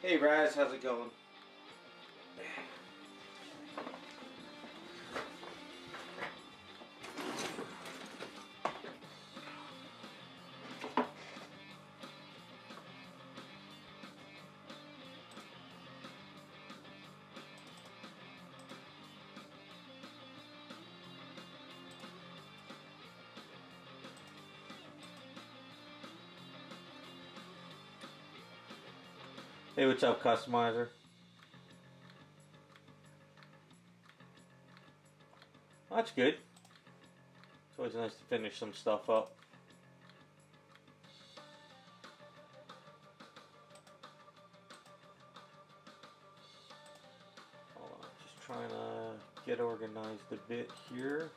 Hey Raz, how's it going? Hey, what's up, customizer? That's good. It's always nice to finish some stuff up. Hold on, just trying to get organized a bit here.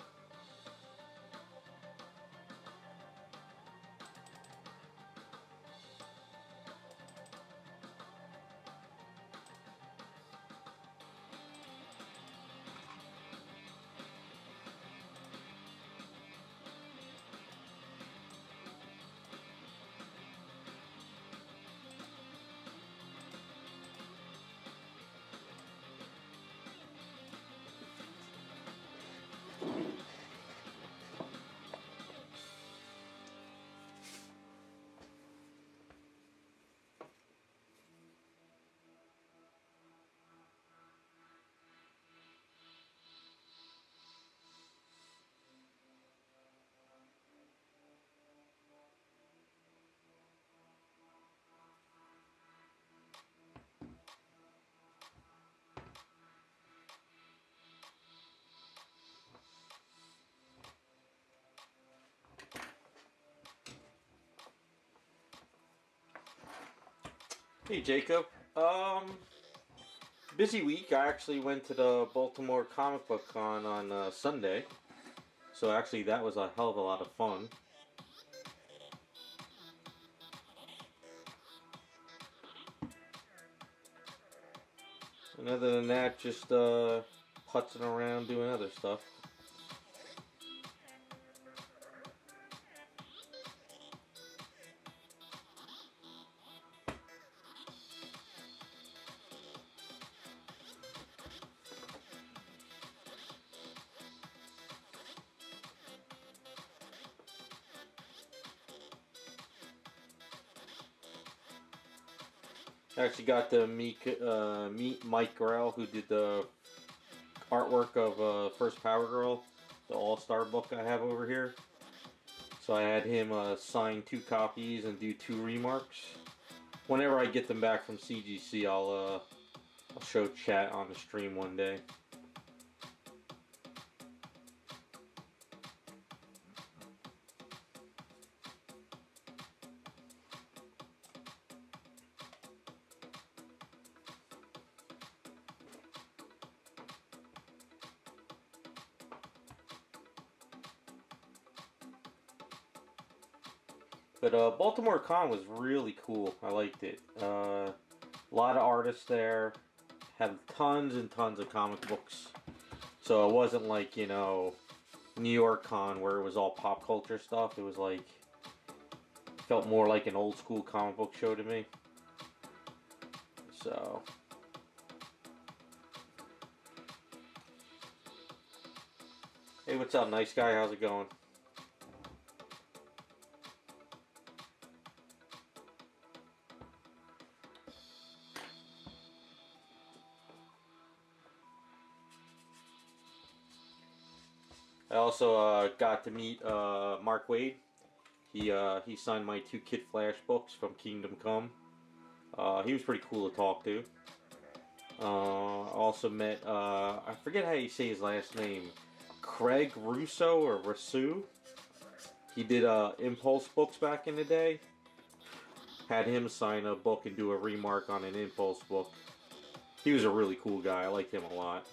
Hey Jacob. Busy week. I actually went to the Baltimore Comic Book Con on Sunday. So actually that was a hell of a lot of fun. And other than that, just putzing around doing other stuff. I actually got to meet Mike Grell, who did the artwork of First Power Girl, the All-Star book I have over here. So I had him sign 2 copies and do 2 remarks. Whenever I get them back from CGC, I'll show chat on the stream one day. But Baltimore Con was really cool. I liked it. A lot of artists there. Had tons and tons of comic books. So it wasn't like, you know, New York Con where it was all pop culture stuff. It was like, felt more like an old school comic book show to me. So. Hey, what's up, nice guy? How's it going? I also got to meet Mark Wade. He signed my 2 Kid Flash books from Kingdom Come. He was pretty cool to talk to. Also met I forget how you say his last name, Craig Russo or Rasu. He did Impulse books back in the day. Had him sign a book and do a remark on an Impulse book. He was a really cool guy. I liked him a lot.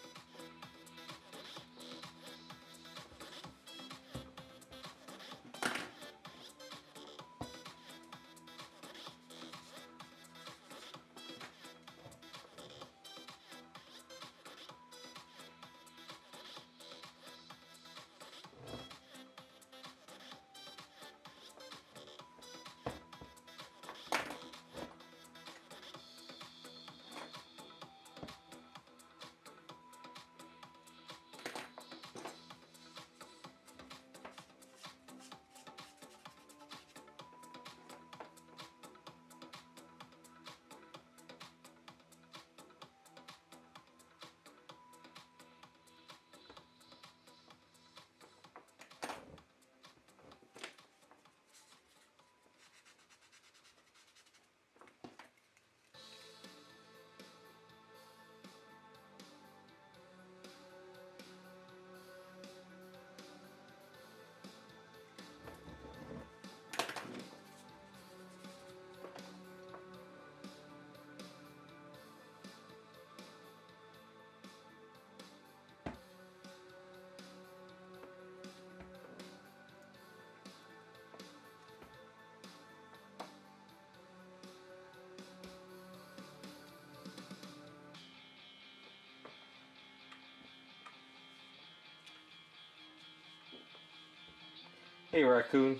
Hey, raccoon.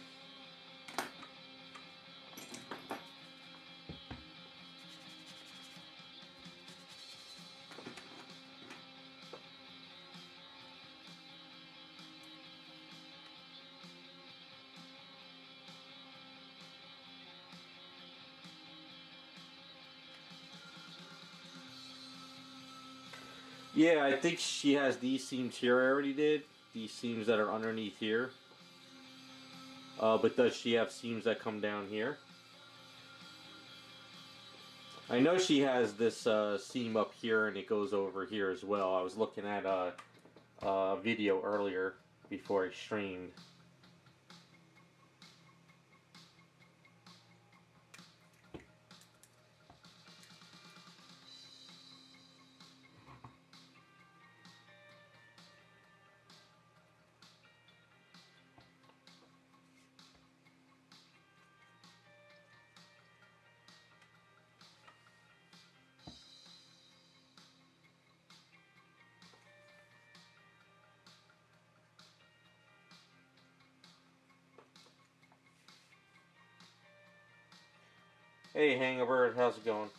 Yeah, I think she has these seams here. I already did. These seams that are underneath here. But does she have seams that come down here? I know she has this seam up here and it goes over here as well. I was looking at a video earlier before I streamed. Hey, Hangabird, how's it going?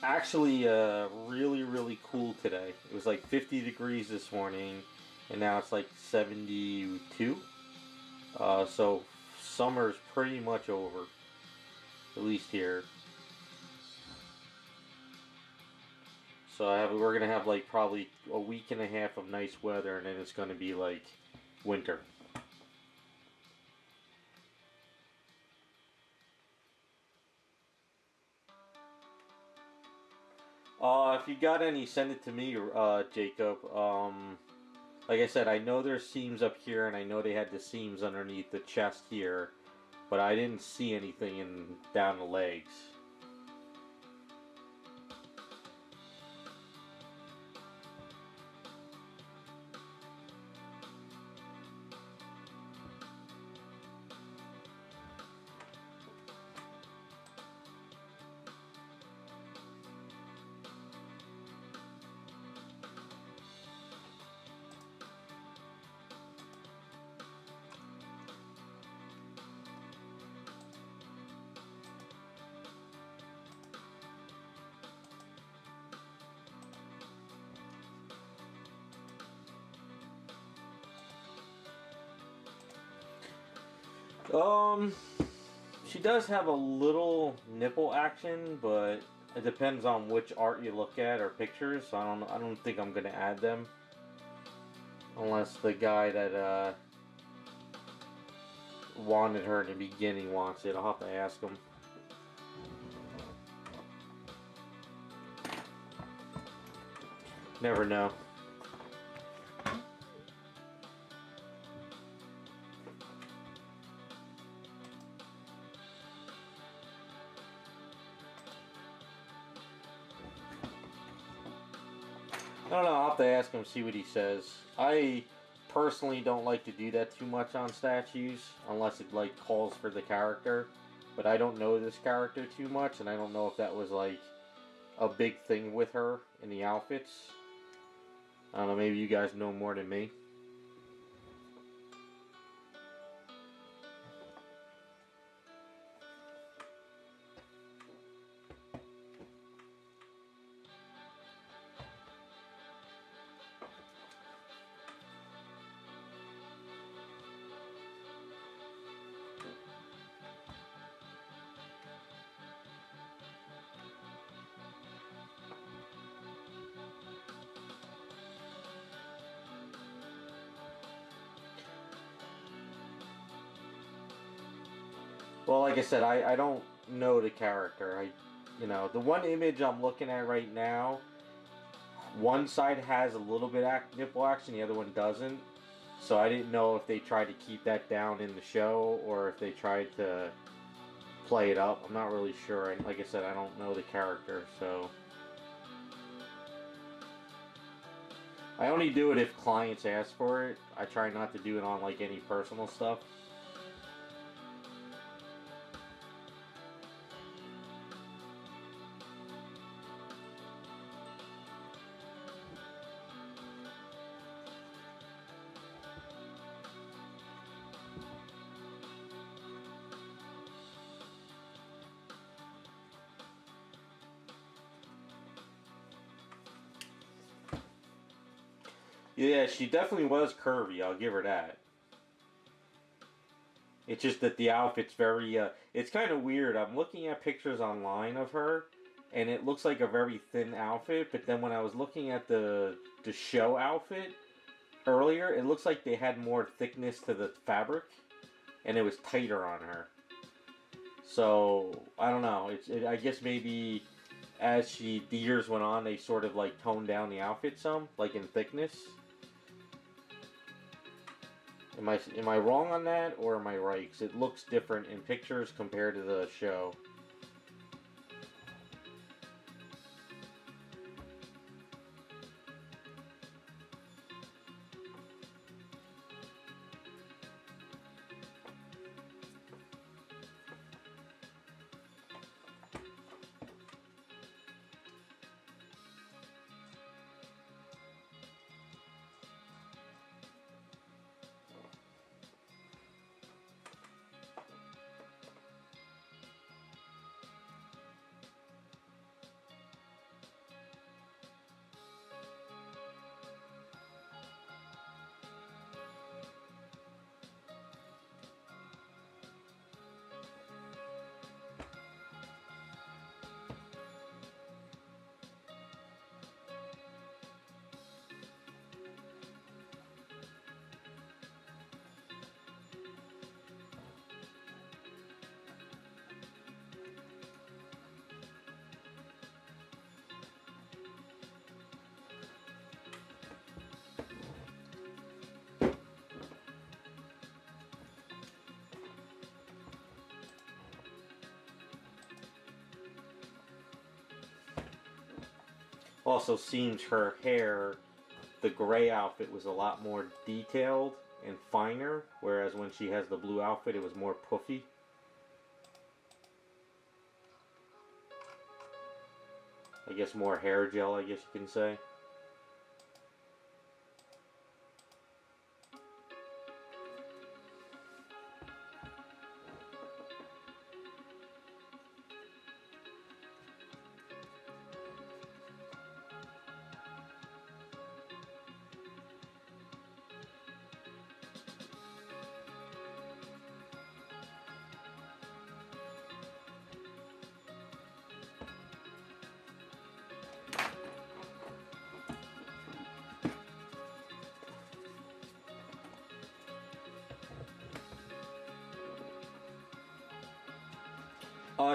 Actually, really cool today. It was like 50 degrees this morning, and now it's like 72. So summer's pretty much over, at least here. So we're gonna have like probably a week and a half of nice weather, and then it's gonna be like winter. If you got any, send it to me, Jacob. Like I said, I know there's seams up here, and I know they had the seams underneath the chest here, but I didn't see anything down the legs. Um, she does have a little nipple action, but it depends on which art you look at or pictures. So I don't think I'm gonna add them unless the guy that wanted her in the beginning wants it. I'll have to ask him. Never know. I don't know, I'll have to ask him, see what he says. I personally don't like to do that too much on statues, unless it like calls for the character. But I don't know this character too much, and I don't know if that was like a big thing with her in the outfits. I don't know, maybe you guys know more than me. Well, like I said, I don't know the character. The one image I'm looking at right now, one side has a little bit nipple action, the other one doesn't. So I didn't know if they tried to keep that down in the show or if they tried to play it up. I'm not really sure. And like I said, I don't know the character, so I only do it if clients ask for it. I try not to do it on like any personal stuff. Yeah, she definitely was curvy, I'll give her that. It's just that the outfit's very, it's kind of weird. I'm looking at pictures online of her, and it looks like a very thin outfit, but then when I was looking at the show outfit earlier, it looks like they had more thickness to the fabric, and it was tighter on her. So, I don't know. I guess maybe as the years went on, they sort of like toned down the outfit some, like in thickness. Am I wrong on that, or am I right? Because it looks different in pictures compared to the show. Also seems her hair, the gray outfit was a lot more detailed and finer, whereas when she has the blue outfit, it was more puffy. I guess more hair gel, I guess you can say.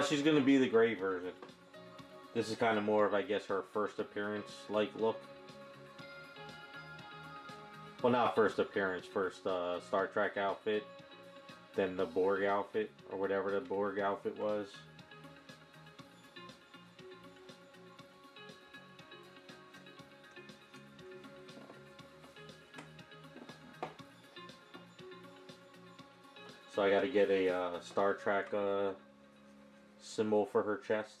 She's gonna be the gray version. This is kind of more of, I guess, her first appearance like look. Well, not first appearance, first Star Trek outfit, then the Borg outfit, or whatever the Borg outfit was. So I gotta get a Star Trek symbol for her chest.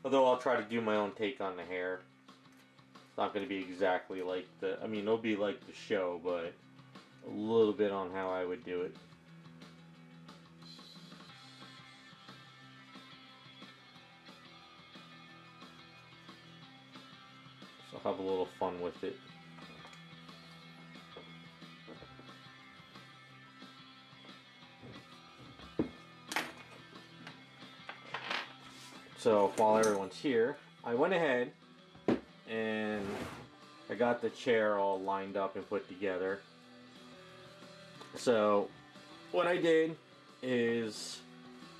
Although I'll try to do my own take on the hair. It's not going to be exactly like I mean, it'll be like the show, but a little bit on how I would do it. So I'll have a little fun with it. So while everyone's here, I went ahead and I got the chair all lined up and put together. So what I did is,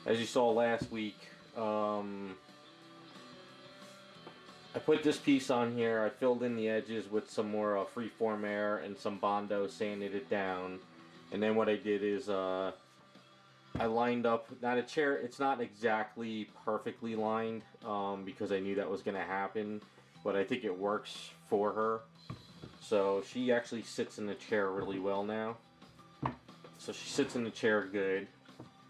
as you saw last week, I put this piece on here. I filled in the edges with some more freeform air and some Bondo, sanded it down. And then what I did is I lined up, not a chair, it's not exactly perfectly lined because I knew that was going to happen, but I think it works for her. So she actually sits in the chair really well now. So she sits in the chair good.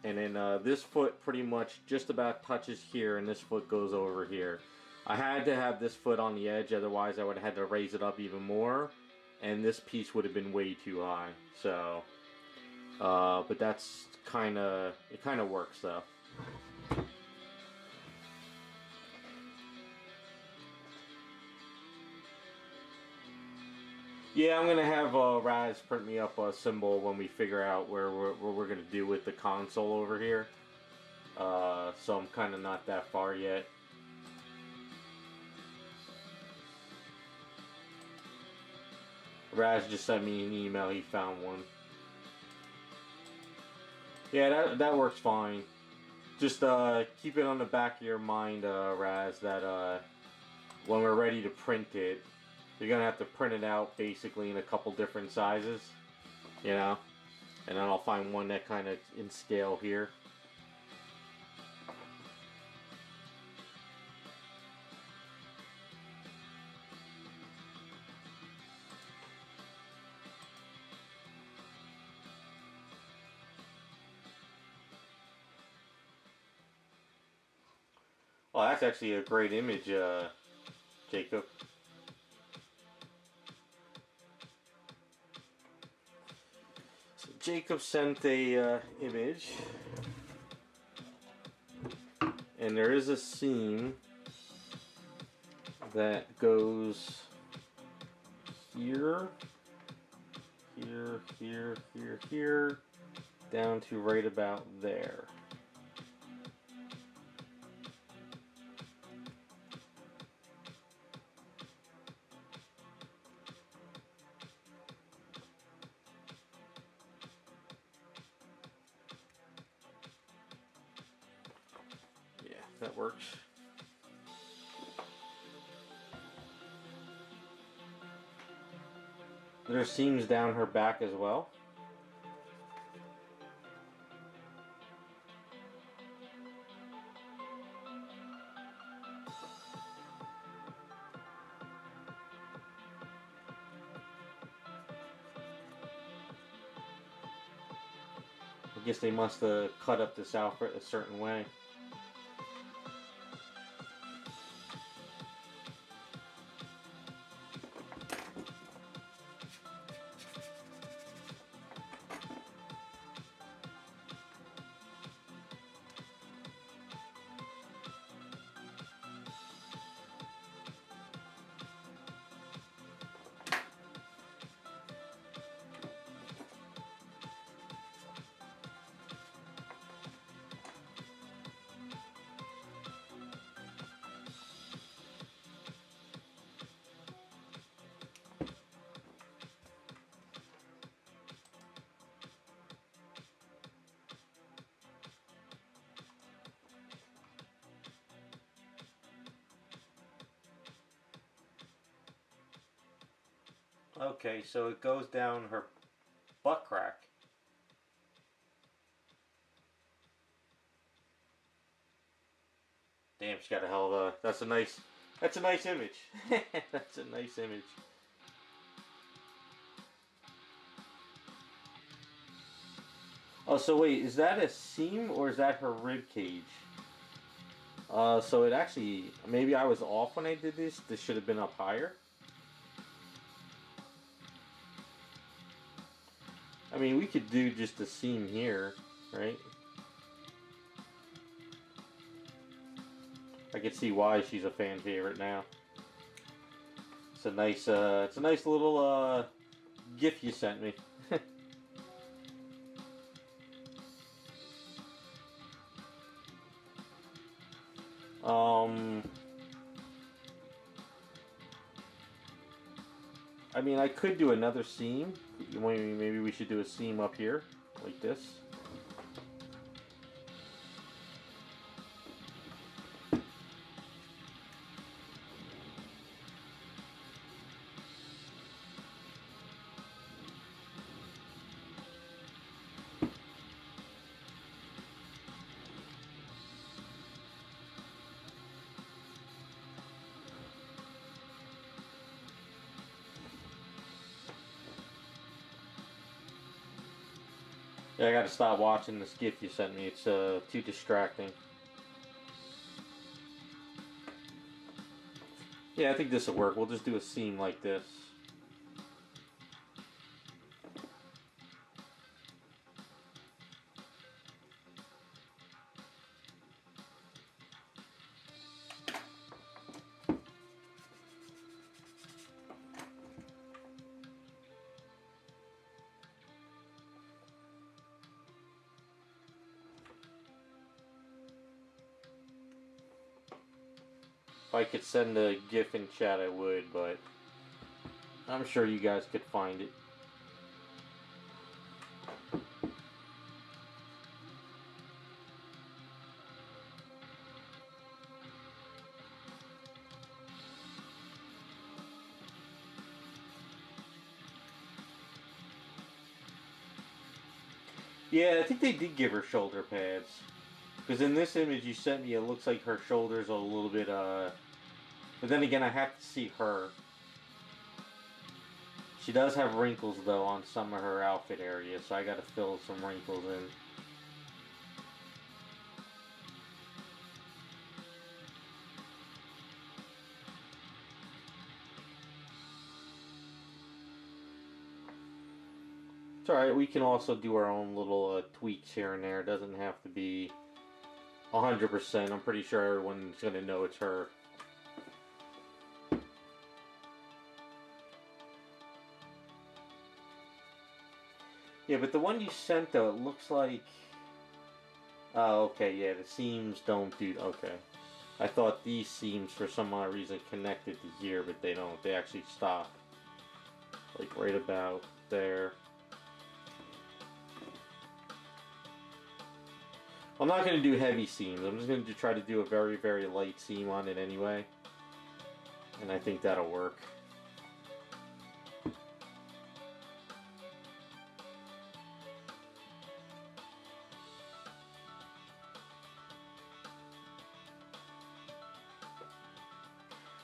And then this foot pretty much just about touches here, and this foot goes over here. I had to have this foot on the edge, otherwise I would have had to raise it up even more, and this piece would have been way too high. So, but that's kind of, it kind of works though. Yeah, I'm gonna have Raz print me up a symbol when we figure out where we're gonna do with the console over here. So I'm kind of not that far yet. Raz just sent me an email, he found one. Yeah, that works fine. Just keep it on the back of your mind, Raz, that when we're ready to print it, you're gonna have to print it out basically in a couple different sizes, you know? And then I'll find one that kind of in scale here. Well, that's actually a great image, Jacob. So Jacob sent a image, and there is a seam that goes here, here, down to right about there. Yeah, that works. There's seams down her back as well. I guess they must have cut up this outfit a certain way. Okay, so it goes down her butt crack. Damn, she's got a hell of a, that's a nice image. That's a nice image. Oh, so wait, is that a seam or is that her rib cage? So it actually, maybe I was off when I did this. This should have been up higher. I mean, we could do just a seam here, right? I can see why she's a fan favorite now. It's a nice little gift you sent me. I mean, I could do another seam. Maybe we should do a seam up here, like this. Yeah, I gotta stop watching this GIF you sent me. It's too distracting. Yeah, I think this will work. We'll just do a seam like this. If I could send a GIF in chat, I would, but I'm sure you guys could find it. Yeah, I think they did give her shoulder pads. Because in this image you sent me, it looks like her shoulders are a little bit, But then again, I have to see her. She does have wrinkles, though, on some of her outfit areas, so I gotta fill some wrinkles in. It's alright, we can also do our own little tweaks here and there. It doesn't have to be 100%. I'm pretty sure everyone's gonna know it's her. Yeah, but the one you sent, though, it looks like... Oh, okay, yeah, the seams don't do... Okay. I thought these seams, for some odd reason, connected to here, but they don't. They actually stop. Like, right about there. I'm not going to do heavy seams. I'm just going to try to do a very, very light seam on it anyway. And I think that'll work.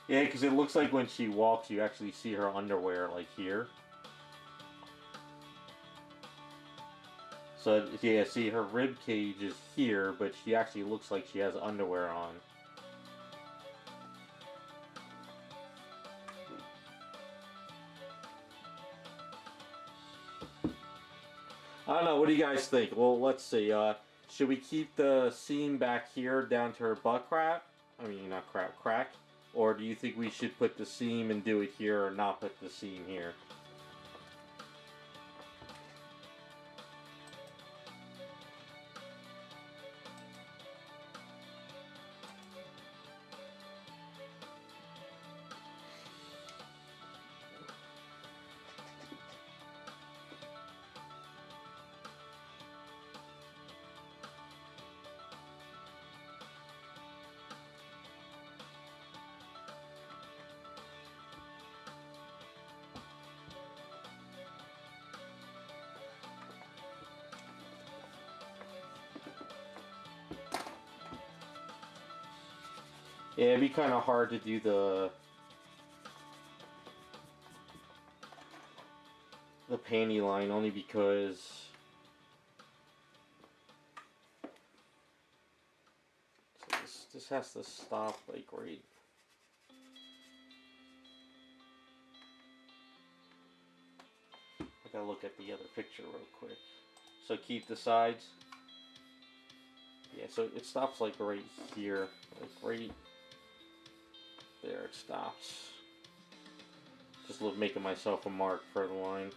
Yeah, because it looks like when she walks, you actually see her underwear, like here. So, yeah, see, her rib cage is here, but she actually looks like she has underwear on. I don't know, what do you guys think? Well, let's see, should we keep the seam back here down to her butt crack? I mean, not crack. Or do you think we should put the seam and do it here, or not put the seam here? Yeah, it'd be kind of hard to do the panty line, only because so this has to stop like right. I gotta look at the other picture real quick. So keep the sides. Yeah, so it stops like right here, like right there. It stops. Just making myself a mark for the line.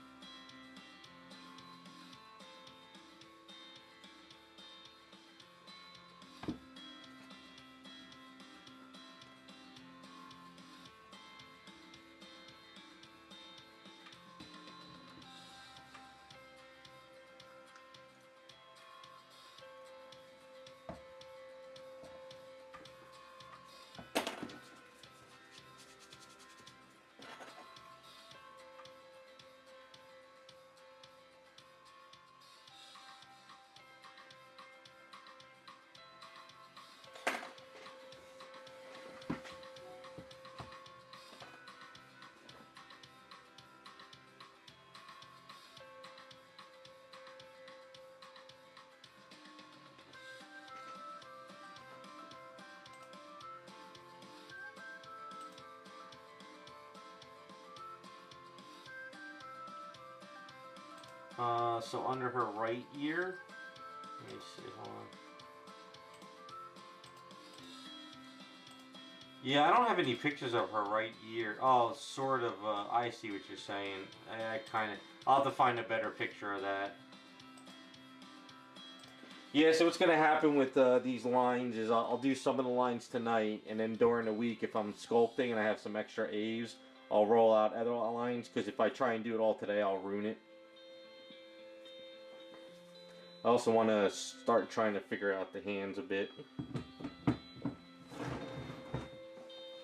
So under her right ear, let me see, hold on. Yeah, I don't have any pictures of her right ear. Oh, sort of, I see what you're saying. I kind of, I'll have to find a better picture of that. Yeah, so what's going to happen with these lines is I'll do some of the lines tonight, and then during the week, if I'm sculpting and I have some extra A's, I'll roll out other lines, because if I try and do it all today, I'll ruin it. I also want to start trying to figure out the hands a bit.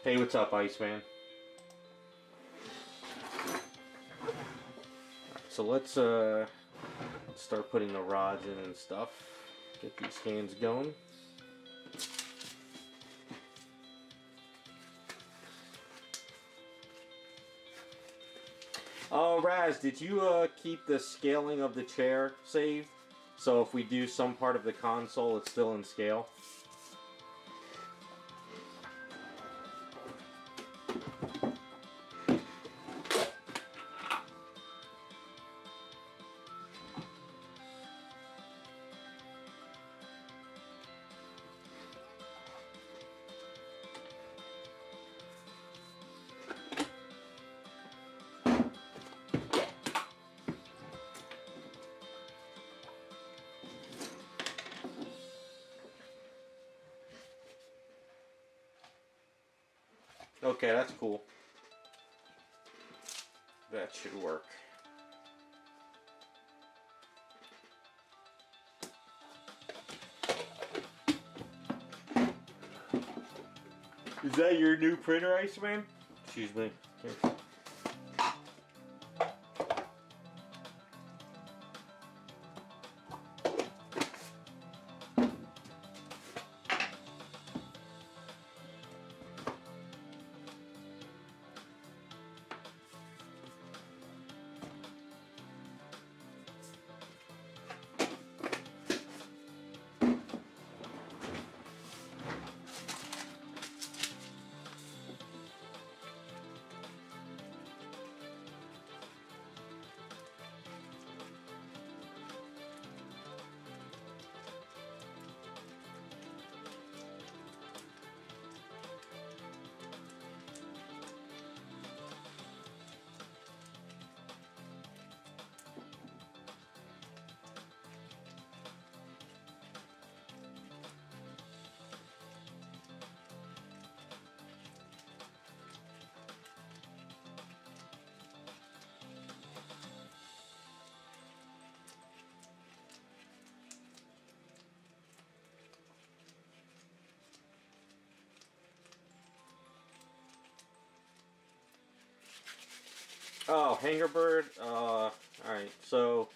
Hey, what's up, Iceman? So let's start putting the rods in and stuff. Get these hands going. Oh, Raz, did you keep the scaling of the chair saved? So if we do some part of the console, it's still in scale? Okay, that's cool. That should work. Is that your new printer, Iceman? Excuse me. Here. Oh, Hanger Bird. Alright, so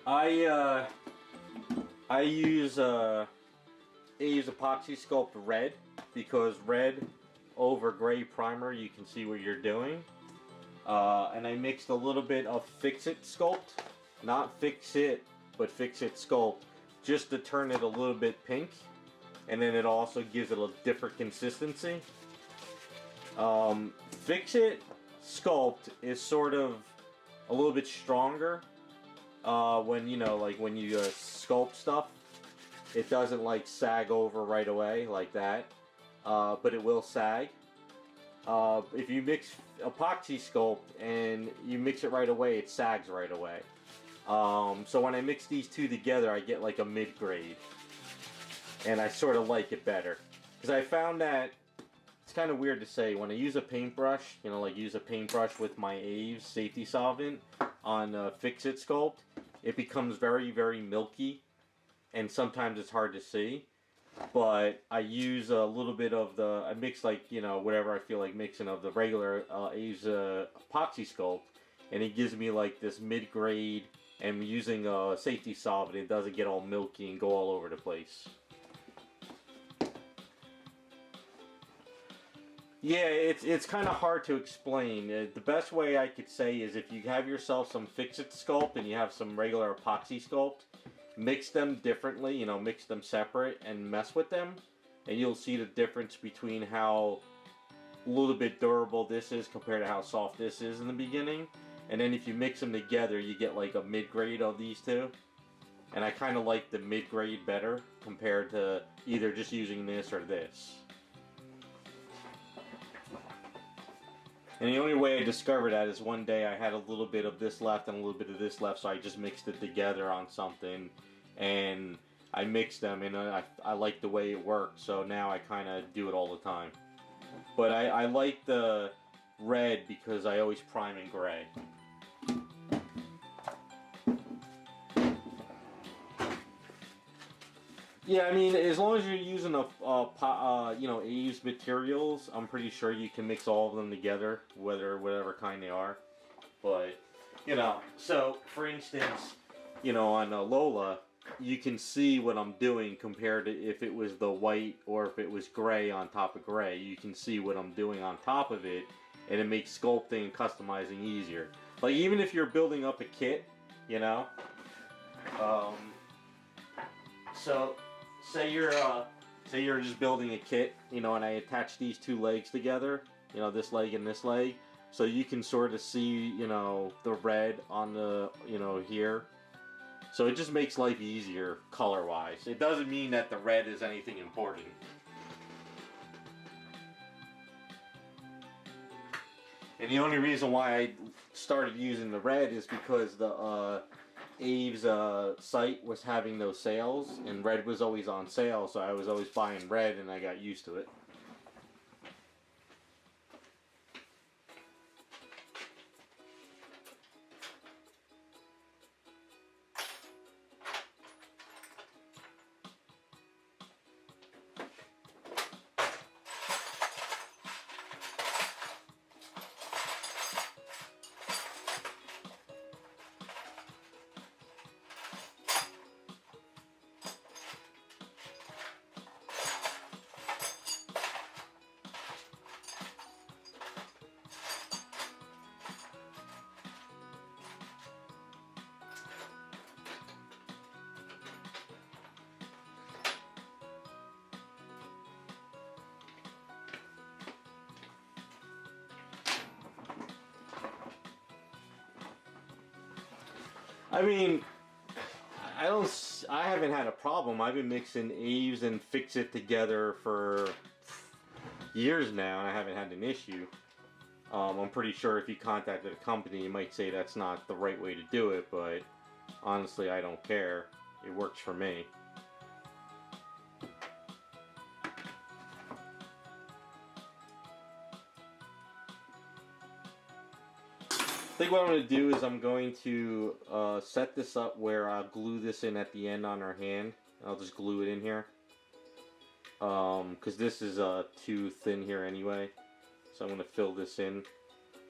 I use epoxy sculpt red, because red over gray primer, you can see what you're doing. And I mixed a little bit of Fix It Sculpt, not Fix It, but Fix It Sculpt, just to turn it a little bit pink. And then it also gives it a different consistency. Fix It Sculpt is sort of a little bit stronger when, you know, like when you sculpt stuff. It doesn't like sag over right away like that, but it will sag. If you mix epoxy sculpt and you mix it right away, it sags right away. So when I mix these two together, I get like a mid-grade. And I sort of like it better. Because I found that, it's kind of weird to say, when I use a paintbrush, you know, like use a paintbrush with my Aves safety solvent on Fix It Sculpt, it becomes very, very milky. And sometimes it's hard to see. But I use a little bit of I mix like, you know, whatever I feel like mixing of the regular Aves epoxy sculpt. And it gives me like this mid-grade, and using a safety solvent, it doesn't get all milky and go all over the place. Yeah, it's kind of hard to explain. The best way I could say is if you have yourself some Fix-It Sculpt and you have some regular epoxy sculpt, mix them differently, you know, mix them separate and mess with them, and you'll see the difference between how little bit durable this is compared to how soft this is in the beginning. And then if you mix them together, you get like a mid-grade of these two. And I kind of like the mid-grade better compared to either just using this or this. And the only way I discovered that is one day I had a little bit of this left and a little bit of this left, so I just mixed it together on something, and I mixed them, and I like the way it worked, so now I kind of do it all the time. But I like the red because I always prime in gray. Yeah, I mean, as long as you're using you know, used materials, I'm pretty sure you can mix all of them together, whatever kind they are. But, you know, so for instance, you know, on Lola, you can see what I'm doing compared to if it was the white or if it was gray on top of gray. You can see what I'm doing on top of it, and it makes sculpting and customizing easier. Like, even if you're building up a kit, you know, so say you're just building a kit, you know, and I attach these two legs together, you know, this leg and this leg, so you can sort of see, you know, the red on the, you know, here. So it just makes life easier color-wise. It doesn't mean that the red is anything important. And the only reason why I started using the red is because the Abe's site was having those sales, and red was always on sale, so I was always buying red, and I got used to it. I mean, I haven't had a problem. I've been mixing Aves and Fix It together for years now, and I haven't had an issue. I'm pretty sure if you contacted a company, you might say that's not the right way to do it, but honestly, I don't care. It works for me. I think what I'm going to do is I'm going to set this up where I'll glue this in at the end on our hand. I'll just glue it in here. Because this is too thin here anyway. So I'm going to fill this in.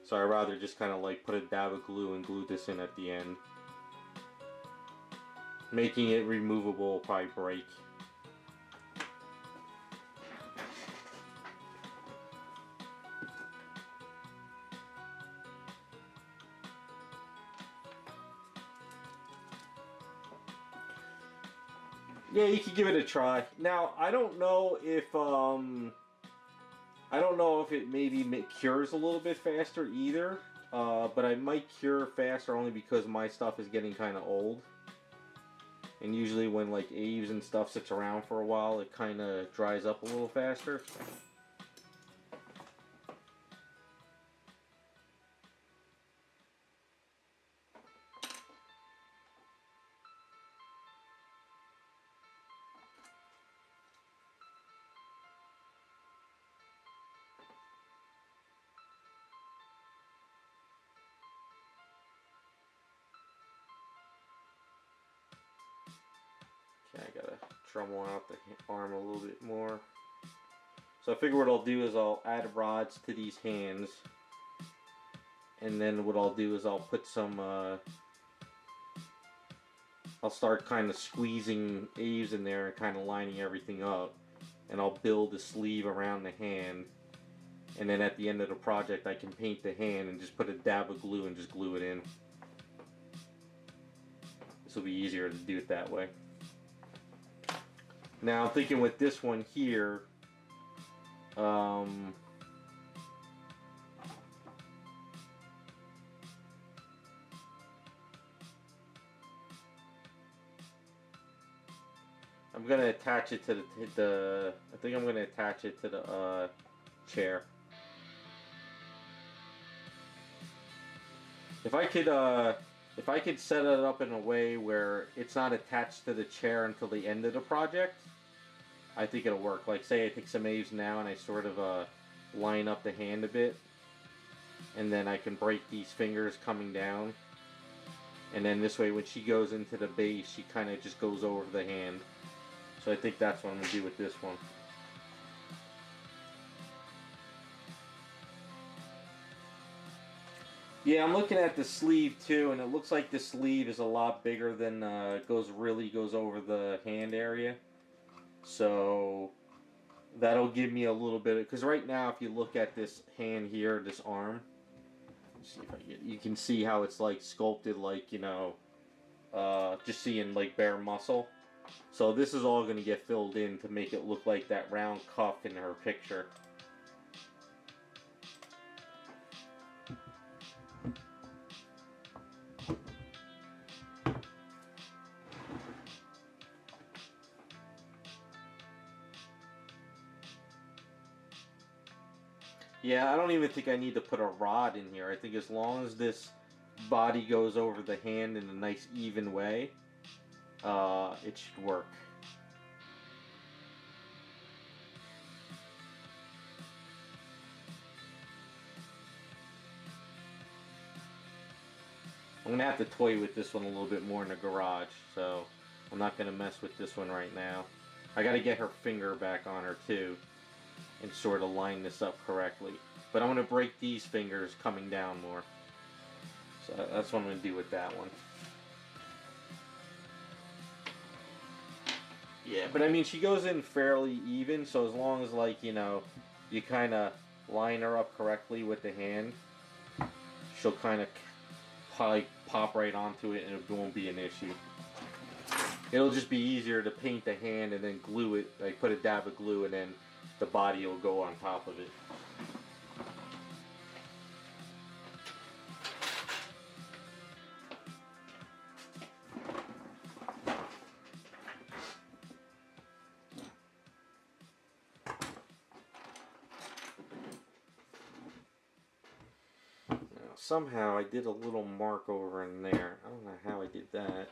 So I'd rather just kind of like put a dab of glue and glue this in at the end. Making it removable will probably break. Yeah, you could give it a try. Now, I don't know if it maybe cures a little bit faster either. But I might cure faster only because my stuff is getting kind of old. And usually when like Aves and stuff sits around for a while, it kind of dries up a little faster. Okay, I gotta Dremel out the arm a little bit more. So I figure what I'll do is I'll add rods to these hands, and then what I'll do is I'll put some I'll start kind of squeezing Aves in there and kind of lining everything up, and I'll build a sleeve around the hand, and then at the end of the project I can paint the hand and just put a dab of glue and just glue it in. This will be easier to do it that way. Now I'm thinking with this one here, I'm gonna attach it to the I think I'm gonna attach it to the chair. If I could set it up in a way where it's not attached to the chair until the end of the project, I think it'll work. Like, say I take some A's now and I sort of line up the hand a bit, and then I can break these fingers coming down, and then this way when she goes into the base, she kind of just goes over the hand. So I think that's what I'm going to do with this one. Yeah, I'm looking at the sleeve too, and it looks like the sleeve is a lot bigger than really goes over the hand area. So that'll give me a little bit of, because right now if you look at this hand here, this arm, let's see if I get, you can see how it's like sculpted, like, you know, just seeing like bare muscle. So this is all going to get filled in to make it look like that round cuff in her picture. Yeah, I don't even think I need to put a rod in here. I think as long as this body goes over the hand in a nice even way, it should work. I'm going to have to toy with this one a little bit more in the garage, so I'm not going to mess with this one right now. I got to get her finger back on her too and sort of line this up correctly. But I'm going to break these fingers coming down more. So that's what I'm going to do with that one. Yeah, but I mean, she goes in fairly even, so as long as, like, you know, you kind of line her up correctly with the hand, she'll kind of probably pop right onto it and it won't be an issue. It'll just be easier to paint the hand and then glue it, like put a dab of glue, and then the body will go on top of it. Somehow I did a little mark over in there. I don't know how I did that.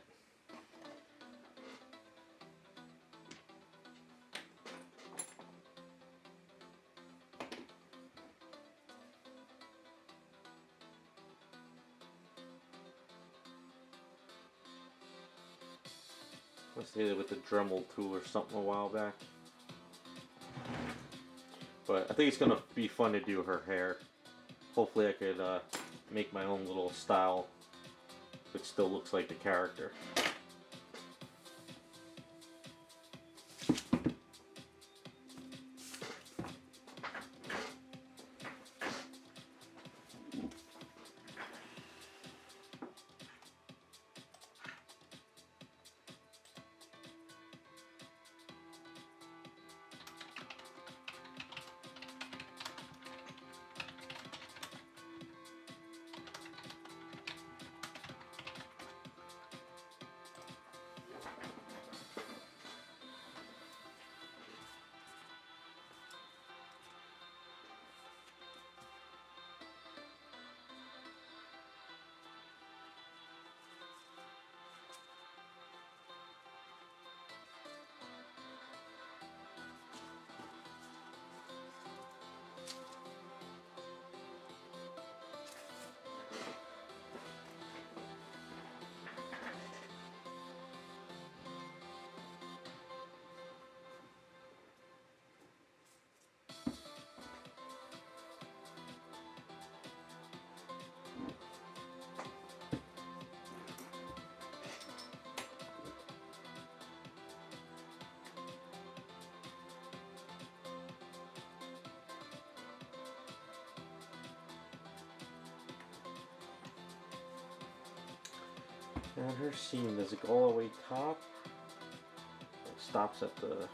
Must have hit it with the Dremel tool or something a while back. But I think it's going to be fun to do her hair. Hopefully I could make my own little style which still looks like the character. And her seam, does it go all the way top? It stops at the...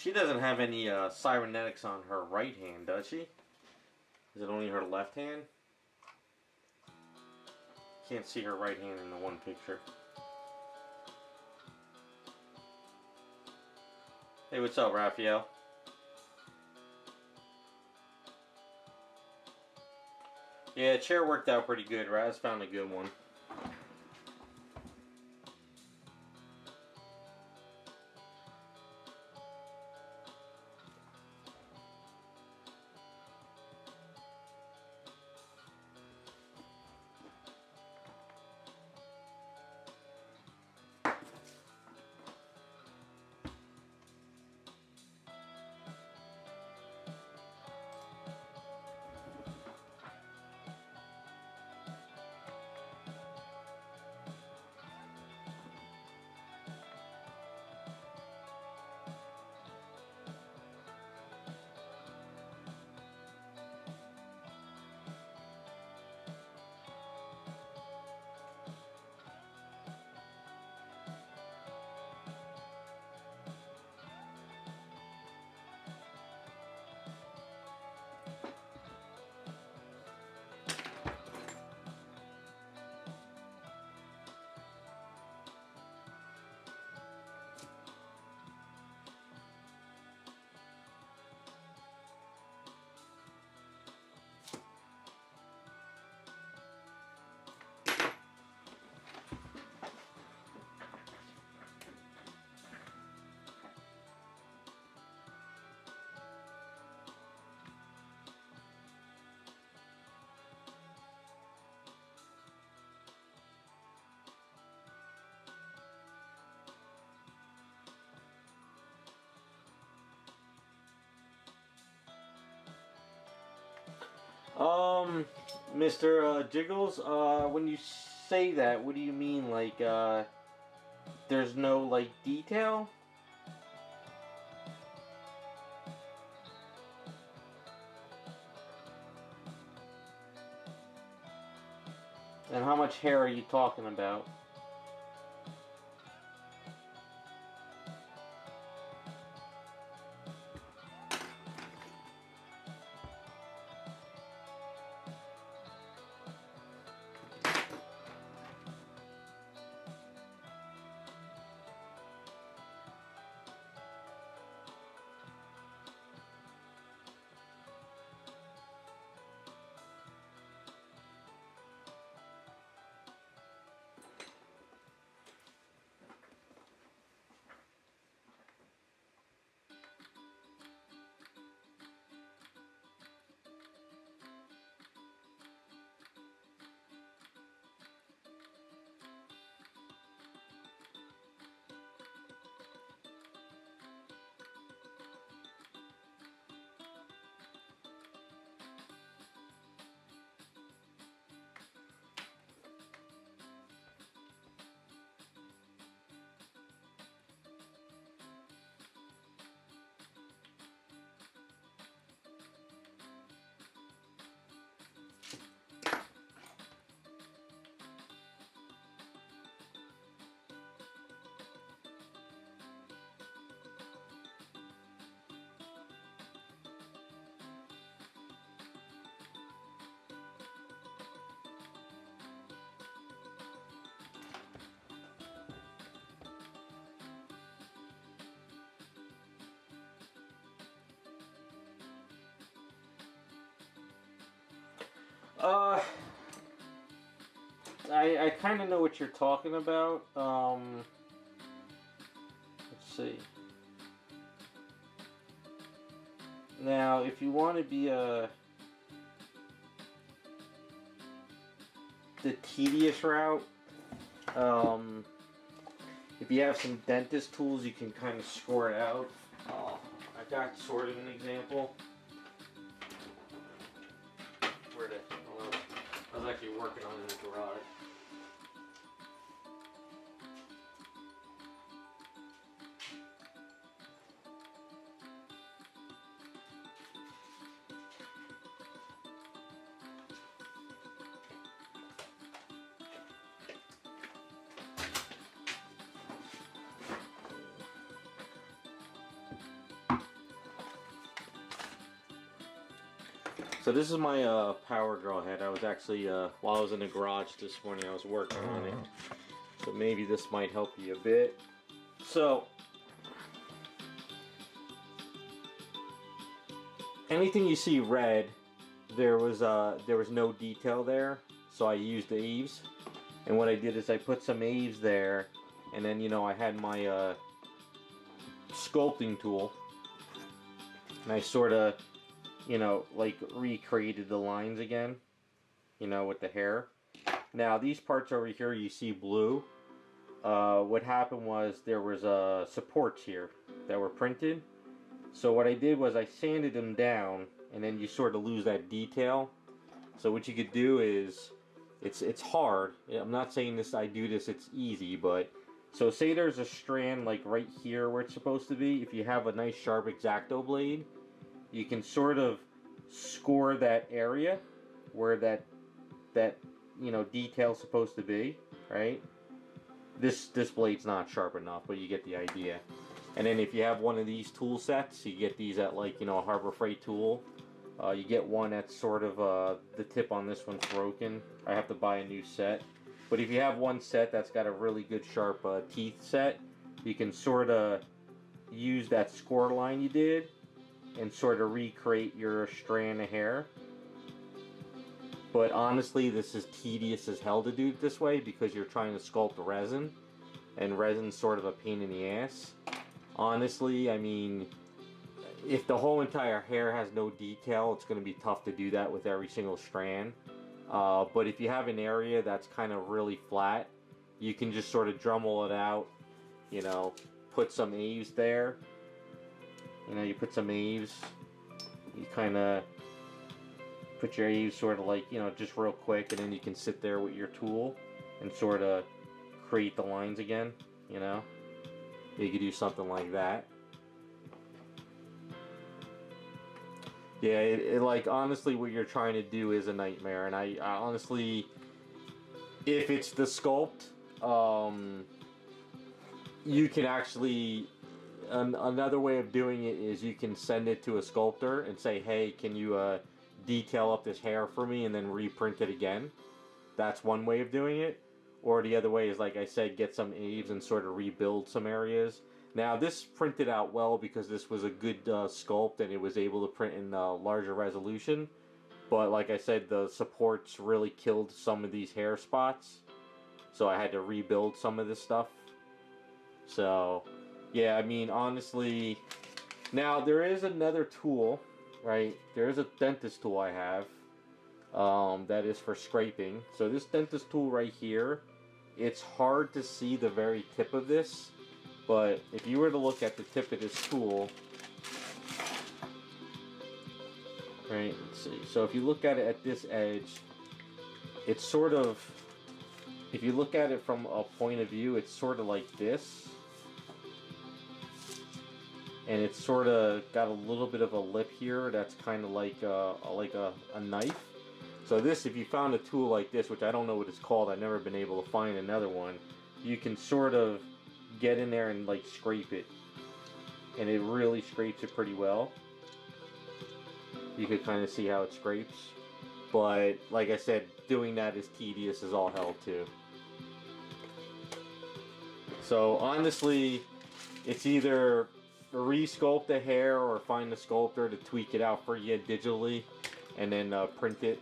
She doesn't have any cybernetics on her right hand, does she? Is it only her left hand? Can't see her right hand in the one picture. Hey, what's up, Raphael? Yeah, chair worked out pretty good. Raz found a good one. Mr. Jiggles, when you say that, what do you mean? Like, there's no, like, detail? And how much hair are you talking about? Uh, I kind of know what you're talking about. Let's see. Now, if you want to be the tedious route, if you have some dentist tools, you can kind of score it out. I got sort of an example. I was actually working on it in the garage. So this is my Power Girl head. I was actually, while I was in the garage this morning, I was working on it. So maybe this might help you a bit. So, anything you see red, there was no detail there. So I used Aves. And what I did is I put some Aves there. And then, you know, I had my sculpting tool. And I sort of, you know, like recreated the lines again, you know, with the hair. Now these parts over here you see blue. What happened was there was supports here that were printed. So what I did was I sanded them down, and then you sort of lose that detail. So what you could do is, it's hard. I'm not saying this, I do this, it's easy, but so say there's a strand like right here where it's supposed to be. If you have a nice sharp X-Acto blade, you can sort of score that area where that you know detail's supposed to be, right? This blade's not sharp enough, but you get the idea. And then if you have one of these tool sets, you get these at like, you know, a Harbor Freight tool. You get one that's sort of the tip on this one's broken. I have to buy a new set. But if you have one set that's got a really good sharp teeth set, you can sort of use that score line you did and sort of recreate your strand of hair. But honestly, this is tedious as hell to do it this way because you're trying to sculpt resin, and resin's sort of a pain in the ass. Honestly, I mean, if the whole entire hair has no detail, it's going to be tough to do that with every single strand. But if you have an area that's kind of really flat, you can just sort of Dremel it out, you know, put some Aves there. You know, you put some Aves, you kind of put your Aves sort of like, you know, just real quick, and then you can sit there with your tool and sort of create the lines again, you know. You could do something like that. Yeah, it like, honestly, what you're trying to do is a nightmare, and I honestly, if it's the sculpt, you can actually, another way of doing it is you can send it to a sculptor and say, hey, can you detail up this hair for me, and then reprint it again. That's one way of doing it. Or the other way is, like I said, get some Aves and sort of rebuild some areas. Now this printed out well because this was a good sculpt, and it was able to print in larger resolution. But like I said, the supports really killed some of these hair spots, so I had to rebuild some of this stuff. So yeah, I mean, honestly, now there is another tool, right? There is a dentist tool I have that is for scraping. So this dentist tool right here, it's hard to see the very tip of this, but if you were to look at the tip of this tool, right, let's see. So if you look at it at this edge, it's sort of, if you look at it from a point of view, it's sort of like this. And it's sort of got a little bit of a lip here that's kind of like a knife. So this, if you found a tool like this, which I don't know what it's called, I've never been able to find another one, you can sort of get in there and like scrape it. And it really scrapes it pretty well. You could kind of see how it scrapes. But like I said, doing that is tedious as all hell too. So honestly, it's either re-sculpt the hair or find a sculptor to tweak it out for you digitally and then print it.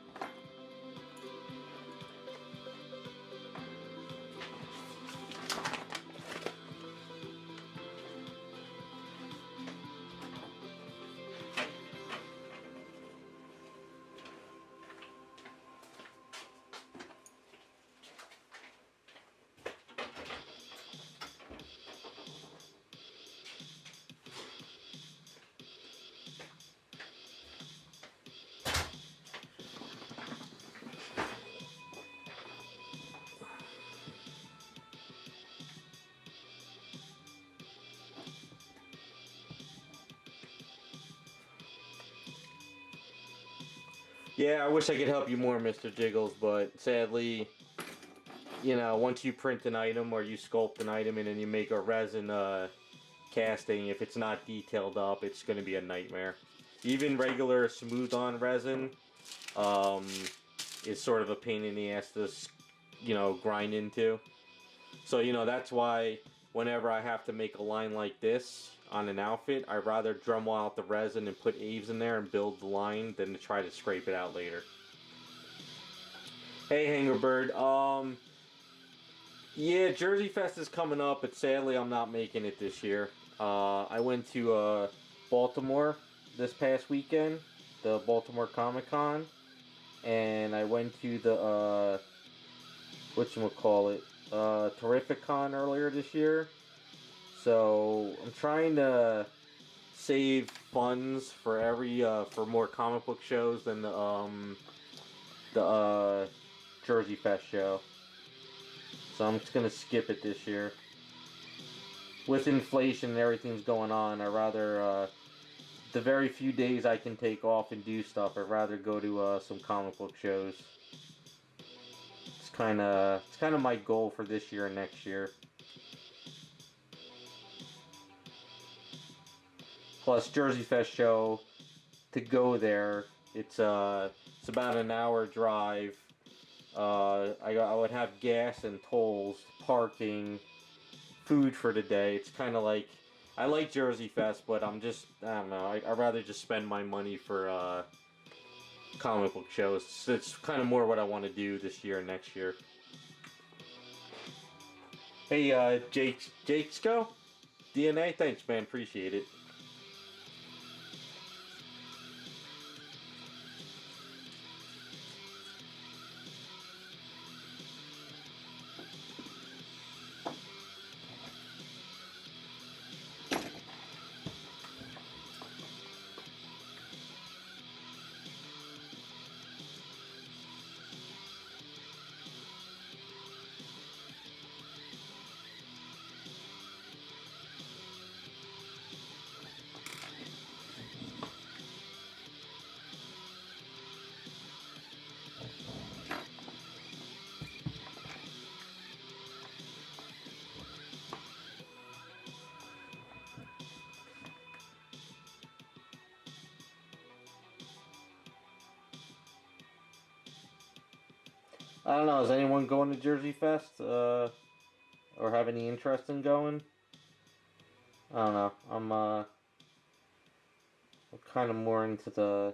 Yeah, I wish I could help you more, Mr. Jiggles, but sadly, you know, once you print an item or you sculpt an item and then you make a resin casting, if it's not detailed up, it's going to be a nightmare. Even regular smooth-on resin, um, is sort of a pain in the ass to, you know, grind into. So, you know, that's why whenever I have to make a line like this on an outfit, I'd rather Dremel out the resin and put Aves in there and build the line than to try to scrape it out later. Hey, Hangerbird. Yeah, Jersey Fest is coming up, but sadly I'm not making it this year. I went to Baltimore this past weekend, the Baltimore Comic Con, and I went to the whatchamacallit, Terrificon earlier this year. So I'm trying to save funds for for more comic book shows than the Jersey Fest show. So I'm just gonna skip it this year. With inflation and everything's going on, I'd rather the very few days I can take off and do stuff, I'd rather go to some comic book shows. It's kind of my goal for this year and next year. Plus Jersey Fest show, to go there, it's about an hour drive. I would have gas and tolls, parking, food for the day. It's kind of like, I like Jersey Fest, but I don't know, I'd rather just spend my money for comic book shows. It's kind of more what I want to do this year and next year. Hey, Jake's go? DNA? Thanks, man. Appreciate it. I don't know, is anyone going to Jersey Fest? Or have any interest in going? I don't know. I'm kind of more into the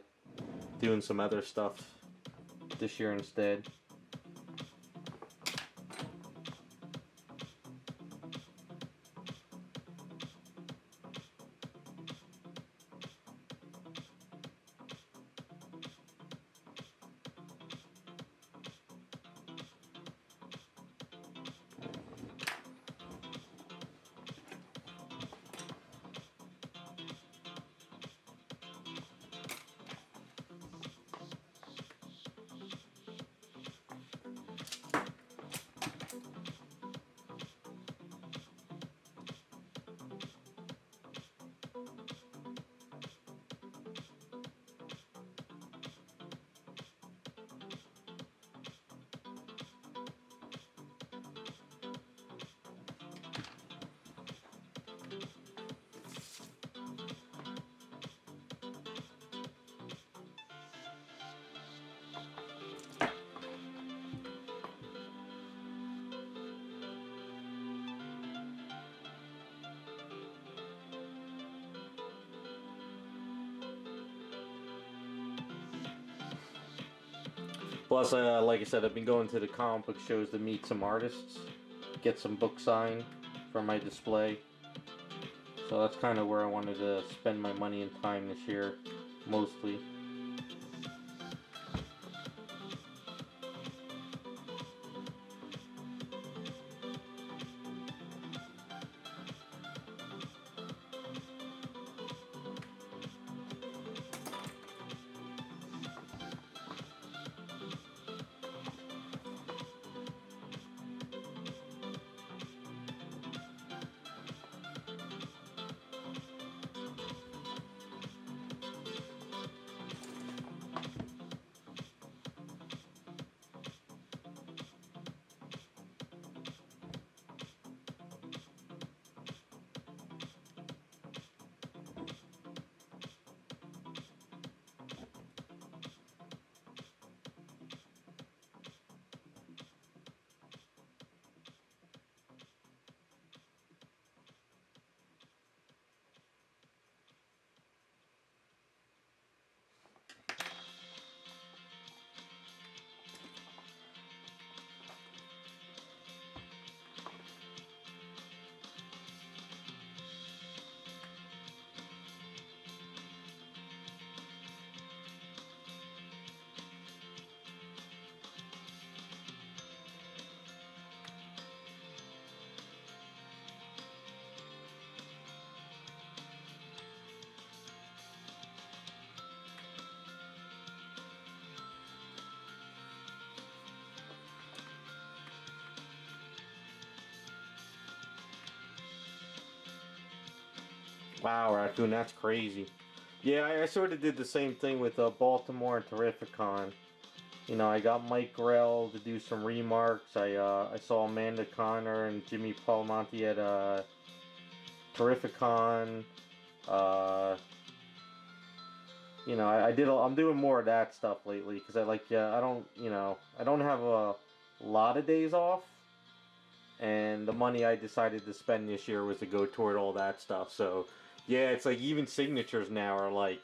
doing some other stuff this year instead. Plus, like I said, I've been going to the comic book shows to meet some artists, get some book signed for my display. So that's kind of where I wanted to spend my money and time this year, mostly. Wow, Raccoon, that's crazy. Yeah, I sort of did the same thing with Baltimore and Terrificon. You know, I got Mike Grell to do some remarks. I saw Amanda Connor and Jimmy Palmonte at Terrificon. Uh, you know, I'm doing more of that stuff lately because I like. I don't. You know, I don't have a lot of days off, and the money I decided to spend this year was to go toward all that stuff. So, yeah, it's like even signatures now are like.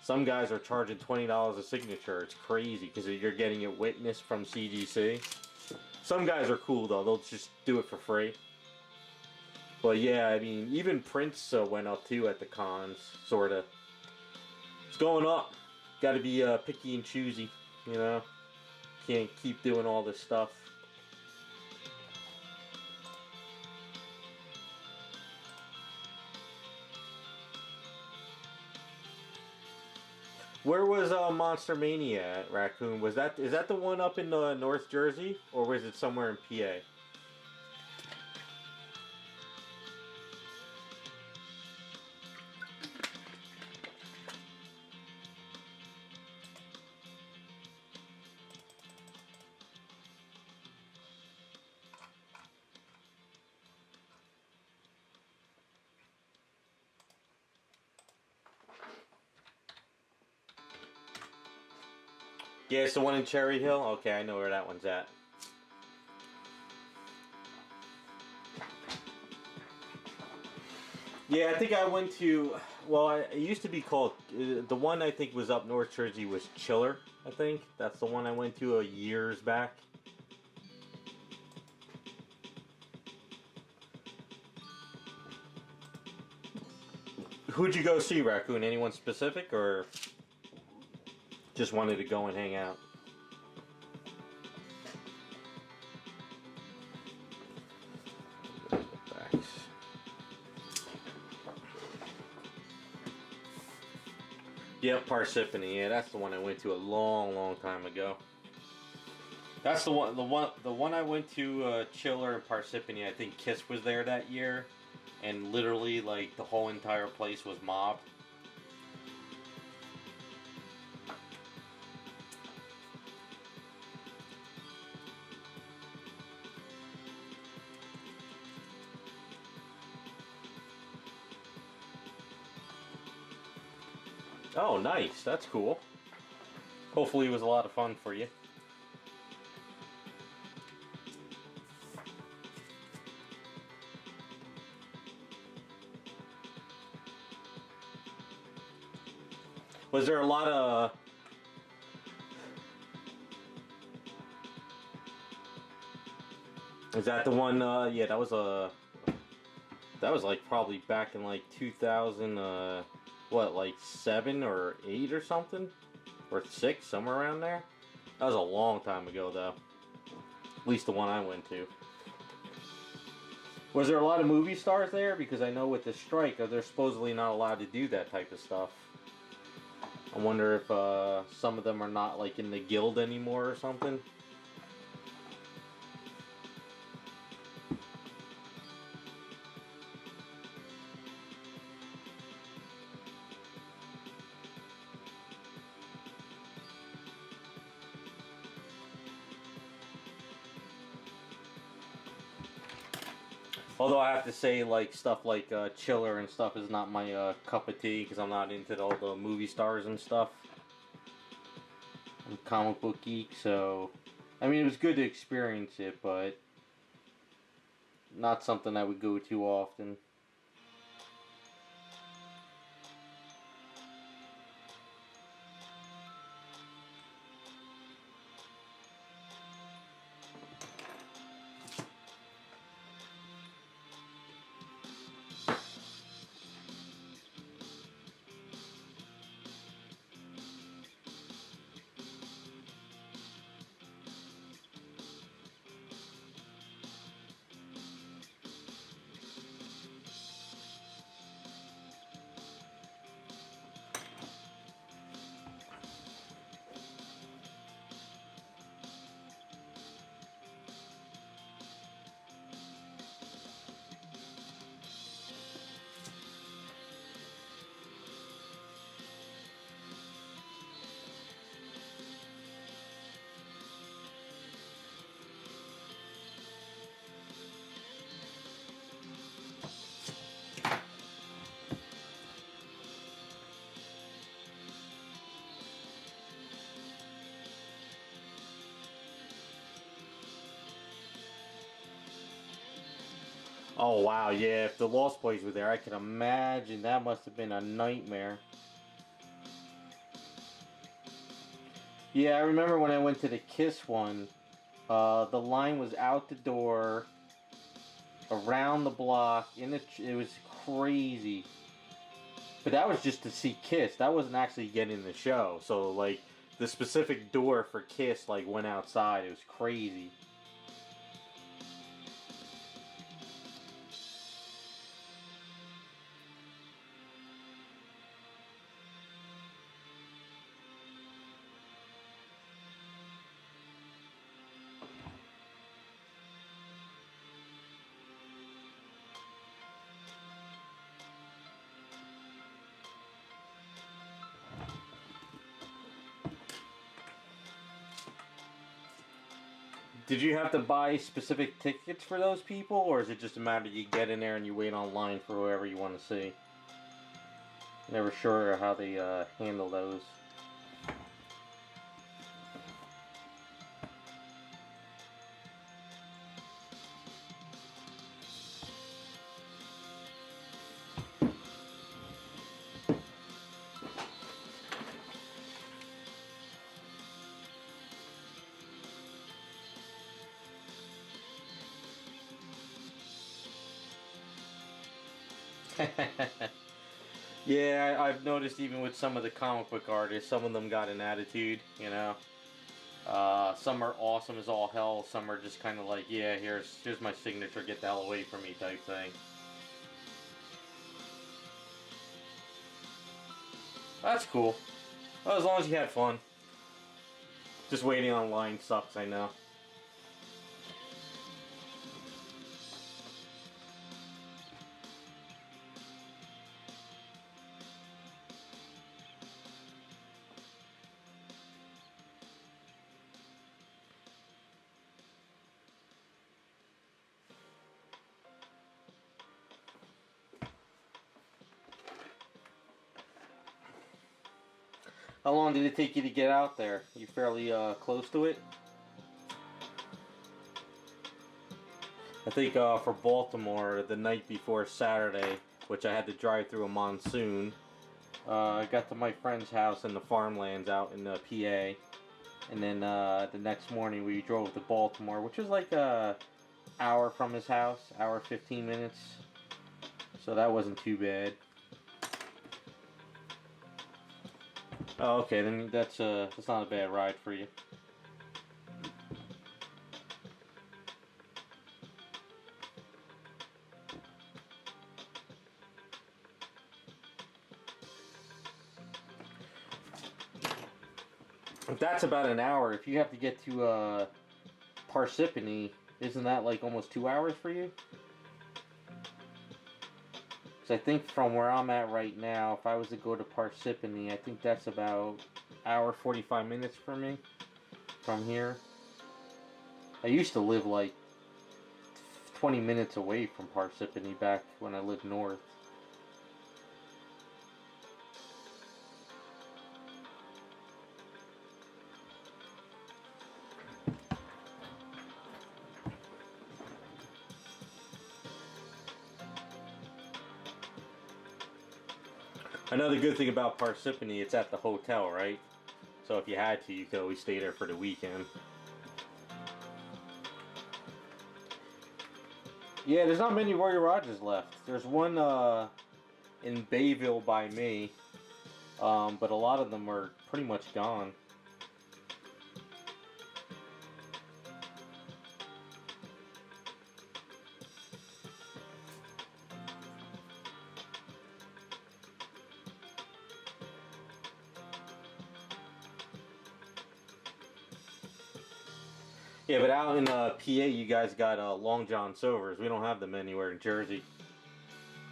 Some guys are charging $20 a signature. It's crazy because you're getting it witnessed from CGC. Some guys are cool though; they'll just do it for free. But yeah, I mean, even Prince went up too at the cons, sorta. It's going up. Got to be picky and choosy, you know. Can't keep doing all this stuff. Where was Monster Mania at, Raccoon? Is that the one up in North Jersey, or was it somewhere in PA? Yeah, it's the one in Cherry Hill. Okay, I know where that one's at. Yeah, I think I went to. Well, it used to be called. The one I think was up North Jersey was Chiller. I think that's the one I went to years back. Who'd you go see, Raccoon? Anyone specific, or just wanted to go and hang out? Yep, Parsippany. Yeah, that's the one I went to a long, long time ago. That's the one. The one I went to. Chiller and Parsippany. I think Kiss was there that year, and literally, like the whole entire place was mobbed. Oh, nice. That's cool. Hopefully, it was a lot of fun for you. Was there a lot of? Is that the one? Yeah, that was a. That was like probably back in like 2000. What, like 7 or 8 or something, or 6, somewhere around there. That was a long time ago, though. At least the one I went to. Was there a lot of movie stars there? Because I know with the strike, they're supposedly not allowed to do that type of stuff. I wonder if some of them are not like in the guild anymore or something. Although I have to say, like, stuff like Chiller and stuff is not my cup of tea, because I'm not into all the movie stars and stuff. I'm a comic book geek, so... I mean, it was good to experience it, but... not something I would go to often. Oh wow, yeah, if the Lost Boys were there, I can imagine that must have been a nightmare. Yeah, I remember when I went to the Kiss one, the line was out the door, around the block, it was crazy. But that was just to see Kiss. That wasn't actually getting the show. So like the specific door for Kiss like went outside. It was crazy. Did you have to buy specific tickets for those people, or is it just a matter you get in there and you wait online for whoever you want to see? Never sure how they handle those. Yeah, I've noticed even with some of the comic book artists, some of them got an attitude, you know. Some are awesome as all hell. Some are just kind of like, yeah, here's my signature, get the hell away from me type thing. That's cool. Well, as long as you had fun. Just waiting online sucks, I know. How long did it take you to get out there? You fairly close to it? I think for Baltimore, the night before Saturday, which I had to drive through a monsoon, I got to my friend's house in the farmlands out in PA. And then the next morning we drove to Baltimore, which was like a hour from his house, hour 15 minutes. So that wasn't too bad. Oh, okay, then that's not a bad ride for you. That's about an hour. If you have to get to Parsippany, isn't that like almost 2 hours for you? Because I think from where I'm at right now, if I was to go to Parsippany, I think that's about hour 45 minutes for me from here. I used to live like 20 minutes away from Parsippany back when I lived north. Another good thing about Parsippany, it's at the hotel, right? So if you had to, you could always stay there for the weekend. Yeah, there's not many Roy Rogers left. There's one in Bayville by me, but a lot of them are pretty much gone. Yeah, but out in PA, you guys got Long John Silver's. We don't have them anywhere in Jersey.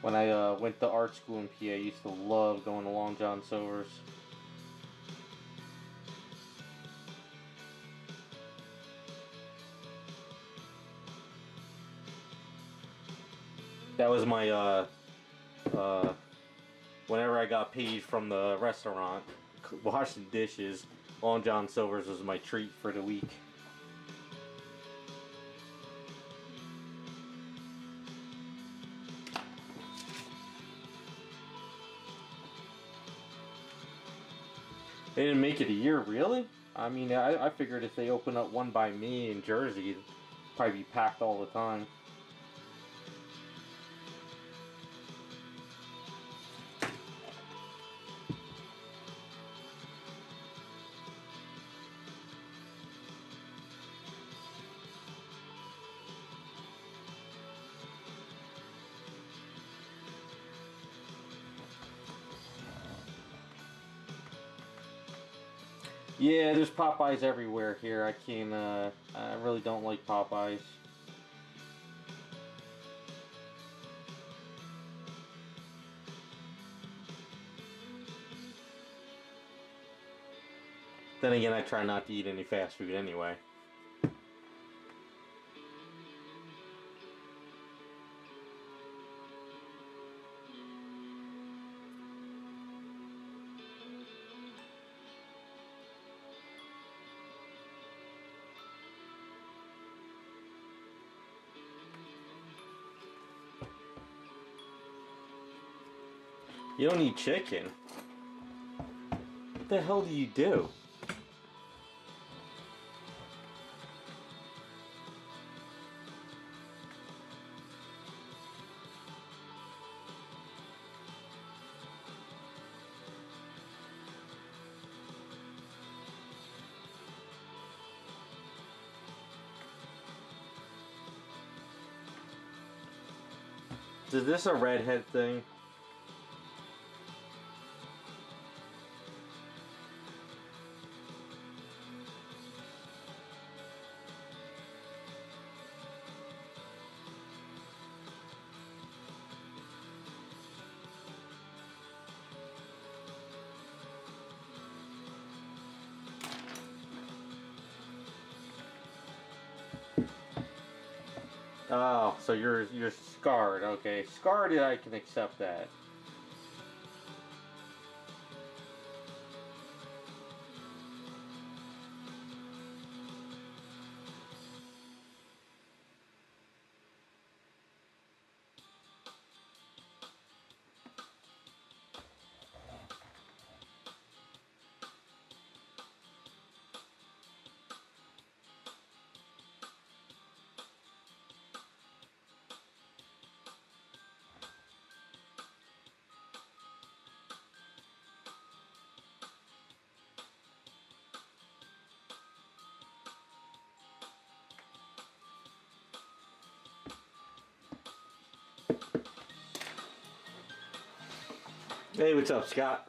When I went to art school in PA, I used to love going to Long John Silver's. That was my uh, whenever I got paid from the restaurant, washing dishes, Long John Silver's was my treat for the week. They didn't make it a year, really? I mean, I figured if they open up one by me in Jersey, it'd probably be packed all the time. Yeah, there's Popeyes everywhere here. I can't, I really don't like Popeyes. Then again, I try not to eat any fast food anyway. You don't eat chicken? What the hell do you do? Is this a redhead thing? Oh, so you're scarred. Okay, scarred. I can accept that. Hey, what's up, Scott?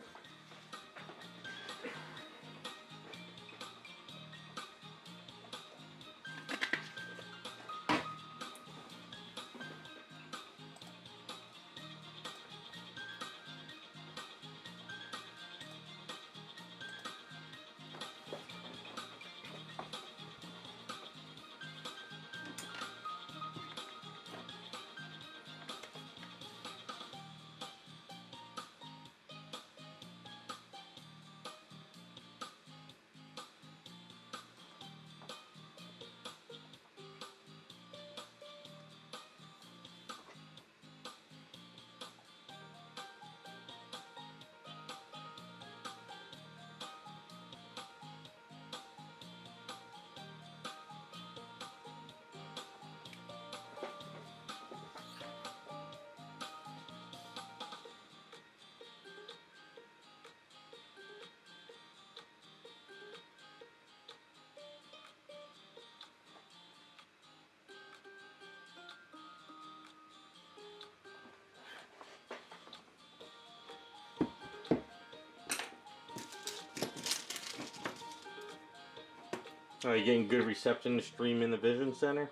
Are you getting good reception to stream in the Vision Center?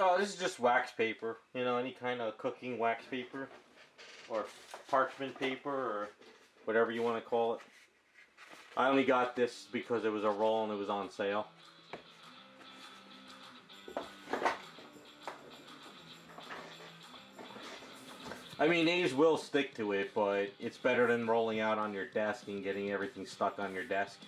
Oh, this is just wax paper. You know, any kind of cooking wax paper. Or parchment paper, or whatever you want to call it. I only got this because it was a roll and it was on sale. I mean, these will stick to it, but it's better than rolling out on your desk and getting everything stuck on your desk.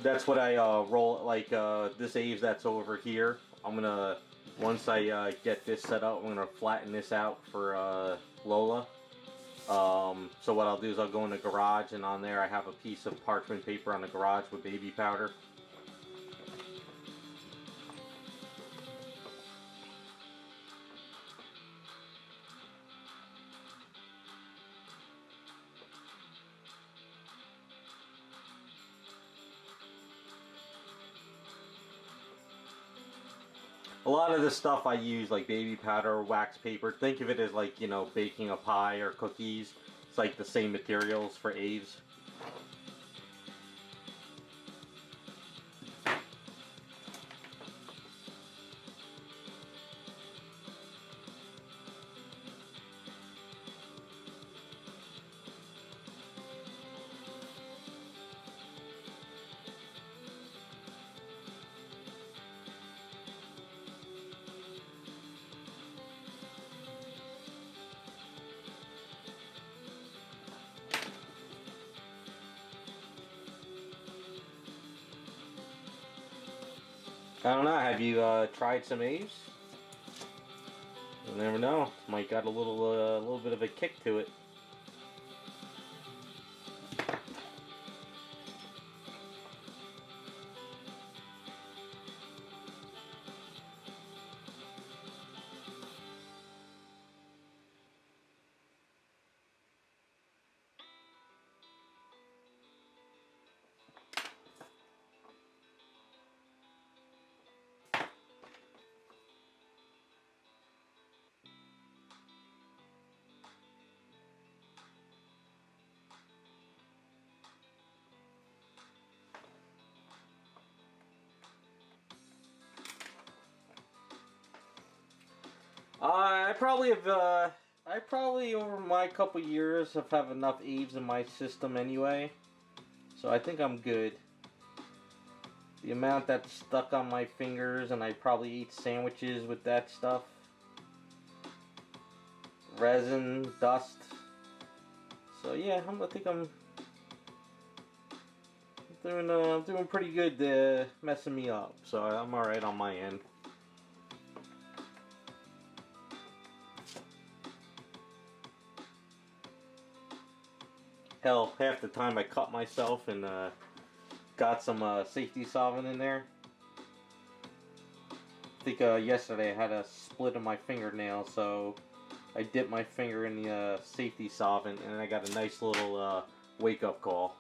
That's what I roll, like this Aves that's over here. I'm gonna, once I get this set up, I'm gonna flatten this out for Lola. So what I'll do is I'll go in the garage, and on there I have a piece of parchment paper on the garage with baby powder. A lot of this stuff I use like baby powder or wax paper. Think of it as like, you know, baking a pie or cookies. It's like the same materials for Aves. I don't know, have you tried some Aves? You never know. Might got a little bit of a kick to it. I probably have, I probably over my couple years have enough Aves in my system anyway. So I think I'm good. The amount that's stuck on my fingers, and I probably eat sandwiches with that stuff. Resin, dust. So yeah, I think I'm doing pretty good messing me up. So I'm alright on my end. Hell, half the time I cut myself and got some safety solvent in there. I think yesterday I had a split in my fingernail, so I dipped my finger in the safety solvent, and I got a nice little wake-up call.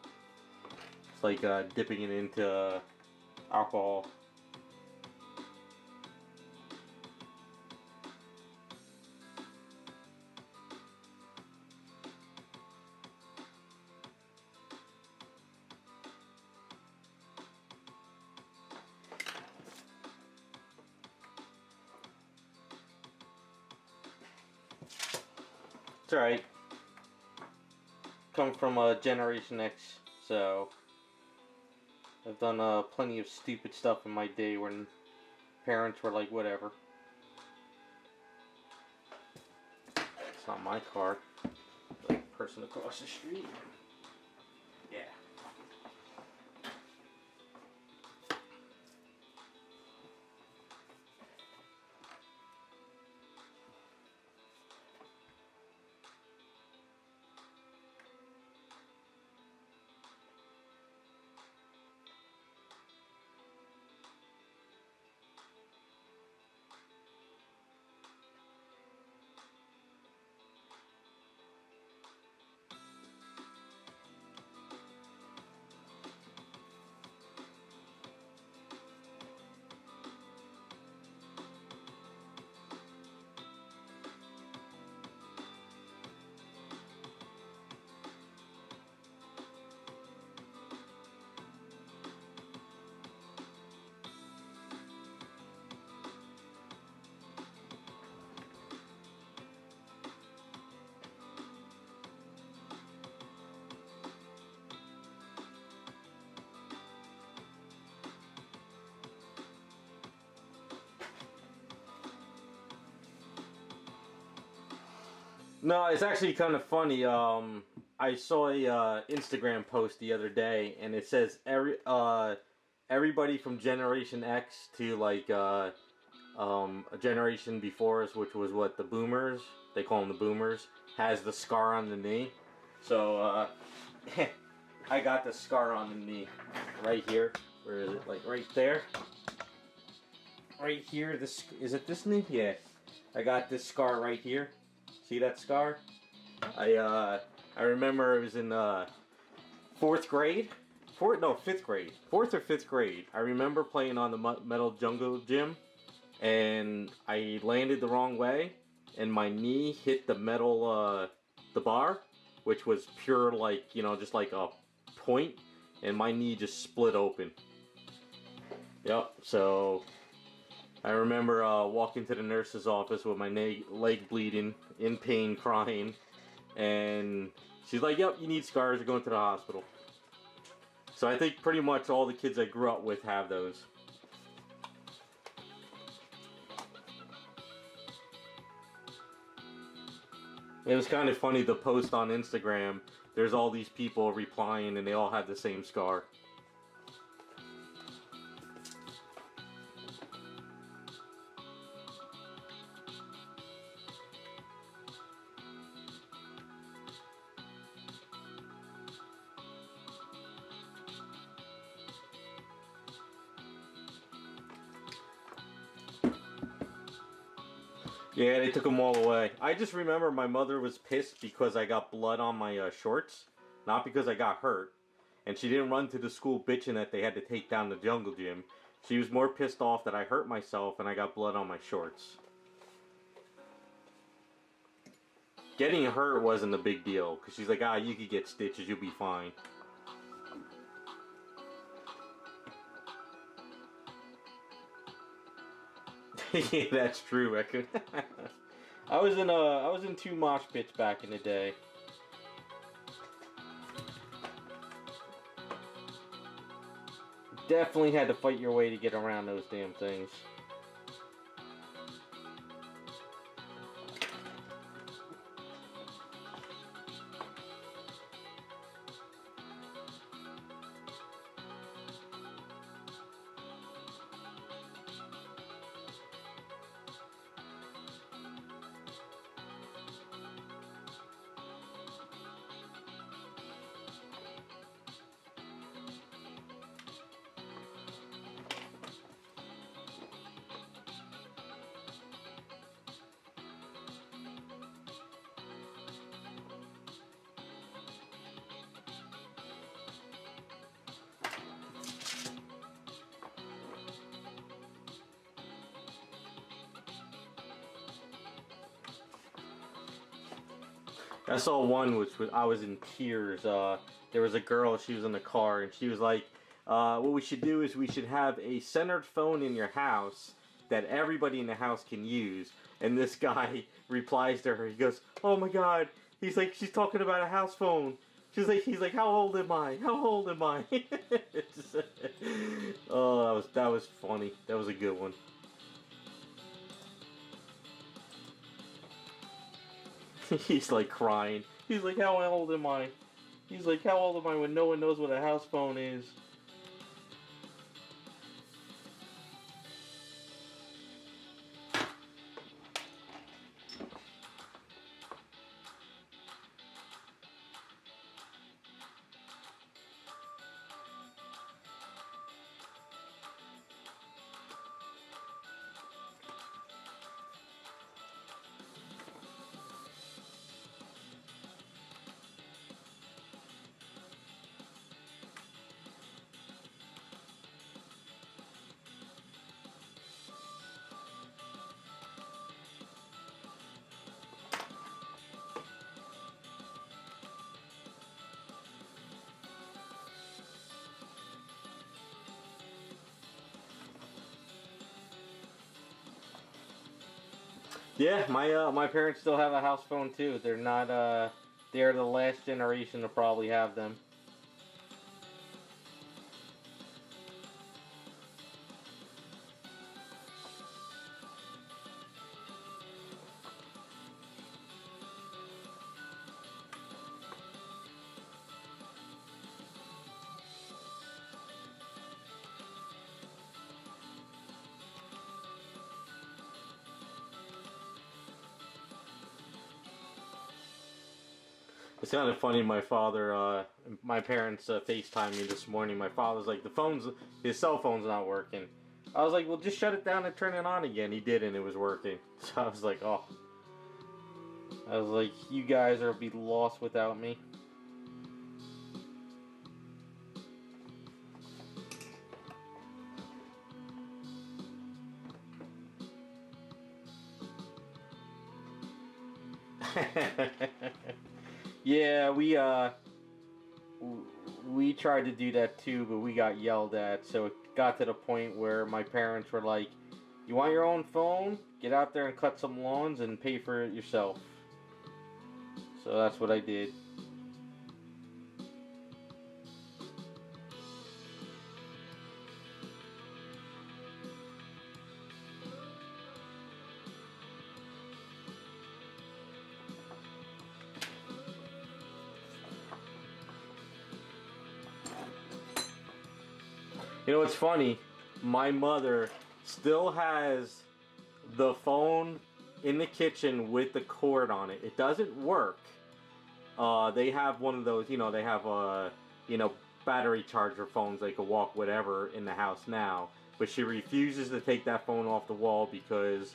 It's like dipping it into alcohol. It's alright. Come from Generation X, so I've done plenty of stupid stuff in my day when parents were like, whatever. It's not my car. The person across the street. Yeah. No, it's actually kind of funny. I saw a Instagram post the other day, and it says everybody from Generation X to like a generation before us, which was what the Boomers, they call them the Boomers, has the scar on the knee. So I got the scar on the knee right here. Where is it? Like right there. Right here. This is it. This knee? Yeah. I got this scar right here. See that scar? I remember it was in fourth grade. Fifth grade. Fourth or fifth grade. I remember playing on the metal jungle gym, and I landed the wrong way, and my knee hit the metal, the bar, which was pure, like, you know, just like a point, and my knee just split open. Yep, so I remember walking to the nurse's office with my leg bleeding, in pain, crying, and she's like, yep, you need scars, you're going to the hospital. So I think pretty much all the kids I grew up with have those. It was kind of funny, the post on Instagram, there's all these people replying and they all have the same scar. Yeah, they took them all away. I just remember my mother was pissed because I got blood on my shorts, not because I got hurt. And she didn't run to the school bitching that they had to take down the jungle gym. She was more pissed off that I hurt myself and I got blood on my shorts. Getting hurt wasn't a big deal, because she's like, ah, you could get stitches, you'll be fine. Yeah, that's true. I was in two mosh pits back in the day. Definitely had to fight your way to get around those damn things. I saw one which was, I was in tears. There was a girl, she was in the car, and she was like, what we should do is we should have a centered phone in your house that everybody in the house can use. And this guy replies to her, he goes, oh my god, he's like, she's talking about a house phone. He's like, how old am I? How old am I? Oh, that was funny. That was a good one. He's like crying. He's like, how old am I? He's like, how old am I when no one knows what a house phone is? Yeah, my parents still have a house phone too. They're not they're the last generation to probably have them. It's kind of funny. My parents FaceTimed me this morning. My father's like, his cell phone's not working. I was like, well, just shut it down and turn it on again. He did, and it was working. So I was like, oh. I was like, you guys are be lost without me. Yeah, we tried to do that too, but we got yelled at. So it got to the point where my parents were like, "You want your own phone? Get out there and cut some lawns and pay for it yourself." So that's what I did. You know what's funny? My mother still has the phone in the kitchen with the cord on it. It doesn't work. They have one of those, they have battery charger phones they could walk whatever in the house now. But she refuses to take that phone off the wall because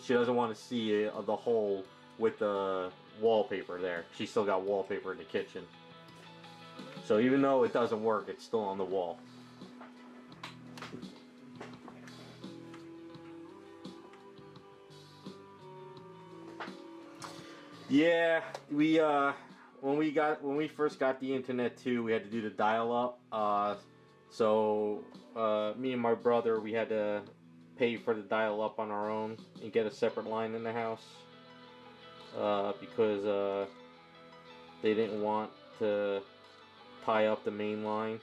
she doesn't want to see the hole with the wallpaper there. She's still got wallpaper in the kitchen. So even though it doesn't work, it's still on the wall. Yeah, when we first got the internet too, we had to do the dial-up. So me and my brother, we had to pay for the dial-up on our own and get a separate line in the house because they didn't want to tie up the main line.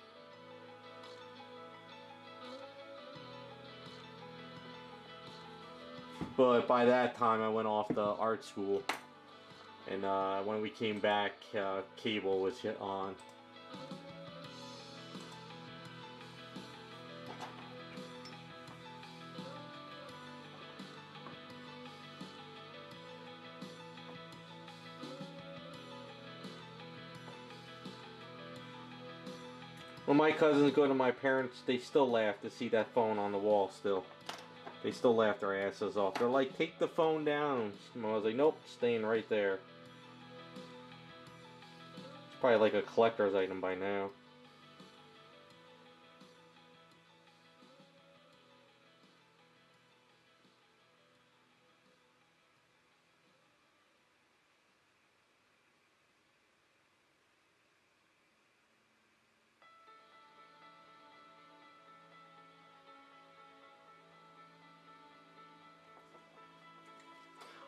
But by that time, I went off to art school. And when we came back, cable was on. When my cousins go to my parents, they still laugh to see that phone on the wall still. They still laugh their asses off. They're like, take the phone down. And I was like, nope, staying right there. It's probably like a collector's item by now.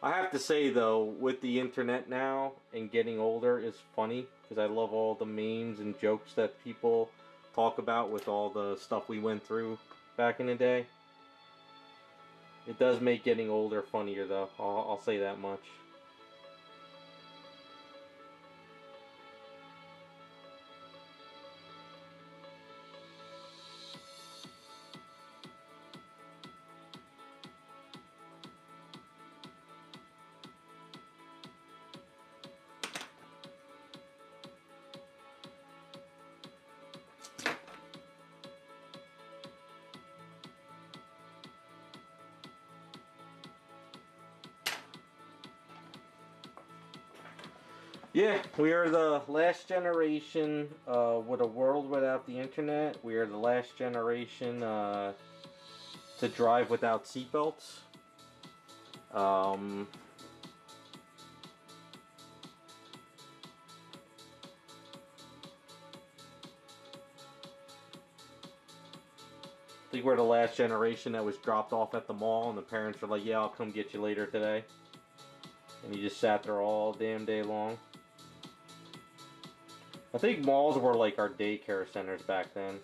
I have to say though, with the internet now and getting older is funny because I love all the memes and jokes that people talk about with all the stuff we went through back in the day. It does make getting older funnier though, I'll say that much. Yeah, we are the last generation with a world without the internet. We are the last generation to drive without seatbelts. I think we're the last generation that was dropped off at the mall and the parents were like, yeah, I'll come get you later today. And you just sat there all damn day long. I think malls were like our daycare centers back then.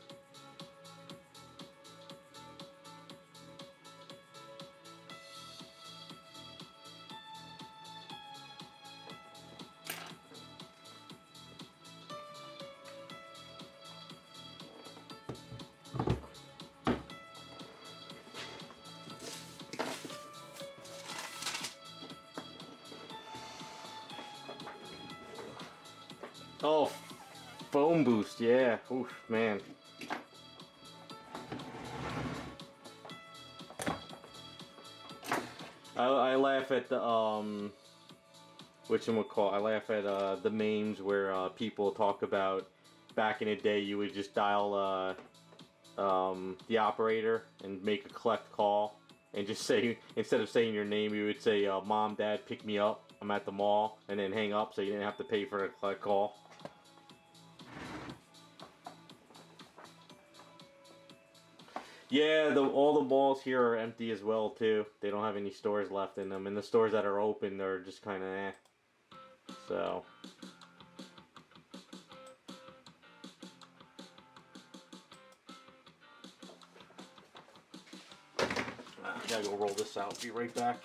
Oh, phone boost, yeah. Oof, man. I laugh at the whatchamacallit, I laugh at the memes where people talk about back in the day you would just dial the operator and make a collect call and just say, instead of saying your name, you would say, Mom, Dad, pick me up, I'm at the mall, and then hang up so you didn't have to pay for a collect call. Yeah, all the malls here are empty as well too. They don't have any stores left in them, and the stores that are open are just kind of eh. So I gotta go roll this out. Be right back.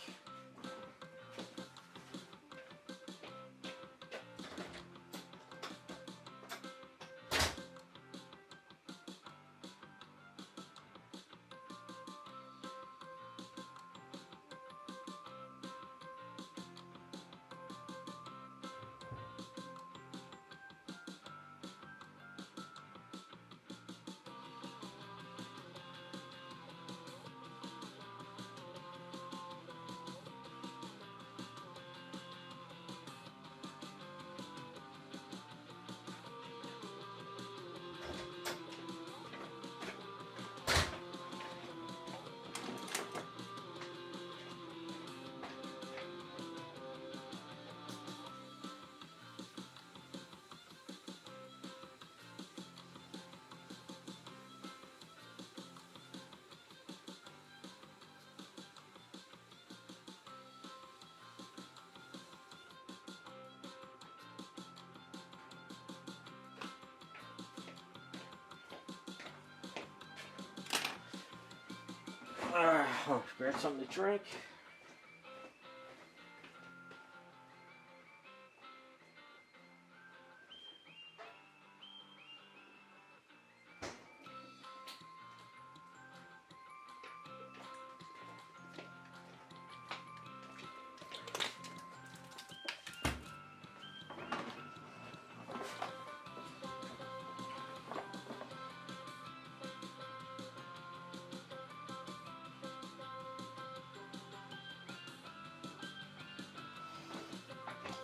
Grab something to drink.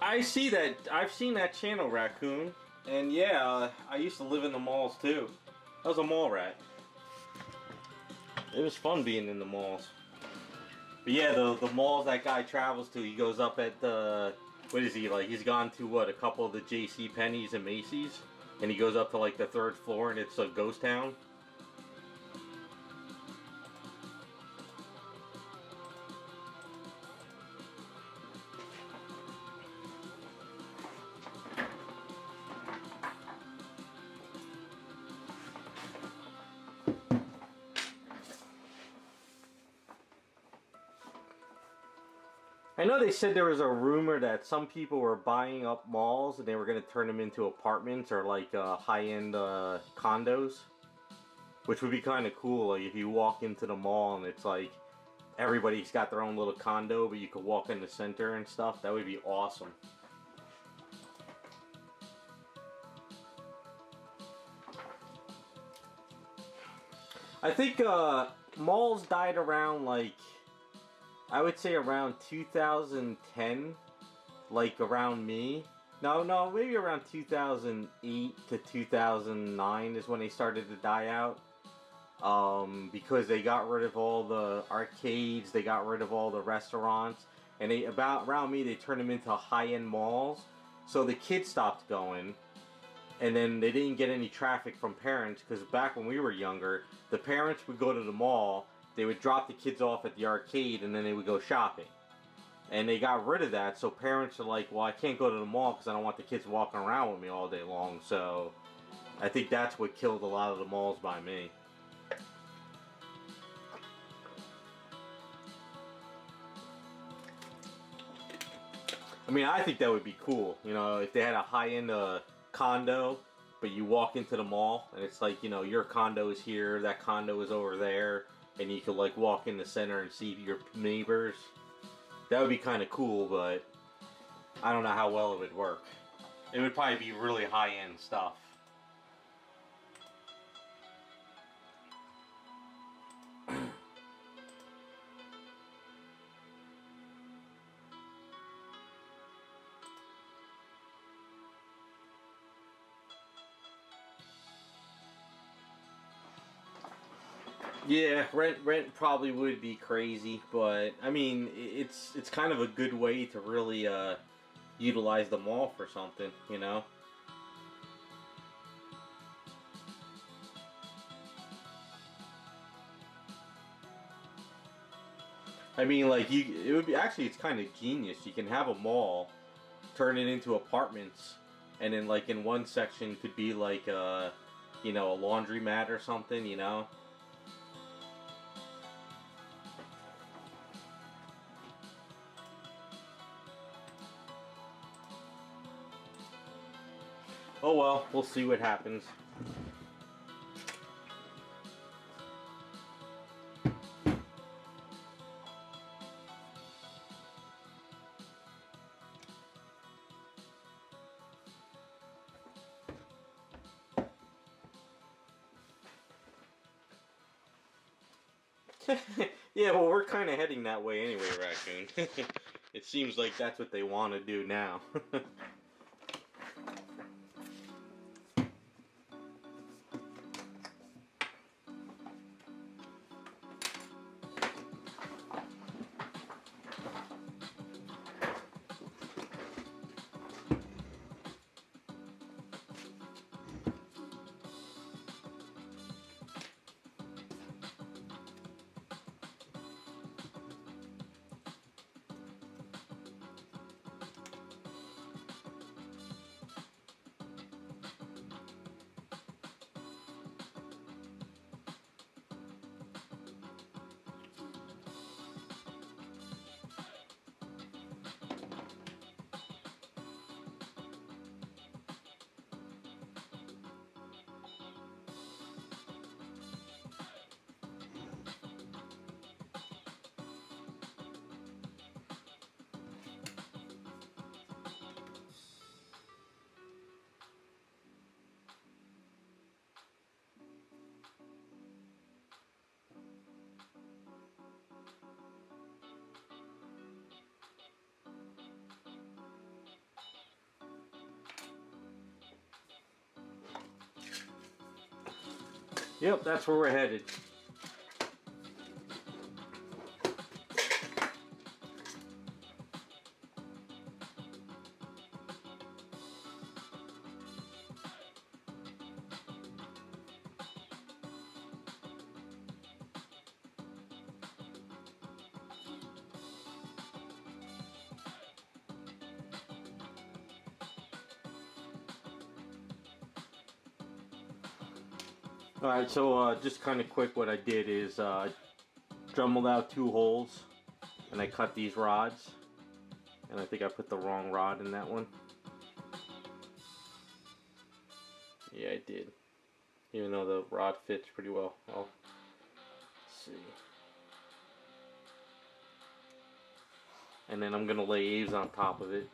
I see that. I've seen that channel, Raccoon. And yeah, I used to live in the malls too. I was a mall rat. It was fun being in the malls. But yeah, the malls that guy travels to, he goes up at the, what is he, like, he's gone to, what, a couple of the J.C. Penney's and Macy's? And he goes up to, like, the 3rd floor and it's a ghost town. I know they said there was a rumor that some people were buying up malls and they were going to turn them into apartments or like high-end condos, which would be kind of cool. Like if you walk into the mall and it's like everybody's got their own little condo, but you could walk in the center and stuff. That would be awesome. I think malls died around like, I would say around 2010, like around me. No, maybe around 2008 to 2009 is when they started to die out. Because they got rid of all the arcades, they got rid of all the restaurants, and around me they turned them into high-end malls. So the kids stopped going, and then they didn't get any traffic from parents because back when we were younger, the parents would go to the mall. They would drop the kids off at the arcade and then they would go shopping. And they got rid of that, so parents are like, well, I can't go to the mall because I don't want the kids walking around with me all day long. So I think that's what killed a lot of the malls by me. I mean, I think that would be cool, you know, if they had a high-end condo, but you walk into the mall and it's like, you know, your condo is here, that condo is over there. And you could like walk in the center and see your neighbors. That would be kind of cool, but I don't know how well it would work. It would probably be really high-end stuff. Yeah, rent probably would be crazy, but I mean, it's kind of a good way to really utilize the mall for something, you know. I mean, like it would be actually it's kind of genius. You can have a mall, turn it into apartments, and then like in one section could be like you know, a laundromat or something, you know. Oh well, we'll see what happens. Yeah, well, we're kind of heading that way anyway, Raccoon. It seems like that's what they want to do now. Yep, that's where we're headed. Alright, so just kind of quick, what I did is drumbled out 2 holes, and I cut these rods, and I think I put the wrong rod in that one. Yeah, I did, even though the rod fits pretty well. Let's see. And then I'm gonna lay eaves on top of it.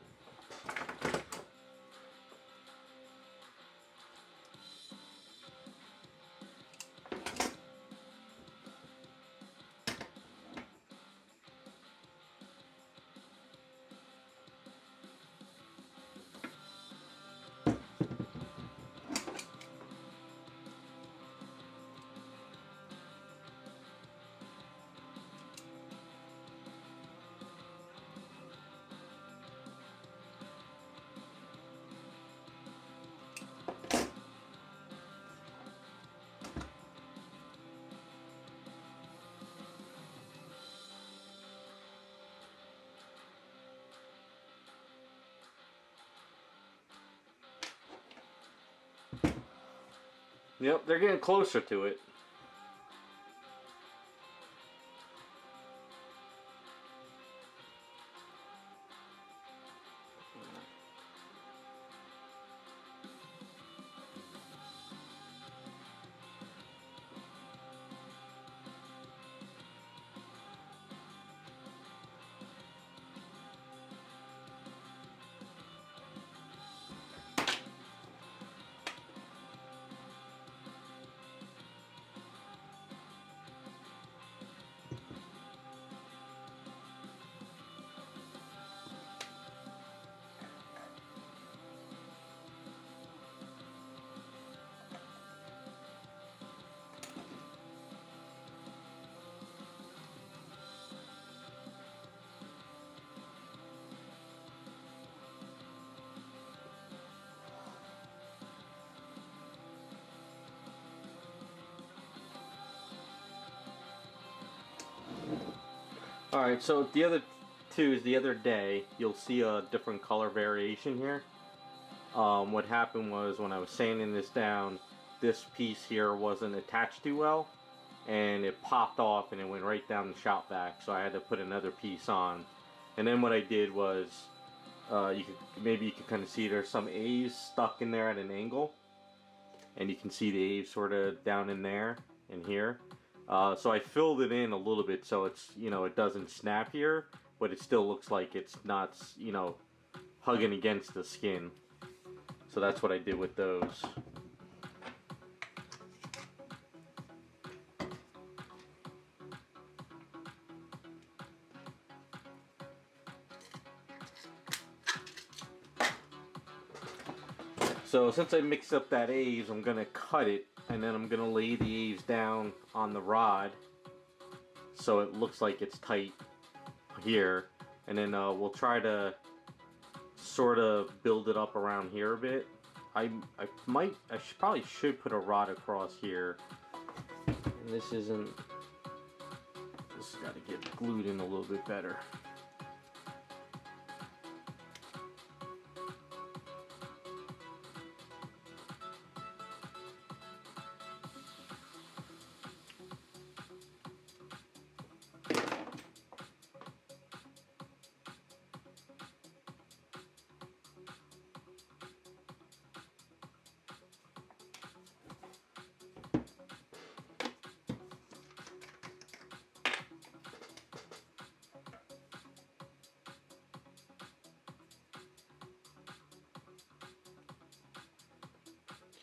Yep, they're getting closer to it. Alright, so the other two is the other day, you'll see a different color variation here. What happened was when I was sanding this down, this piece here wasn't attached too well, and it popped off and it went right down the shop vac, so I had to put another piece on. And then what I did was, maybe you could kind of see there's some A's stuck in there at an angle, and you can see the A's sort of down in there and here. So I filled it in a little bit so it's, it doesn't snap here, but it still looks like it's not, hugging against the skin. So that's what I did with those. So since I mixed up that A's, I'm gonna cut it, and then I'm gonna lay the A's down on the rod so it looks like it's tight here, and then we'll try to sort of build it up around here a bit. I probably should put a rod across here, and this has got to get glued in a little bit better.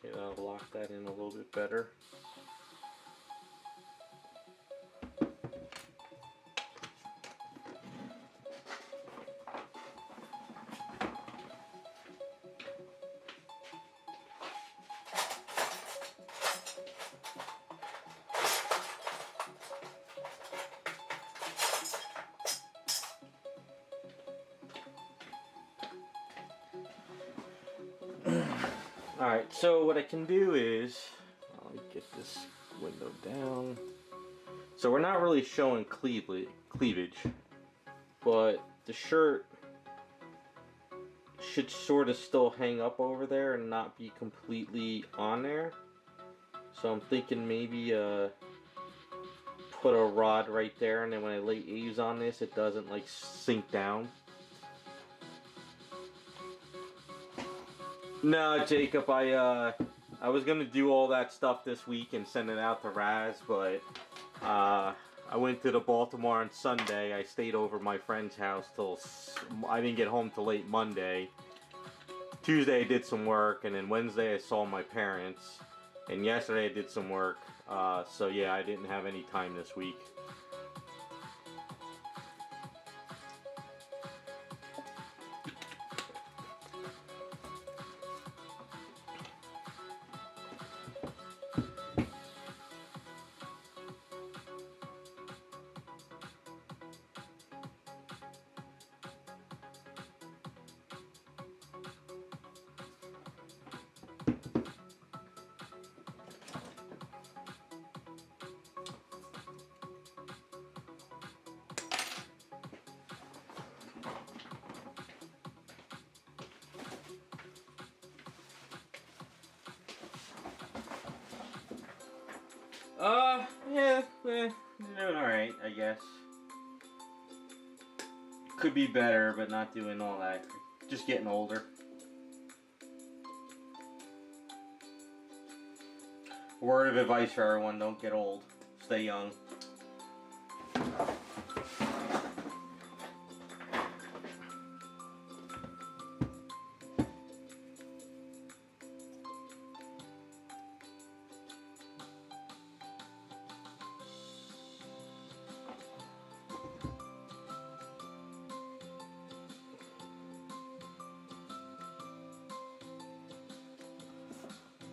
Okay, that'll lock that in a little bit better. Alright, so what I can do is, I'll get this window down. So we're not really showing cleavage, but the shirt should sort of still hang up over there and not be completely on there. So I'm thinking maybe put a rod right there, and then when I lay A's on this, it doesn't like sink down. No, Jacob, I was gonna do all that stuff this week and send it out to Raz, but I went to the Baltimore on Sunday. I stayed over my friend's house till I didn't get home till late Monday. Tuesday I did some work, and then Wednesday I saw my parents, and yesterday I did some work. So yeah, I didn't have any time this week. Yeah, doing alright, I guess. Could be better, but not doing all that. Just getting older. Word of advice for everyone, don't get old. Stay young.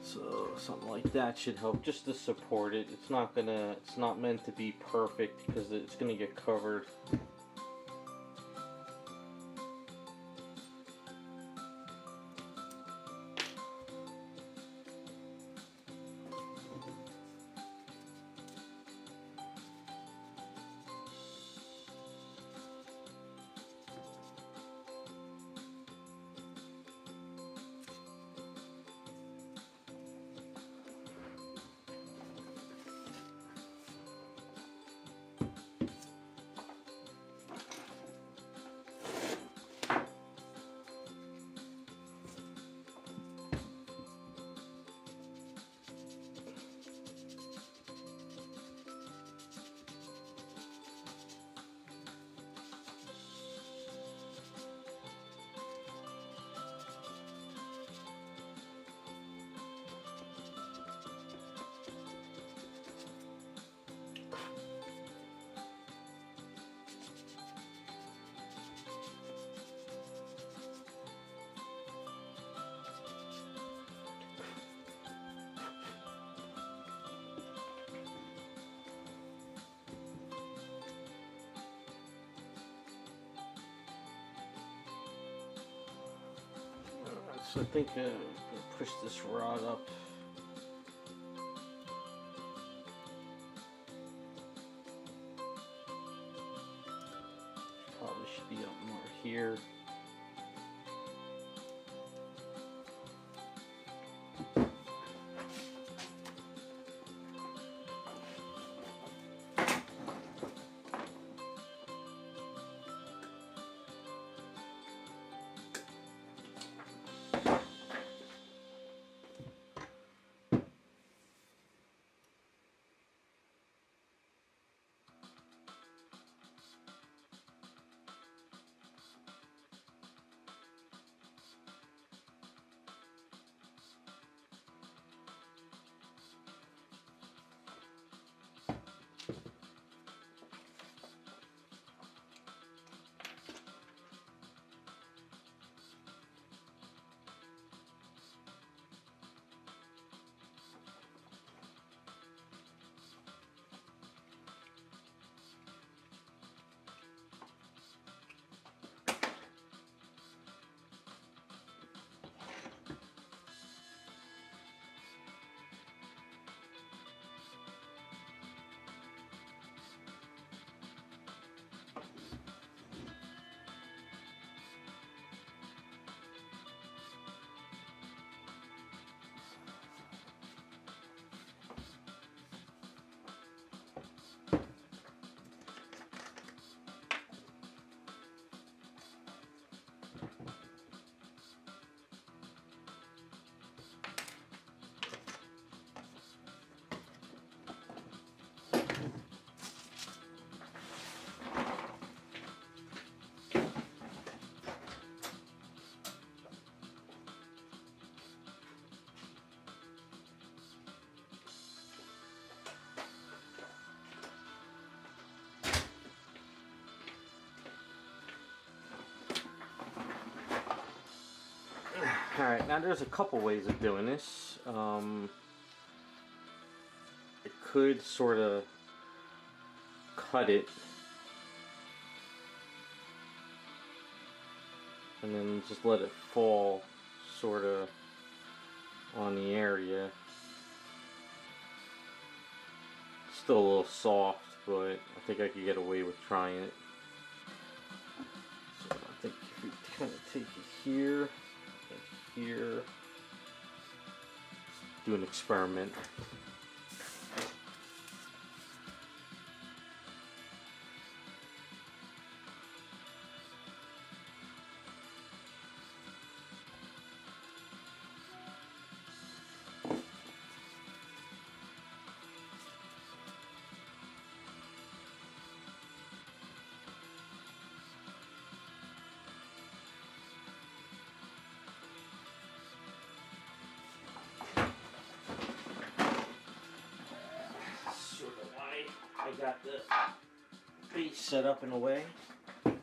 So something like that should help just to support it. It's not meant to be perfect because it's gonna get covered. So I think I'm gonna push this rod up. Probably should be up more here. Alright, now there's a couple ways of doing this. I could sort of cut it and then just let it fall sort of on the area. Still a little soft, but I think I could get away with trying it. So I think if we kind of take it here, do an experiment. I got the base set up in a way. Let's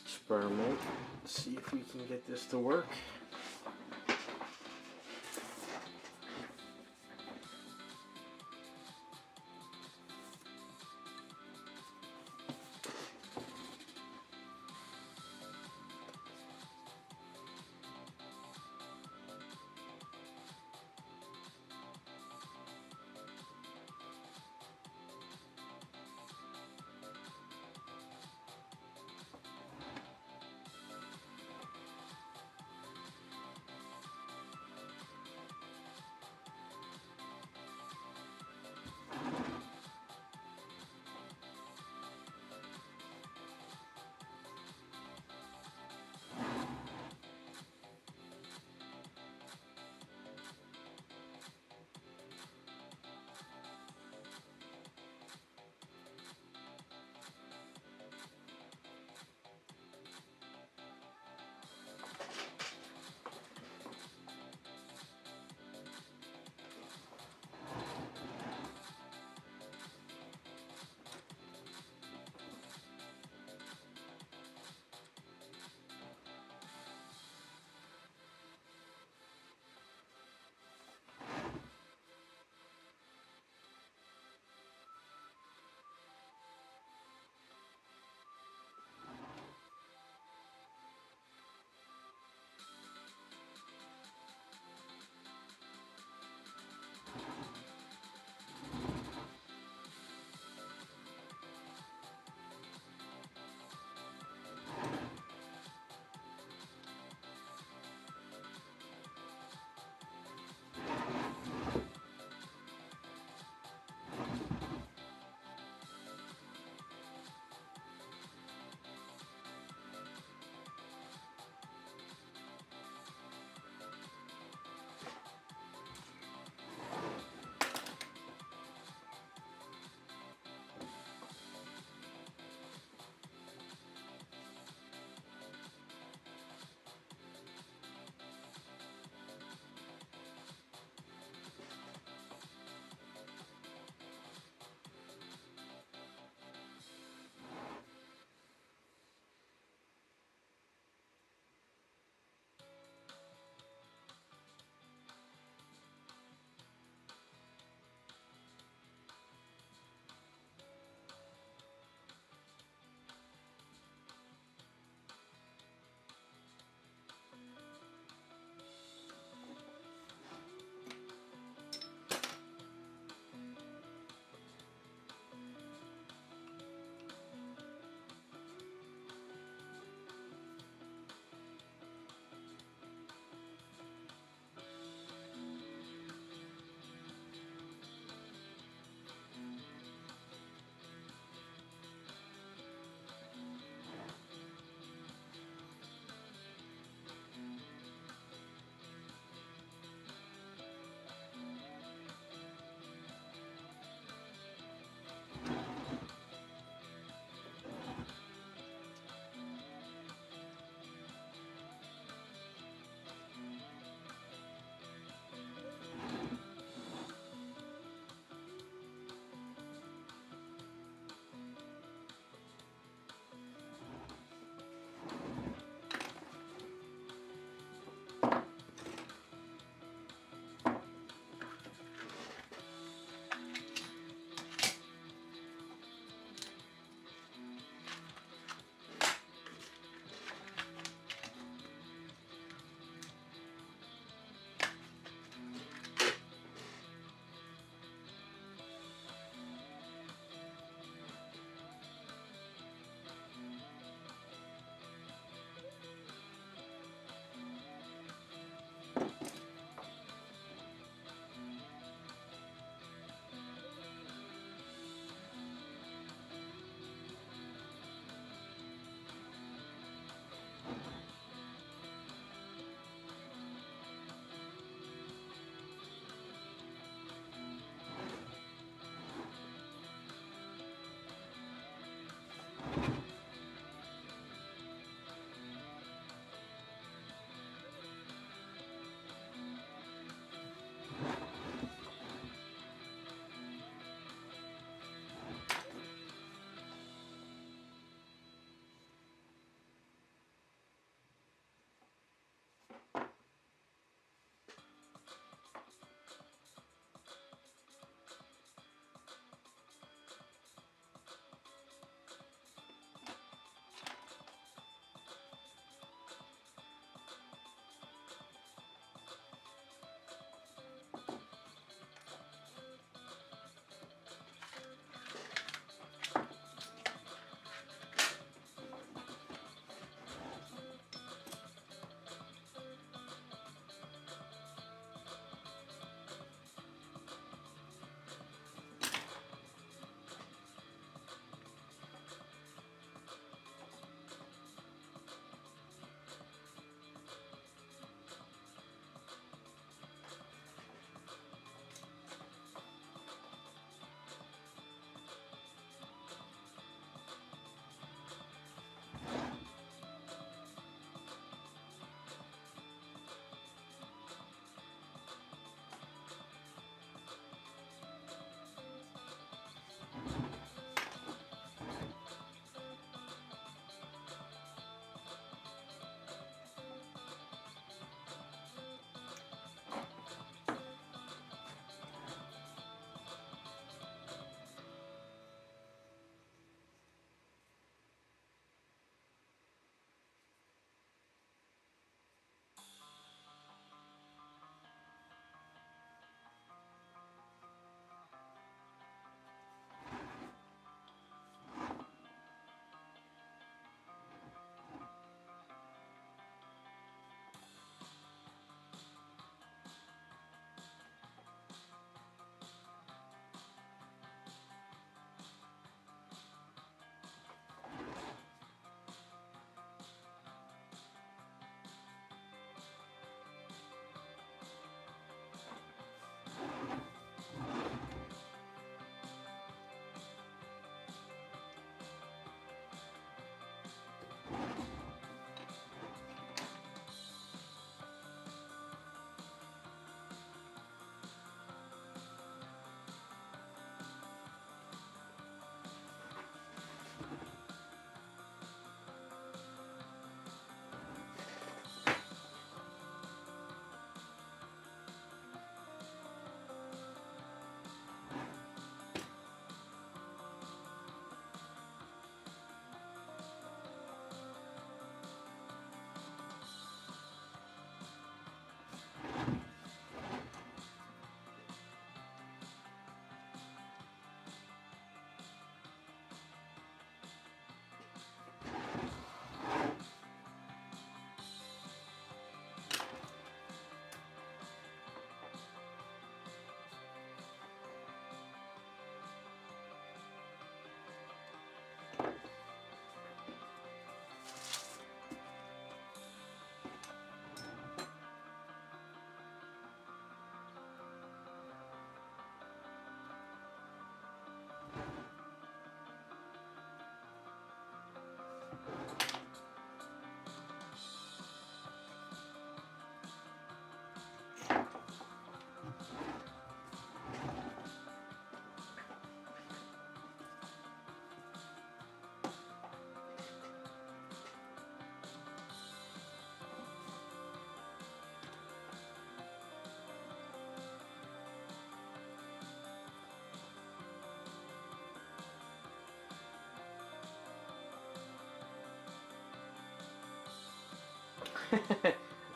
experiment, see if we can get this to work.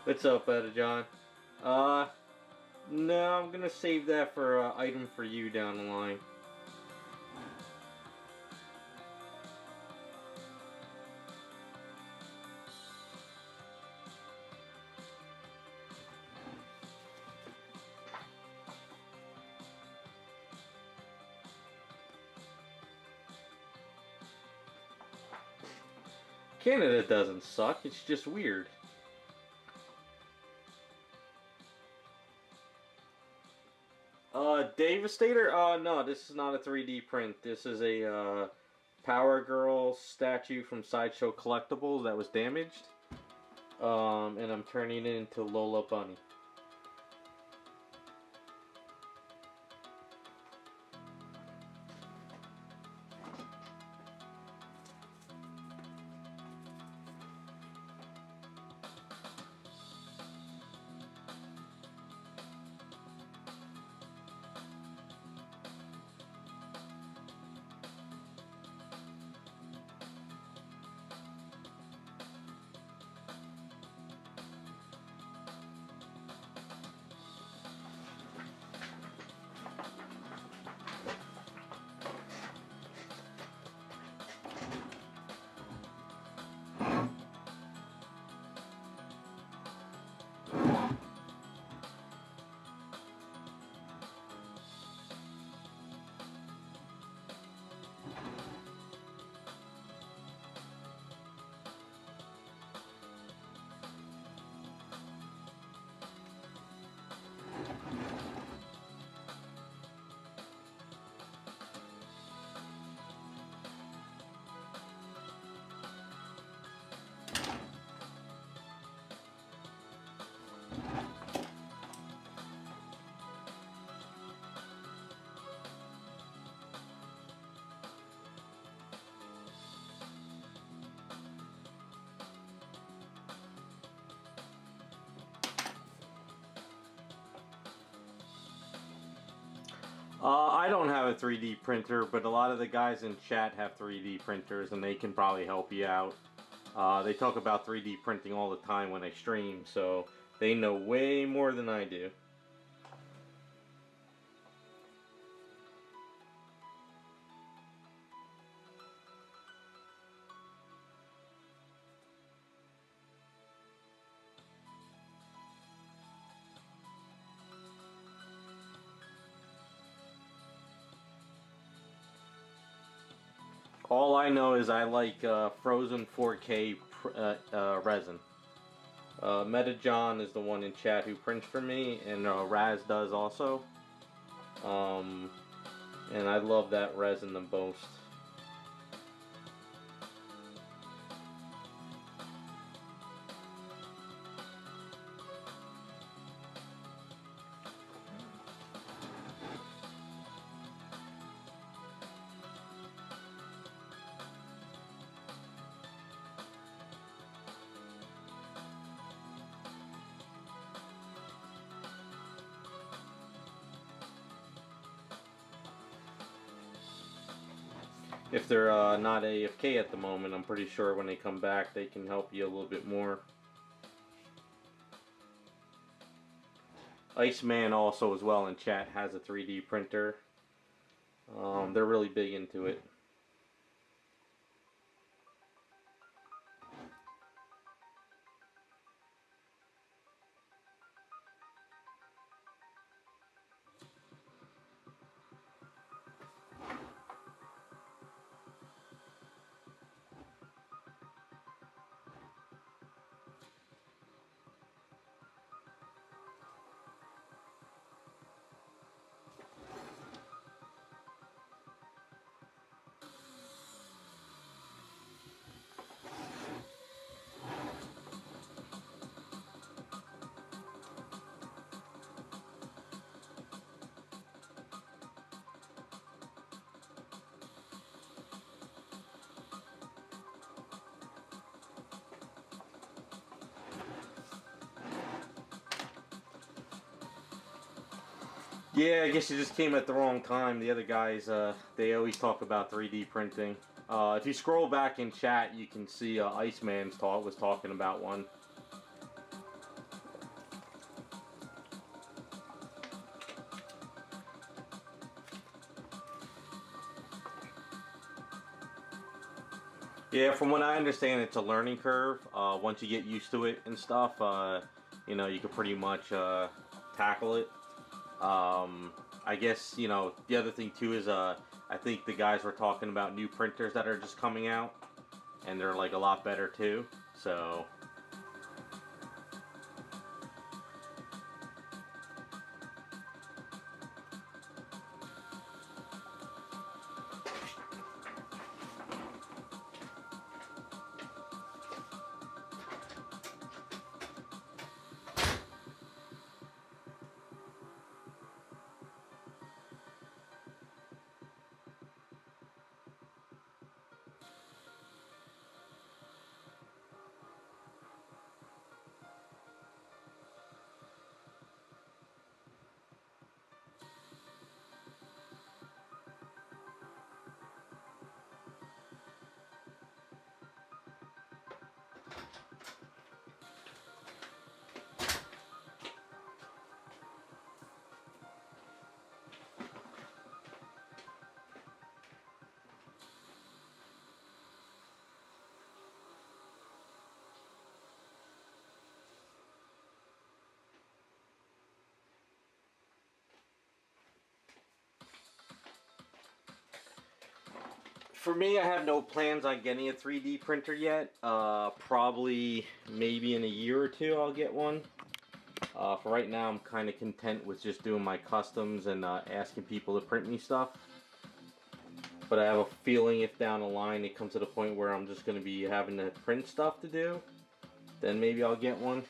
What's up, John? Uh, no, I'm gonna save that for an item for you down the line. Canada doesn't suck, it's just weird. Devastator? No, this is not a 3D print. This is a Power Girl statue from Sideshow Collectibles that was damaged. And I'm turning it into Lola Bunny. I don't have a 3D printer, but a lot of the guys in chat have 3D printers and they can probably help you out. They talk about 3D printing all the time when they stream, so they know way more than I do. All I know is I like frozen 4K resin. Meta John is the one in chat who prints for me, and Raz does also. And I love that resin the most. If they're not AFK at the moment, I'm pretty sure when they come back they can help you a little bit more. Iceman also as well in chat has a 3D printer. They're really big into it. Yeah, I guess you just came at the wrong time. The other guys, they always talk about 3D printing. If you scroll back in chat, you can see Iceman's was talking about one. Yeah, from what I understand, it's a learning curve. Once you get used to it and stuff, you can pretty much tackle it. I guess the other thing too is I think the guys were talking about new printers that are just coming out, and they're like a lot better too. So for me, I have no plans on getting a 3D printer yet. Probably maybe in a year or two I'll get one. For right now, I'm kind of content with just doing my customs and asking people to print me stuff. But I have a feeling if down the line it comes to the point where I'm just going to be having to print stuff to do, then maybe I'll get one.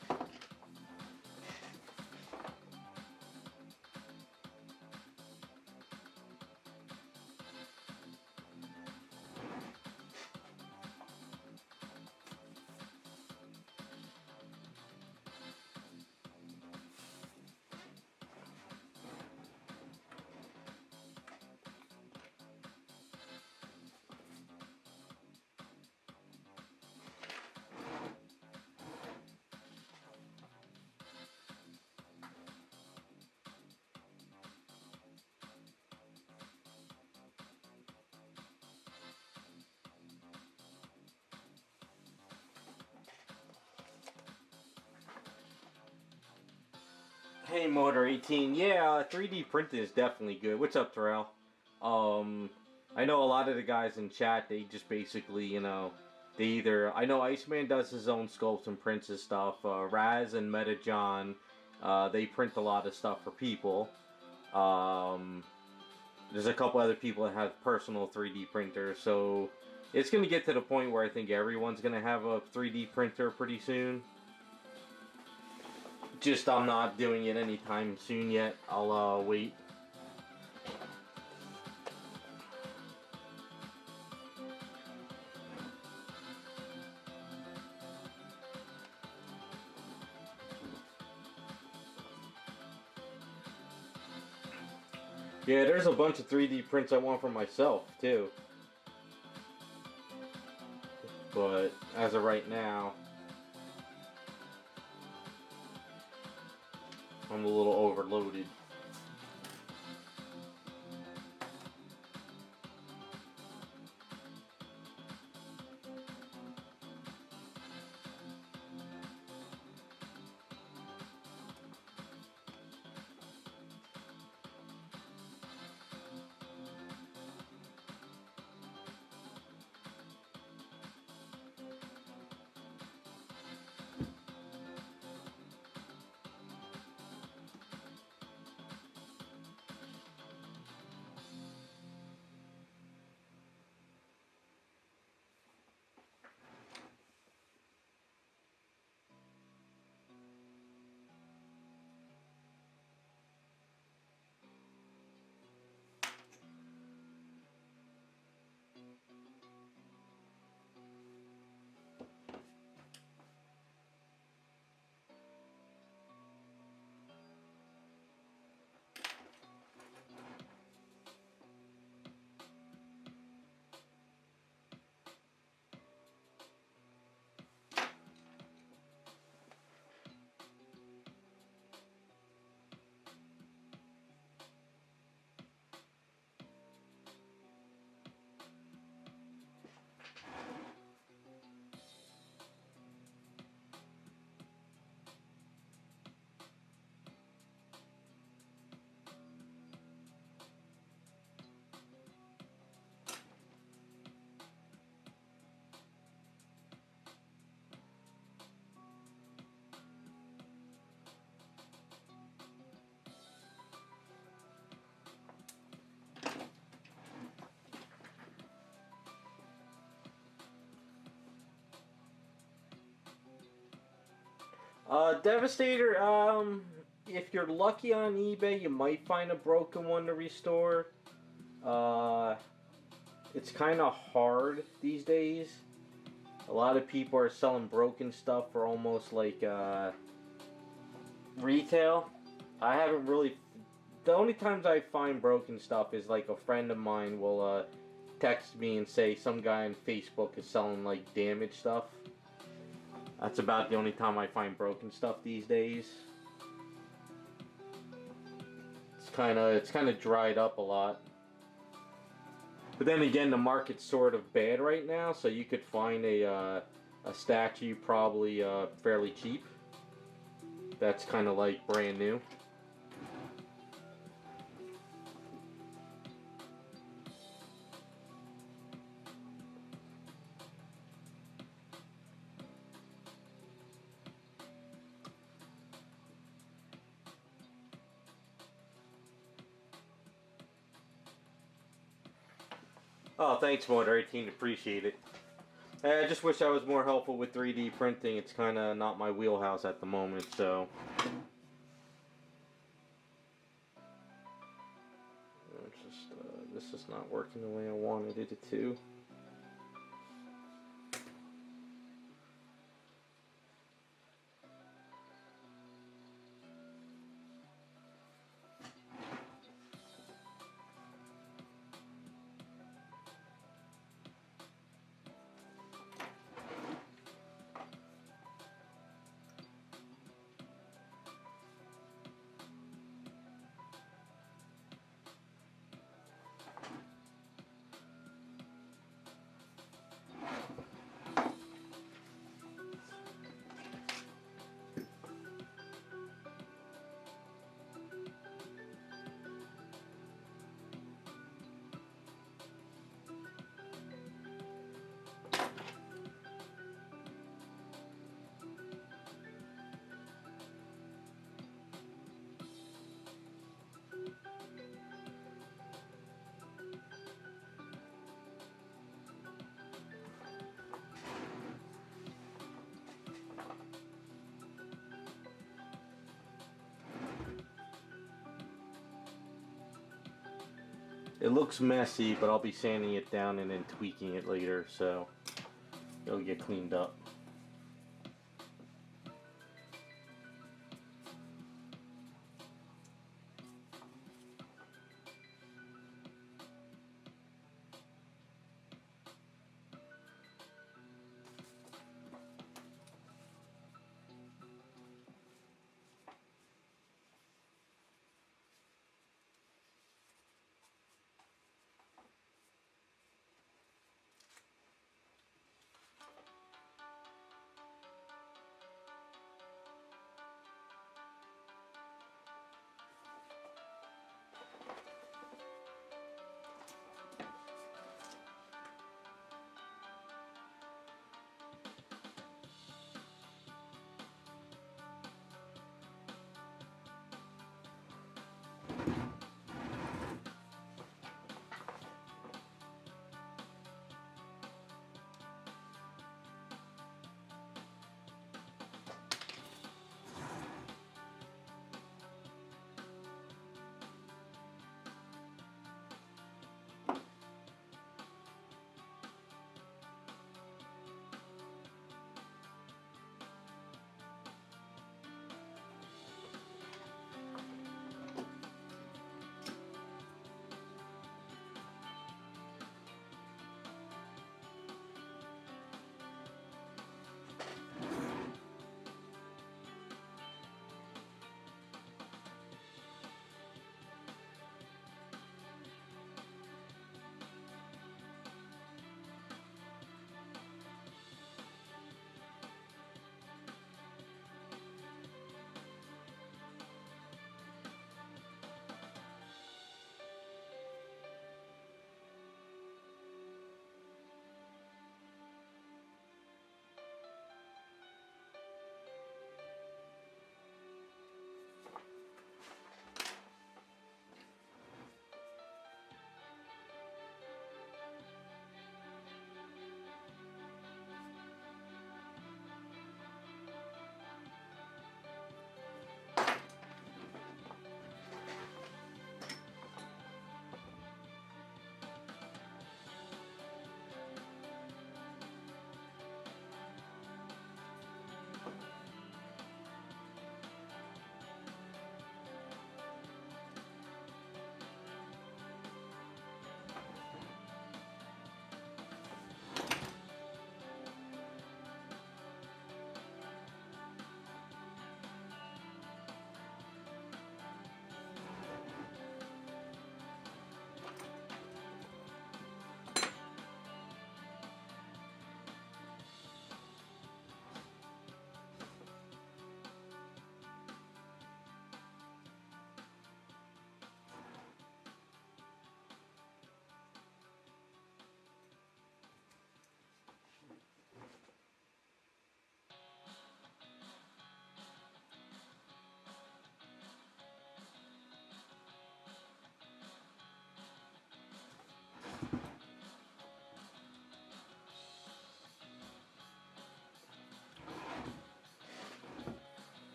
Hey, Motor 18. Yeah, 3D printing is definitely good. What's up, Terrell? Um, I know a lot of the guys in chat, they just basically, they either. I know Iceman does his own sculpts and prints his stuff. Raz and Meta John, they print a lot of stuff for people. Um, there's a couple other people that have personal 3D printers, so it's going to get to the point where I think everyone's going to have a 3D printer pretty soon. Just I'm not doing it anytime soon yet. I'll wait. Yeah, there's a bunch of 3D prints I want for myself too. But as of right now, I'm a little overloaded. Devastator, if you're lucky on eBay, you might find a broken one to restore. Uh, it's kind of hard these days. A lot of people are selling broken stuff for almost like retail. I haven't really. The only times I find broken stuff is like a friend of mine will text me and say some guy on Facebook is selling like damaged stuff. That's about the only time I find broken stuff these days. It's kind of dried up a lot. But then again, the market's sort of bad right now, so you could find a statue probably fairly cheap. That's kind of like brand new. Oh, thanks, Motor 18. Appreciate it. I just wish I was more helpful with 3D printing. It's kind of not my wheelhouse at the moment, so. This is not working the way I wanted it to. It looks messy, but I'll be sanding it down and then tweaking it later, so it'll get cleaned up.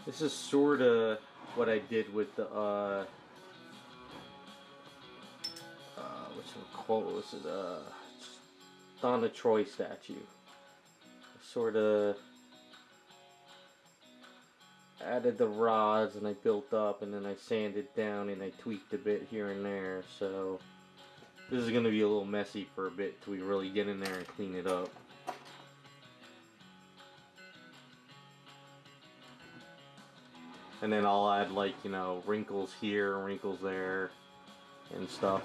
This is sort of what I did with the what was it? Donna Troy statue. Sort of added the rods and I built up, and then I sanded down and I tweaked a bit here and there. So this is going to be a little messy for a bit till we really get in there and clean it up. And then I'll add, like, you know, wrinkles here, wrinkles there, and stuff.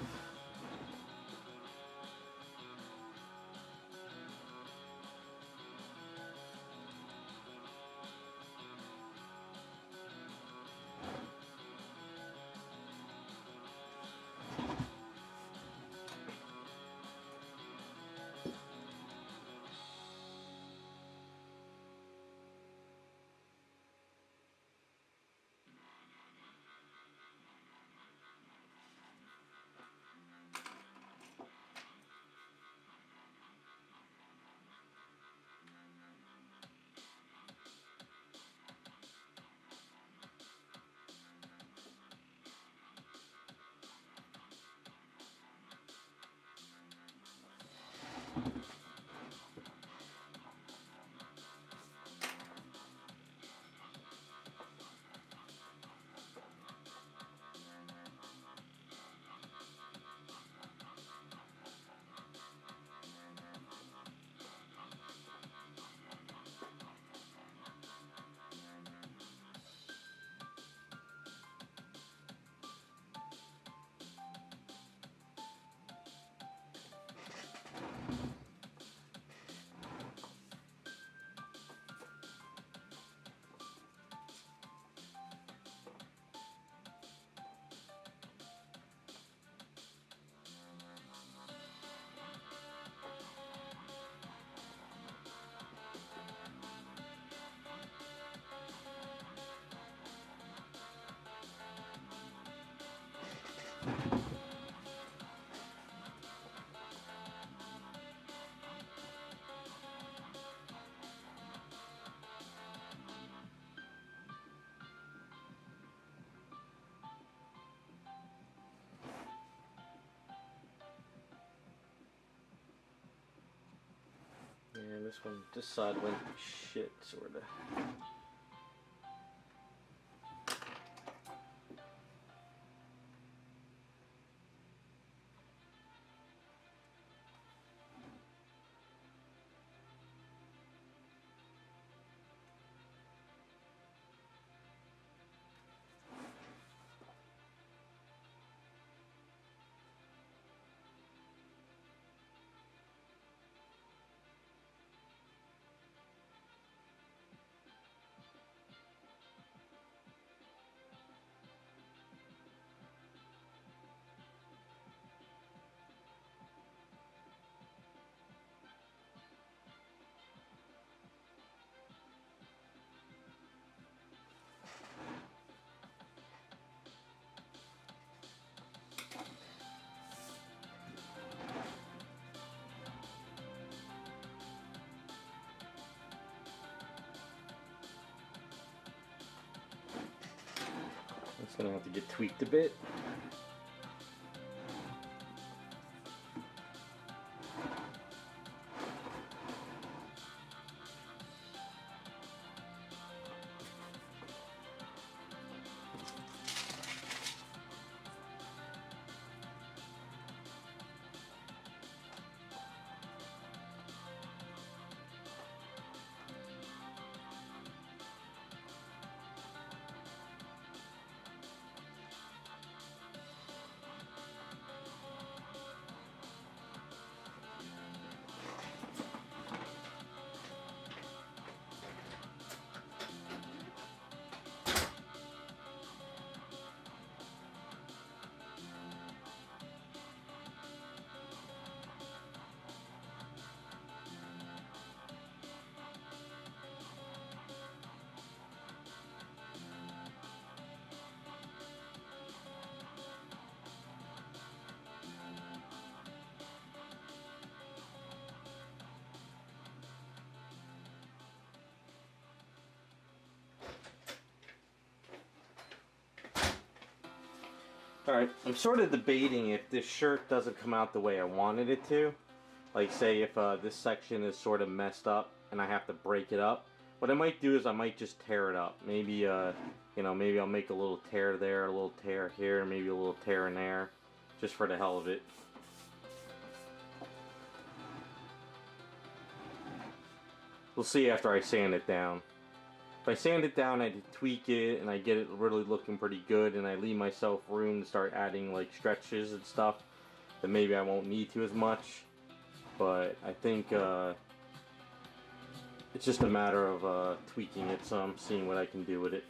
Yeah, this side went shit, sorta. It's gonna have to get tweaked a bit. Alright, I'm sort of debating if this shirt doesn't come out the way I wanted it to. Like, say if this section is sort of messed up and I have to break it up. What I might do is I might just tear it up. Maybe, you know, maybe I'll make a little tear there, a little tear here, maybe a little tear in there. Just for the hell of it. We'll see after I sand it down. If I sand it down, I tweak it and I get it really looking pretty good and I leave myself room to start adding like stretches and stuff, then maybe I won't need to as much. But I think it's just a matter of tweaking it some, seeing what I can do with it.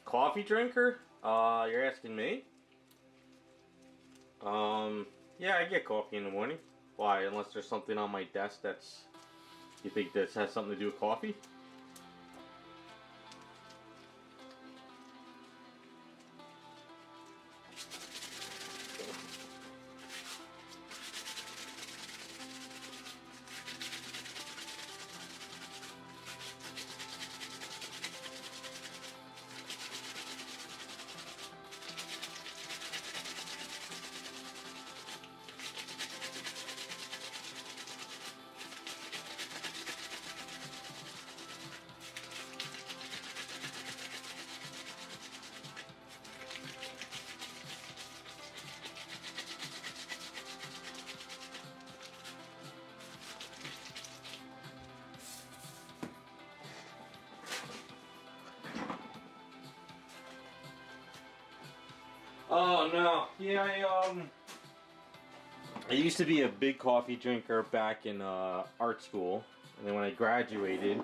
Coffee drinker? You're asking me? Yeah, I get coffee in the morning. Why? Unless there's something on my desk that's... You think this has something to do with coffee? Oh no, yeah, I used to be a big coffee drinker back in art school, and then when I graduated,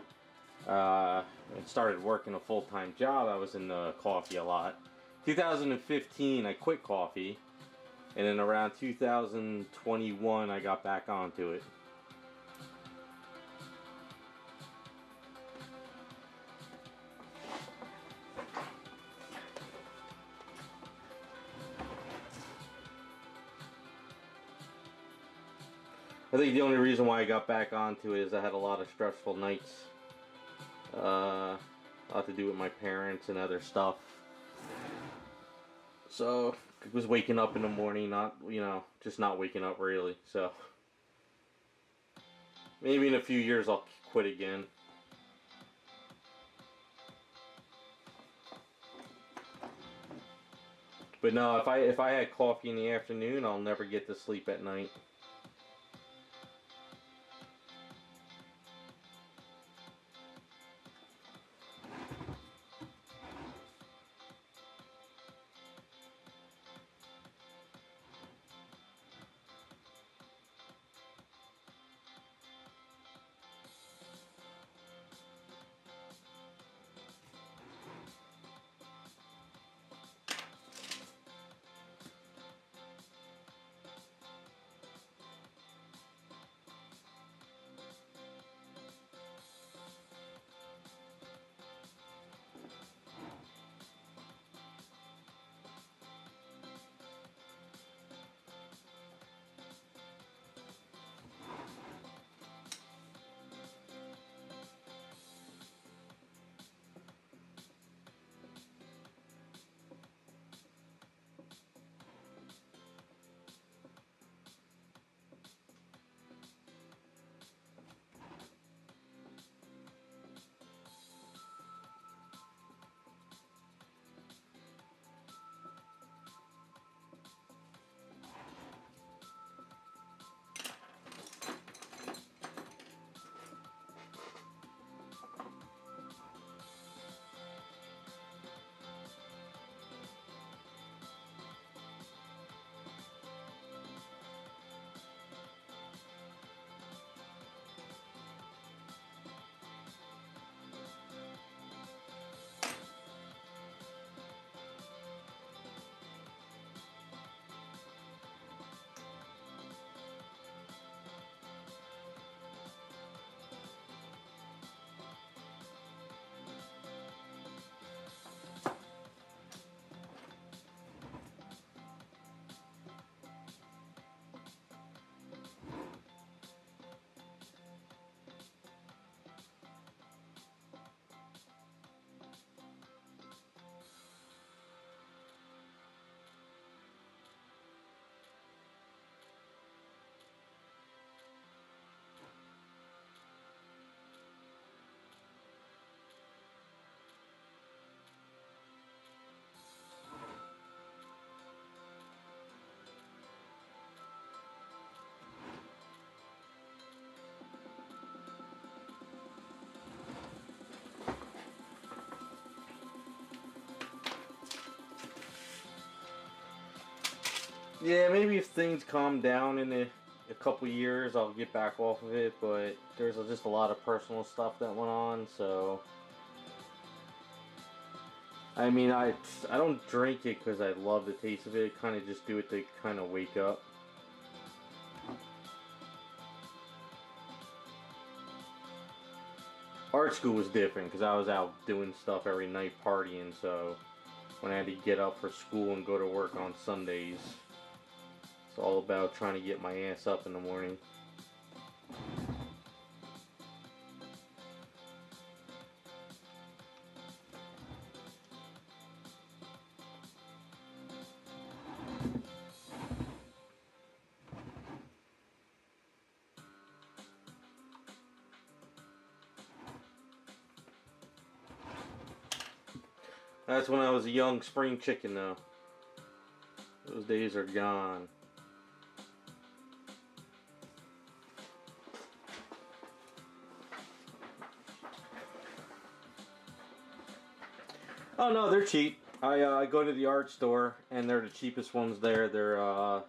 and started working a full-time job, I was in coffee a lot. 2015, I quit coffee, and then around 2021, I got back onto it. I think the only reason why I got back onto it is I had a lot of stressful nights. A lot to do with my parents and other stuff. So, I was waking up in the morning, not, you know, just not waking up really. So, maybe in a few years I'll quit again. But no, if I had coffee in the afternoon, I'll never get to sleep at night. Yeah, maybe if things calm down in a couple years, I'll get back off of it. But there's just a lot of personal stuff that went on, so I mean, I don't drink it because I love the taste of it. Kind of just do it to kind of wake up. Art school was different because I was out doing stuff every night partying, so when I had to get up for school and go to work on Sundays, it's all about trying to get my ass up in the morning. That's when I was a young spring chicken, though. Those days are gone. Oh no, they're cheap. I go to the art store and they're the cheapest ones there. They're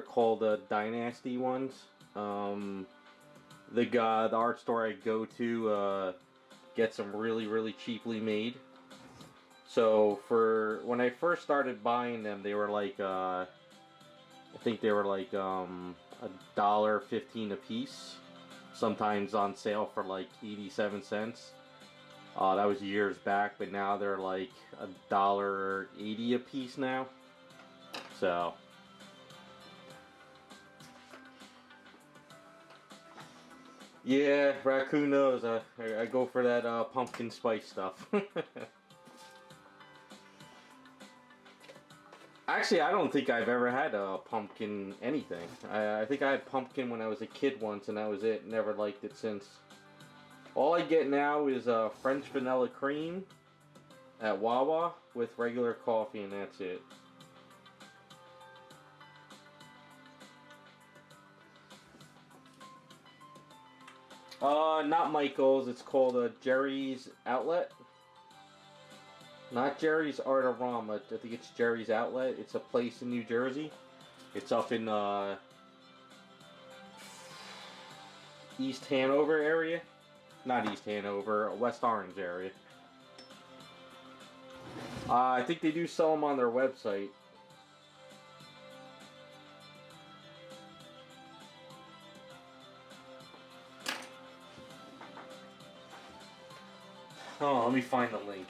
called Dynasty ones. The art store I go to gets them really cheaply made. So for when I first started buying them, they were like I think they were like $1.15 a piece. Sometimes on sale for like 87 cents. That was years back, but now they're like $1.80 a piece now. So yeah, raccoon knows. I go for that pumpkin spice stuff. Actually, I don't think I've ever had a pumpkin anything. I think I had pumpkin when I was a kid once, and that was it. Never liked it since. All I get now is French vanilla cream at Wawa with regular coffee, and that's it. Not Michael's. It's called Jerry's Outlet. Not Jerry's Artarama. I think it's Jerry's Outlet. It's a place in New Jersey. It's up in East Hanover area. Not East Hanover, West Orange area. I think they do sell them on their website. Oh, let me find the link.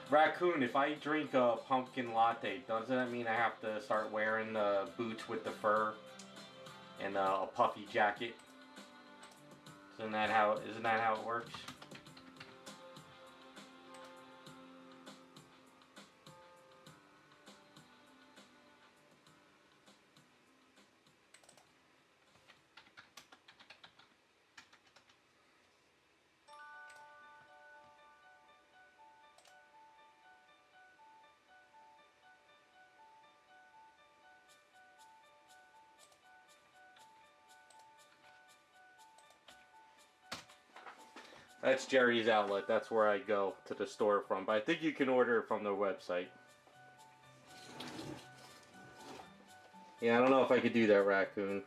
Raccoon, if I drink a pumpkin latte, doesn't that mean I have to start wearing boots with the fur and a puffy jacket? Isn't that how it works? That's Jerry's Outlet. That's where I go to the store from. But I think you can order it from their website. Yeah, I don't know if I could do that, Raccoon.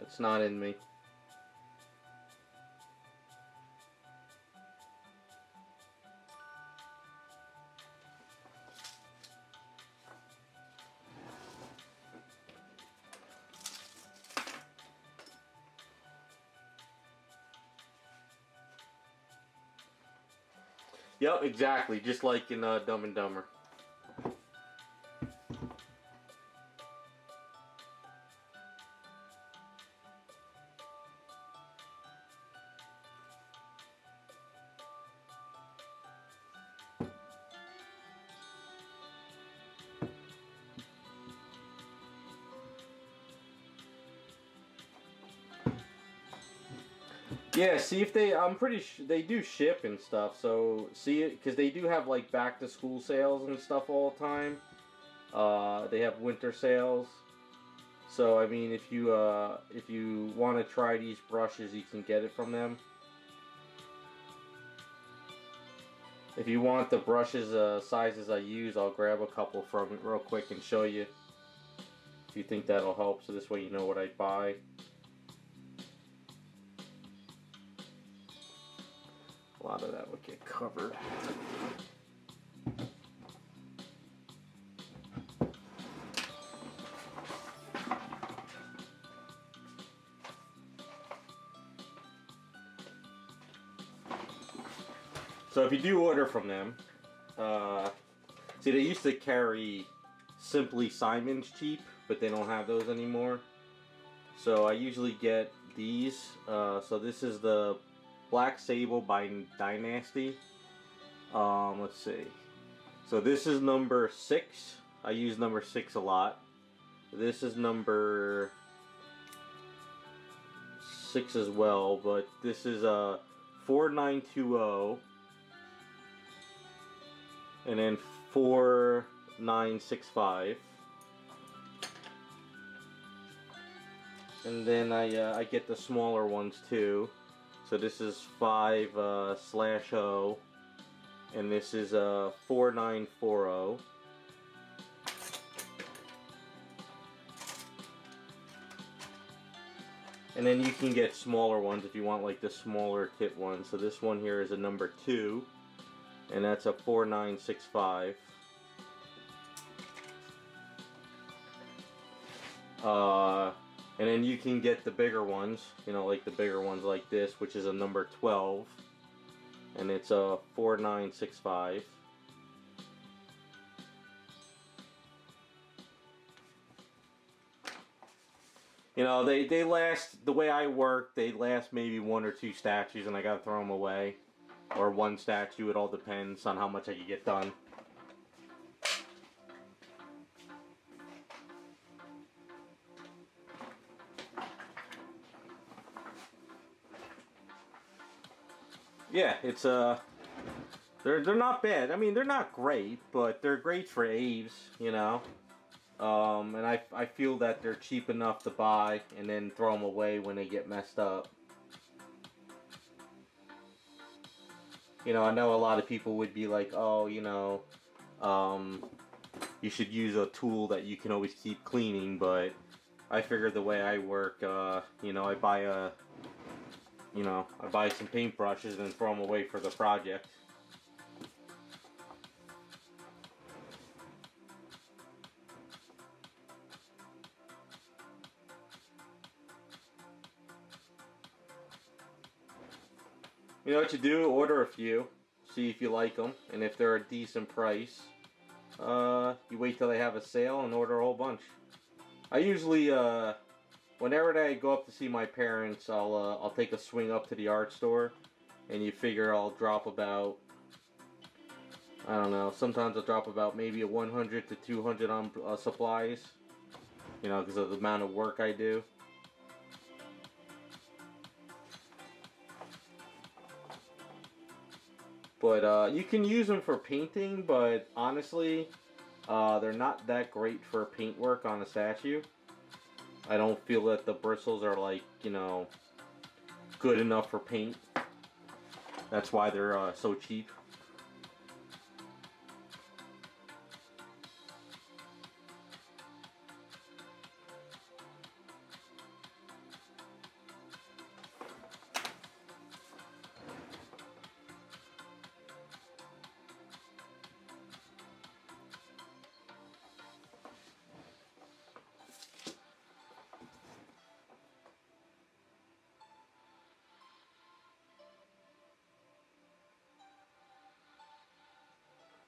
It's not in me. Yep, exactly. Just like in Dumb and Dumber. Yeah, see if they, I'm pretty sure they do ship and stuff, so see it, because they do have like back to school sales and stuff all the time. They have winter sales. So I mean, if you want to try these brushes, you can get it from them. If you want the brushes sizes I use, I'll grab a couple from it real quick and show you. If you think that'll help, so this way you know what I buy. A lot of that would get covered. So if you do order from them, see, they used to carry Simply Simon's cheap, but they don't have those anymore. So I usually get these. So this is the Black Sable by Dynasty. Let's see. So this is number 6. I use number 6 a lot. This is number 6 as well, but this is 4920 and then 4965. And then I get the smaller ones too. So this is 5/0, and this is 4940. And then you can get smaller ones if you want, like the smaller kit ones. So this one here is a number 2, and that's a 4965. And then you can get the bigger ones, you know, like the bigger ones like this, which is a number 12, and it's a 4965. You know, they last, the way I work, they last maybe 1 or 2 statues, and I gotta throw them away, or 1 statue. It all depends on how much I can get done. Yeah, it's they're not bad. I mean, they're not great, but they're great for Aves, you know. And I feel that they're cheap enough to buy and then throw them away when they get messed up. You know, I know a lot of people would be like, oh, um, you should use a tool that you can always keep cleaning, but I figure the way I work, I buy some paintbrushes and throw them away for the project. You know what you do? Order a few, see if you like them, and if they're a decent price, you wait till they have a sale and order a whole bunch. I usually, whenever I go up to see my parents, I'll take a swing up to the art store, and you figure I'll drop about, I don't know, sometimes I'll drop about maybe a 100 to 200 on supplies, you know, because of the amount of work I do. But you can use them for painting, but honestly, they're not that great for paintwork on a statue. I don't feel that the bristles are like, good enough for paint. That's why they're so cheap.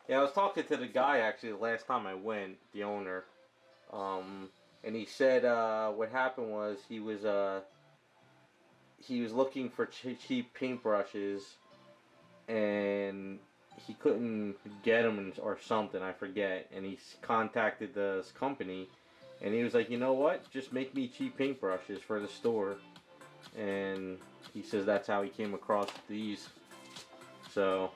Yeah, I was talking to the guy actually the last time I went, the owner, um, and he said what happened was he was looking for cheap paintbrushes, and he couldn't get them or something, I forget, and he contacted this company, and he was like, you know what, just make me cheap paintbrushes for the store, and he says that's how he came across these. So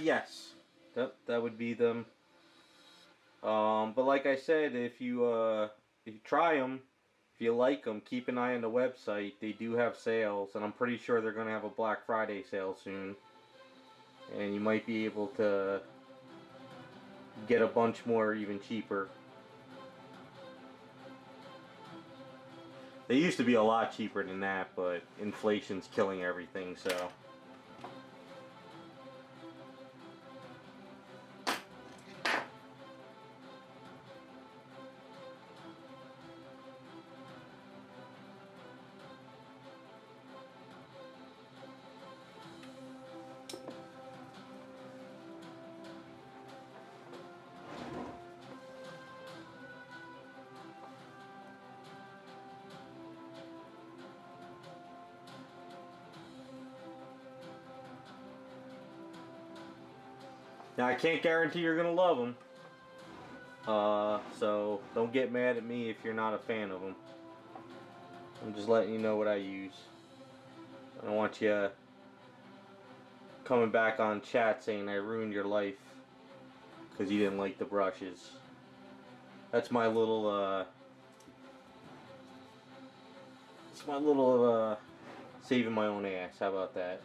yes, that would be them. But like I said, if you try them, if you like them, keep an eye on the website. They do have sales, and I'm pretty sure they're gonna have a Black Friday sale soon. And you might be able to get a bunch more even cheaper. They used to be a lot cheaper than that, but inflation's killing everything, so. Now, I can't guarantee you're gonna love them. So don't get mad at me if you're not a fan of them. I'm just letting you know what I use. I don't want you coming back on chat saying I ruined your life because you didn't like the brushes. That's my little, it's my little, saving my own ass. How about that?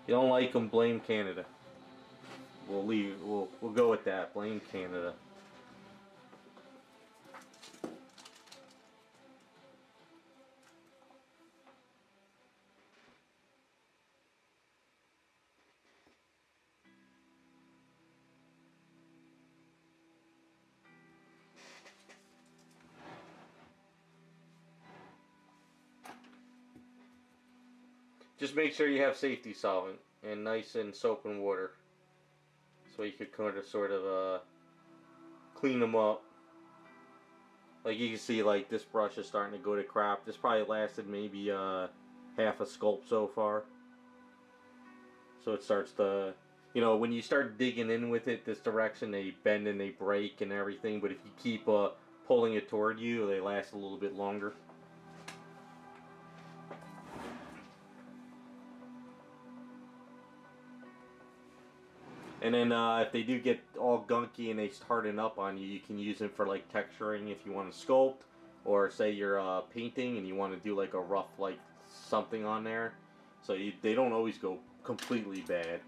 You don't like them, blame Canada. We'll leave. We'll go with that. Blame Canada. Just make sure you have safety solvent and nice and soap and water, so you could kind of sort of clean them up. Like you can see, like this brush is starting to go to crap. This probably lasted maybe half a sculpt so far. So it starts to, you know, when you start digging in with it this direction, they bend and they break and everything. But if you keep pulling it toward you, they last a little bit longer. And then if they do get all gunky and they harden up on you, you can use them for like texturing if you want to sculpt, or say you're painting and you want to do like a rough like something on there. So they don't always go completely bad.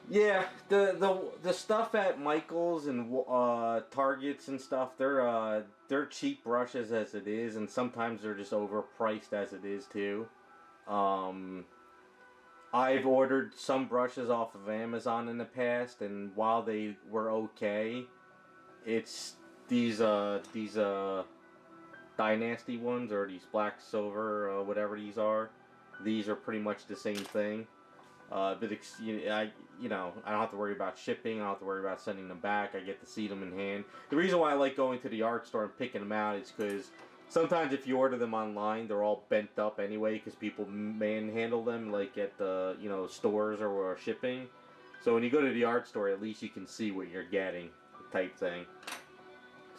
Yeah, the stuff at Michaels and Targets and stuff, they're cheap brushes as it is, and sometimes they're just overpriced as it is too. Um, I've ordered some brushes off of Amazon in the past, and while they were okay, it's these Dynasty ones, or these black silver whatever these are. These are pretty much the same thing. But you know, I don't have to worry about shipping. I don't have to worry about sending them back. I get to see them in hand. The reason why I like going to the art store and picking them out is because sometimes if you order them online, they're all bent up anyway because people manhandle them like at the, you know, stores or shipping. So when you go to the art store, at least you can see what you're getting, type thing.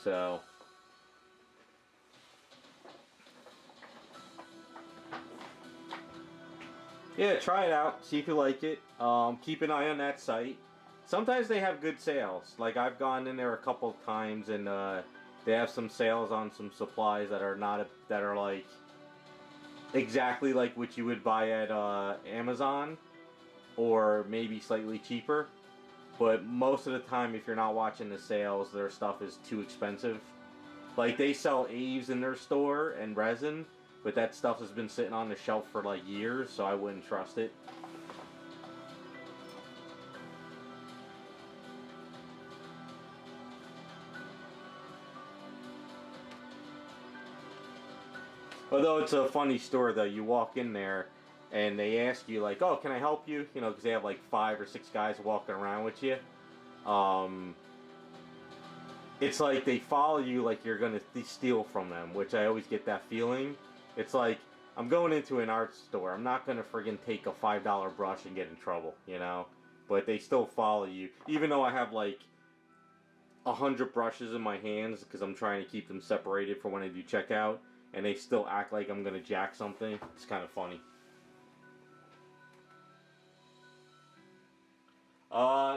So. Yeah, try it out. See if you like it. Keep an eye on that site. Sometimes they have good sales. Like I've gone in there a couple of times, and they have some sales on some supplies that are not that are like exactly like what you would buy at Amazon, or maybe slightly cheaper. But most of the time, if you're not watching the sales, their stuff is too expensive. Like they sell Aves in their store and resin, but that stuff has been sitting on the shelf for like years, so I wouldn't trust it. Although it's a funny store though, you walk in there and they ask you like, "Oh, can I help you?" You know, because they have like 5 or 6 guys walking around with you. Um, it's like they follow you like you're gonna steal from them, which I always get that feeling. It's like I'm going into an art store. I'm not gonna friggin' take a $5 brush and get in trouble, you know. But they still follow you, even though I have like 100 brushes in my hands because I'm trying to keep them separated for when I do checkout, and they still act like I'm gonna jack something. It's kind of funny.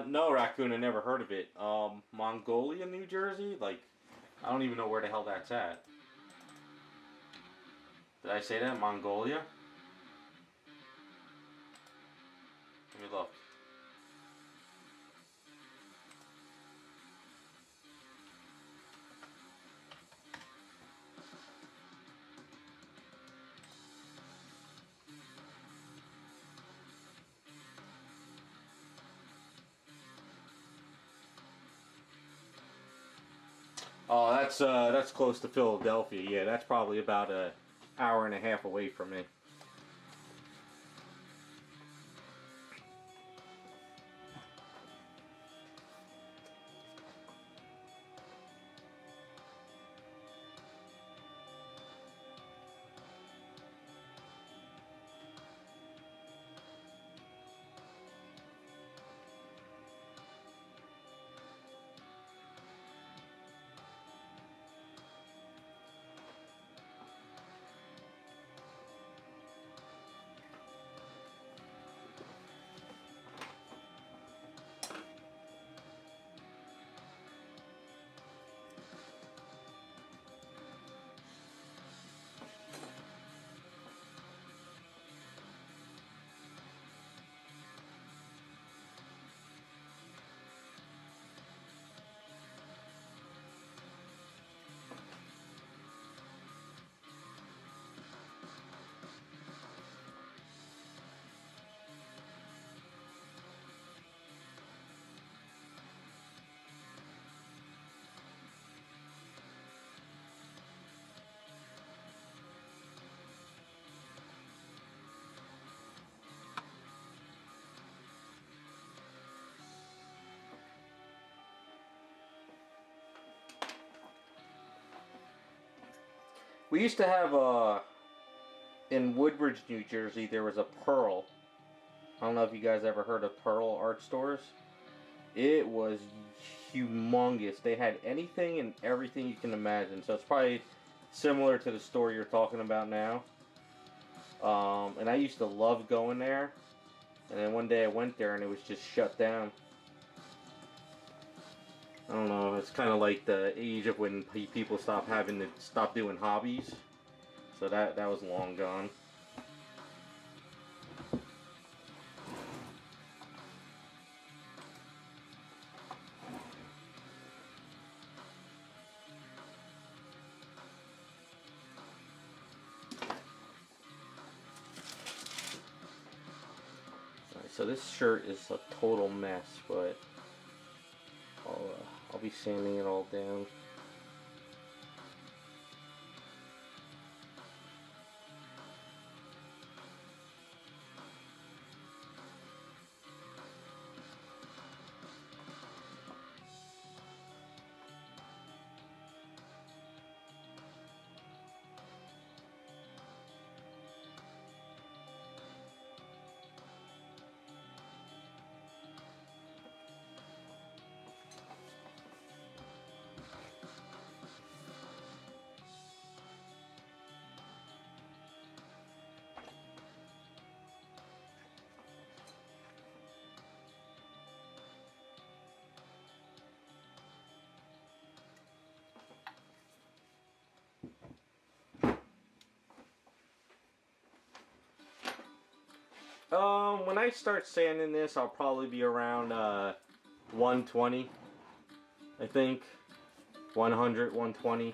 No, Raccoon. I never heard of it. Mongolia, New Jersey. Like, I don't even know where the hell that's at. Did I say that? Mongolia? Let me look. Oh, that's close to Philadelphia. Yeah, that's probably about an hour and a half away from me. We used to have in Woodbridge, New Jersey, there was a Pearl. I don't know if you guys ever heard of Pearl art stores. It was humongous. They had anything and everything you can imagine. So it's probably similar to the store you're talking about now. And I used to love going there. And then one day I went there and it was just shut down. I don't know. It's kind of like the age of when people stop doing hobbies. So that was long gone. So this shirt is a total mess, but I'll be sanding it all down. When I start sanding this, I'll probably be around 120, I think. 100, 120.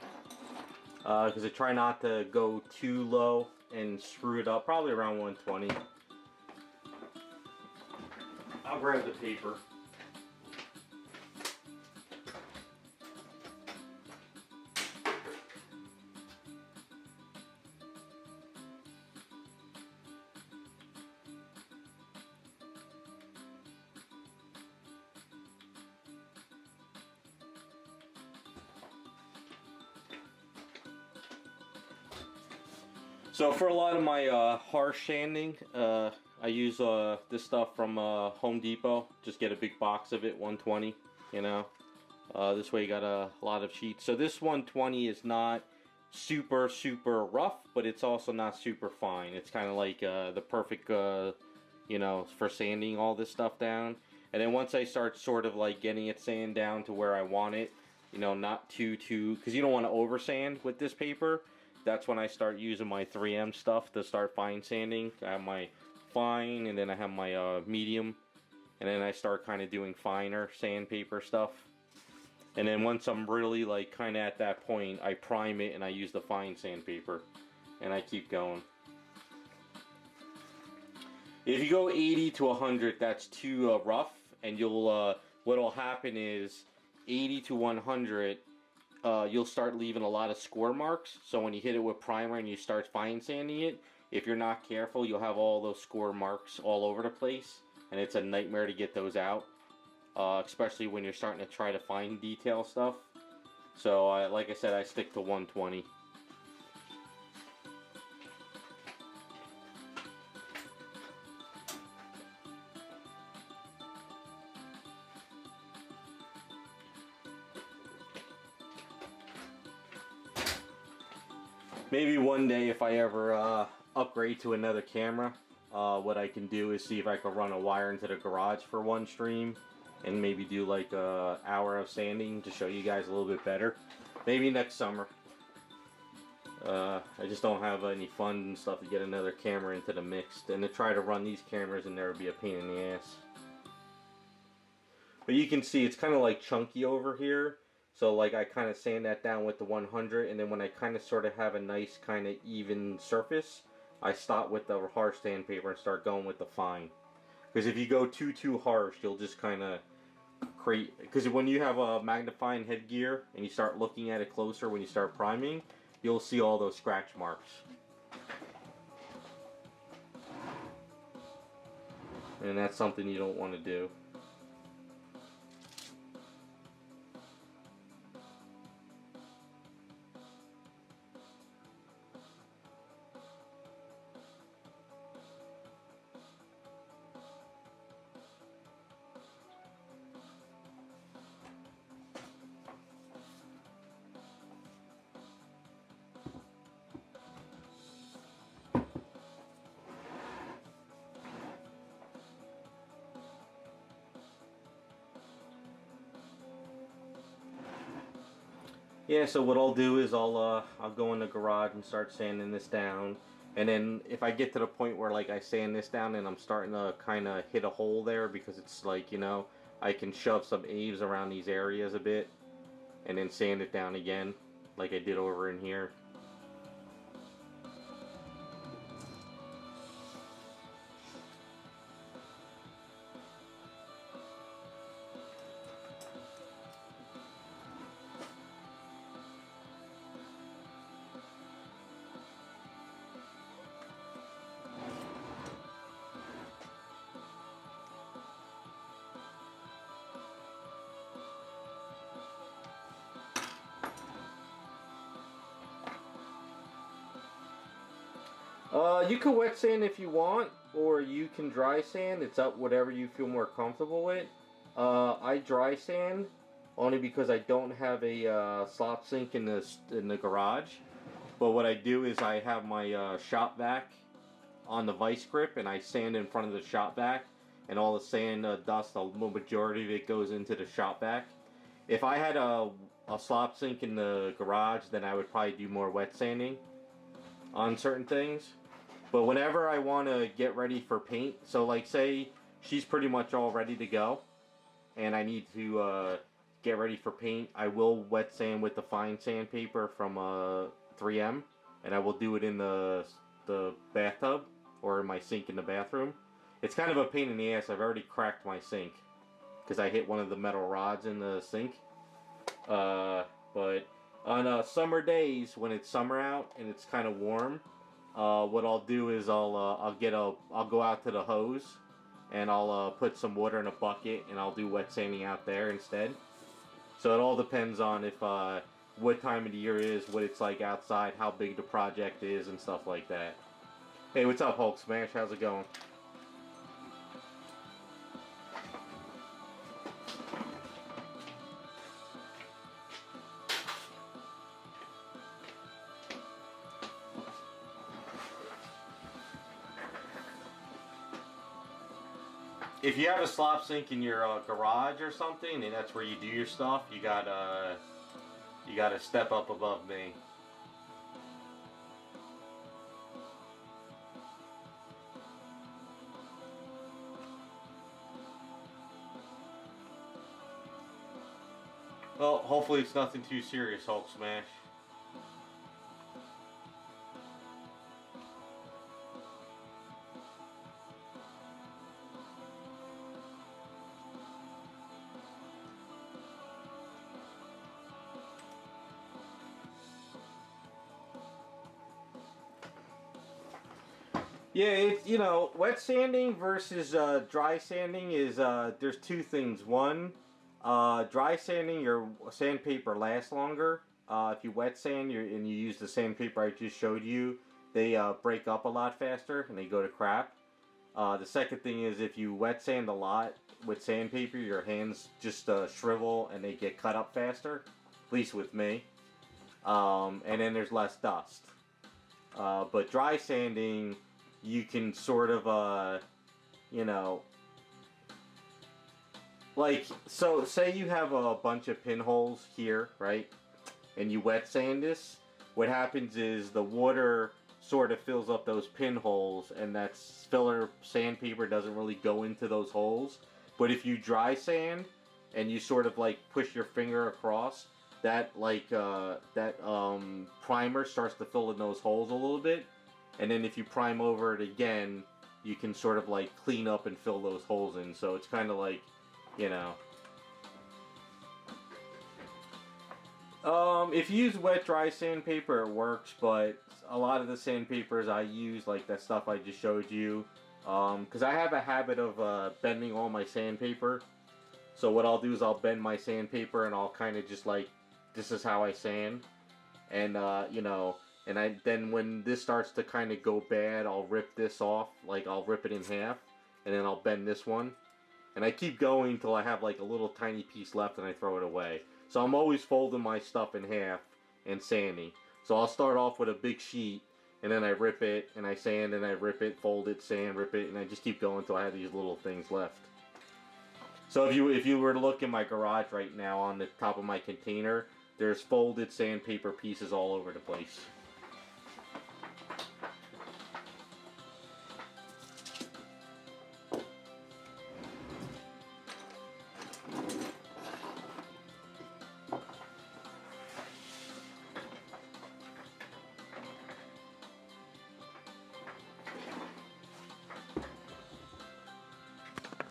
Because I try not to go too low and screw it up. Probably around 120. I'll grab the paper. So for a lot of my harsh sanding, I use this stuff from Home Depot. Just get a big box of it, 120, you know. This way you got a lot of sheets. So this 120 is not super rough, but it's also not super fine. It's kind of like the perfect, you know, for sanding all this stuff down. And then once I start sort of like getting it sand down to where I want it, you know, not too, because you don't want to over sand with this paper. That's when I start using my 3M stuff to start fine sanding. I have my fine, and then I have my medium, and then I start kind of doing finer sandpaper stuff. And then once I'm really like kind of at that point, I prime it and I use the fine sandpaper, and I keep going. If you go 80 to 100, that's too rough, and you'll what'll happen is 80 to 100. You'll start leaving a lot of score marks. So when you hit it with primer and you start fine sanding it, if you're not careful, you'll have all those score marks all over the place, and it's a nightmare to get those out, especially when you're starting to try to fine detail stuff. So like I said, I stick to 120. Maybe one day if I ever upgrade to another camera, what I can do is see if I can run a wire into the garage for one stream and maybe do like an hour of sanding to show you guys a little bit better. Maybe next summer. I just don't have any fun and stuff to get another camera into the mix. And to try to run these cameras in there would be a pain in the ass. But you can see it's kind of like chunky over here. So like I kind of sand that down with the 100, and then when I kind of sort of have a nice kind of even surface, I stop with the harsh sandpaper and start going with the fine. Because if you go too harsh, you'll just kind of create, because when you have a magnifying headgear and you start looking at it closer when you start priming, you'll see all those scratch marks. And that's something you don't want to do. Yeah, so what I'll do is I'll go in the garage and start sanding this down. And then if I get to the point where like I sand this down and I'm starting to kind of hit a hole there because it's like, you know, I can shove some eaves around these areas a bit and then sand it down again like I did over in here. You can wet sand if you want, or you can dry sand. It's up whatever you feel more comfortable with. I dry sand only because I don't have a slop sink in the garage. But what I do is I have my shop vac on the vice grip, and I sand in front of the shop vac, and all the sand dust, the majority of it goes into the shop vac. If I had a slop sink in the garage, then I would probably do more wet sanding on certain things. But whenever I want to get ready for paint, so like say she's pretty much all ready to go, and I need to get ready for paint, I will wet sand with the fine sandpaper from 3M, and I will do it in the bathtub or in my sink in the bathroom. It's kind of a pain in the ass. I've already cracked my sink because I hit one of the metal rods in the sink. But on summer days when it's summer out and it's kind of warm, what I'll do is I'll go out to the hose and I'll put some water in a bucket and I'll do wet sanding out there instead. So it all depends on if what time of the year is, what it's like outside, how big the project is, and stuff like that. Hey, what's up, Hulk Smash? How's it going? If you have a slop sink in your garage or something, and that's where you do your stuff, you gotta step up above me. Well, hopefully it's nothing too serious, Hulk Smash. Yeah, it's, you know, wet sanding versus dry sanding is there's two things. One, dry sanding, your sandpaper lasts longer. If you wet sand and you use the sandpaper I just showed you, they break up a lot faster and they go to crap. The second thing is if you wet sand a lot with sandpaper, your hands just shrivel and they get cut up faster, at least with me. And then there's less dust. But dry sanding, you can sort of, you know, like, so say you have a bunch of pinholes here, right? And you wet sand this. What happens is the water sort of fills up those pinholes, and that filler sandpaper doesn't really go into those holes. But if you dry sand and you sort of like push your finger across, that primer starts to fill in those holes a little bit. And then if you prime over it again, you can sort of like clean up and fill those holes in. So it's kind of like, you know. If you use wet dry sandpaper, it works, but a lot of the sandpapers I use, like that stuff I just showed you, because I have a habit of bending all my sandpaper. So what I'll do is I'll bend my sandpaper and I'll kind of just like, this is how I sand. And, you know, and then when this starts to kind of go bad, I'll rip this off, like I'll rip it in half, and then I'll bend this one. And I keep going until I have like a little tiny piece left and I throw it away. So I'm always folding my stuff in half and sanding. So I'll start off with a big sheet, and then I rip it, and I sand, and I rip it, fold it, sand, rip it, and I just keep going until I have these little things left. So if you were to look in my garage right now on the top of my container, there's folded sandpaper pieces all over the place.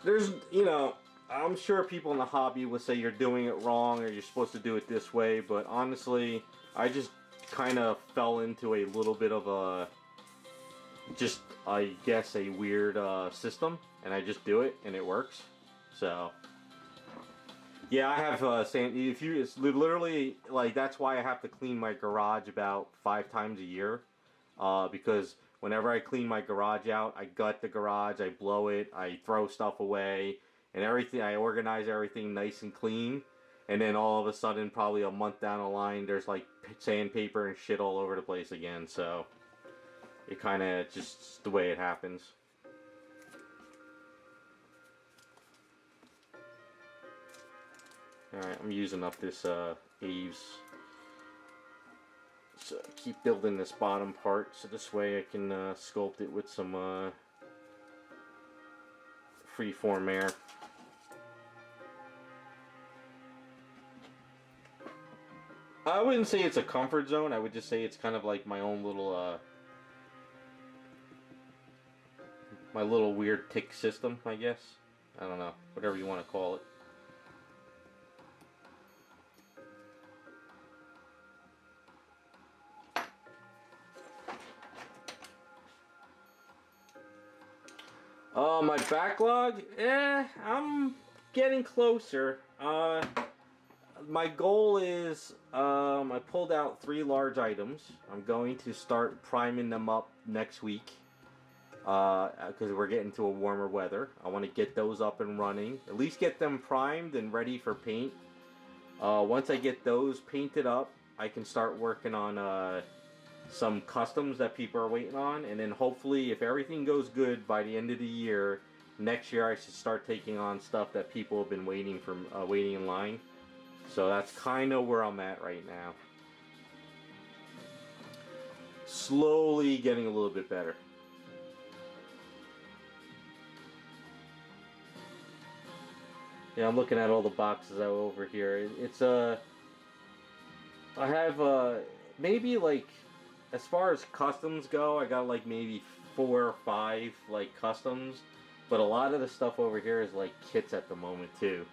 There's, you know, I'm sure people in the hobby would say you're doing it wrong or you're supposed to do it this way, but honestly, I just kind of fell into a little bit of a, just, I guess, a weird system, and I just do it, and it works. So, yeah, I have sand. If you, it's literally like that's why I have to clean my garage about 5 times a year, because whenever I clean my garage out, I gut the garage, I blow it, I throw stuff away, and everything. I organize everything nice and clean, and then all of a sudden, probably a month down the line, there's like sandpaper and shit all over the place again. So it kind of just the way it happens. Alright, I'm using up this eaves. So keep building this bottom part so this way I can sculpt it with some freeform air. I wouldn't say it's a comfort zone, I would just say it's kind of like my own little my little weird tick system, I guess. I don't know, whatever you want to call it. My backlog, I'm getting closer. My goal is, I pulled out 3 large items. I'm going to start priming them up next week, because we're getting to a warmer weather. I want to get those up and running, at least get them primed and ready for paint. Once I get those painted up, I can start working on, some customs that people are waiting on, and then hopefully if everything goes good by the end of the year, next year I should start taking on stuff that people have been waiting for, waiting in line. So that's kind of where I'm at right now. Slowly getting a little bit better. Yeah, I'm looking at all the boxes over here. It's I have maybe like, as far as customs go, I got like maybe 4 or 5 like customs, but a lot of the stuff over here is like kits at the moment too.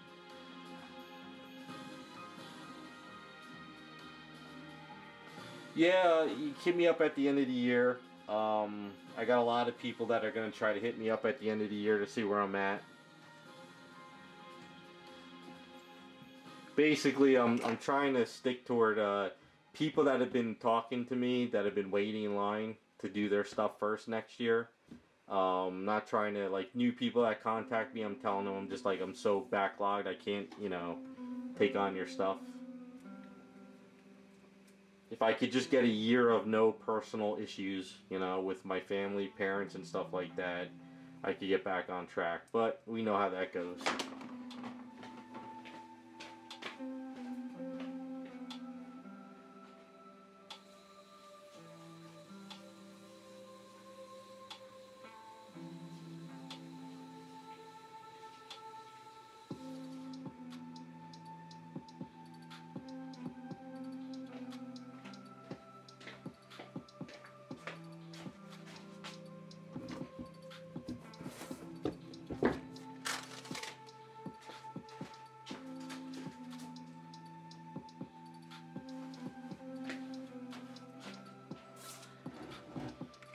Yeah, you hit me up at the end of the year. I got a lot of people that are gonna try to hit me up at the end of the year to see where I'm at. Basically, I'm trying to stick toward people that have been talking to me, that have been waiting in line to do their stuff first next year. Not trying to, like, new people that contact me, I'm telling them I'm just like, I'm so backlogged, I can't, you know, take on your stuff. If I could just get a year of no personal issues, you know, with my family, parents, and stuff like that, I could get back on track. But we know how that goes.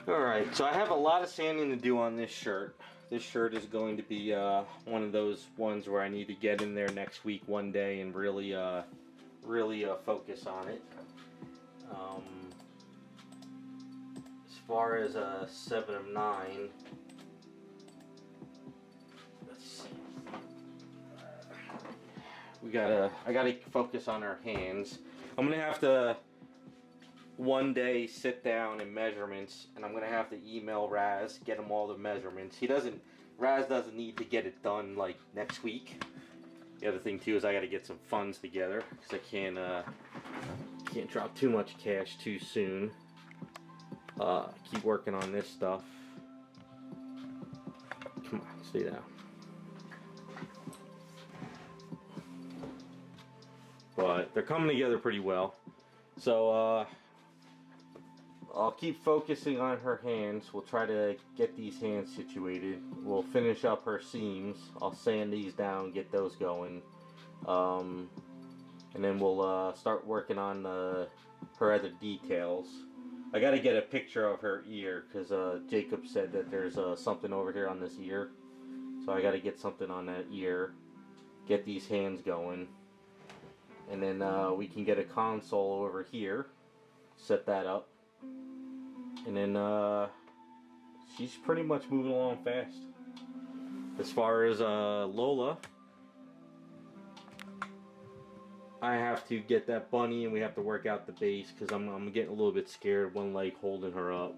Alright, so I have a lot of sanding to do on this shirt. This shirt is going to be one of those ones where I need to get in there next week one day and really focus on it. As far as 7 of 9, let's see. I gotta focus on our hands. I'm gonna have to one day sit down and measurements, and I'm gonna have to email Raz, get him all the measurements. Raz doesn't need to get it done like next week. The other thing too is I got to get some funds together because I can't drop too much cash too soon. Keep working on this stuff. Come on, stay down. But they're coming together pretty well. So I'll keep focusing on her hands. We'll try to get these hands situated. We'll finish up her seams. I'll sand these down, get those going. And then we'll start working on her other details. I got to get a picture of her ear because Jacob said that there's something over here on this ear. So I got to get something on that ear. Get these hands going. And then we can get a console over here. Set that up. And then she's pretty much moving along fast. As far as Lola, I have to get that bunny and we have to work out the base because I'm getting a little bit scared. One leg holding her up.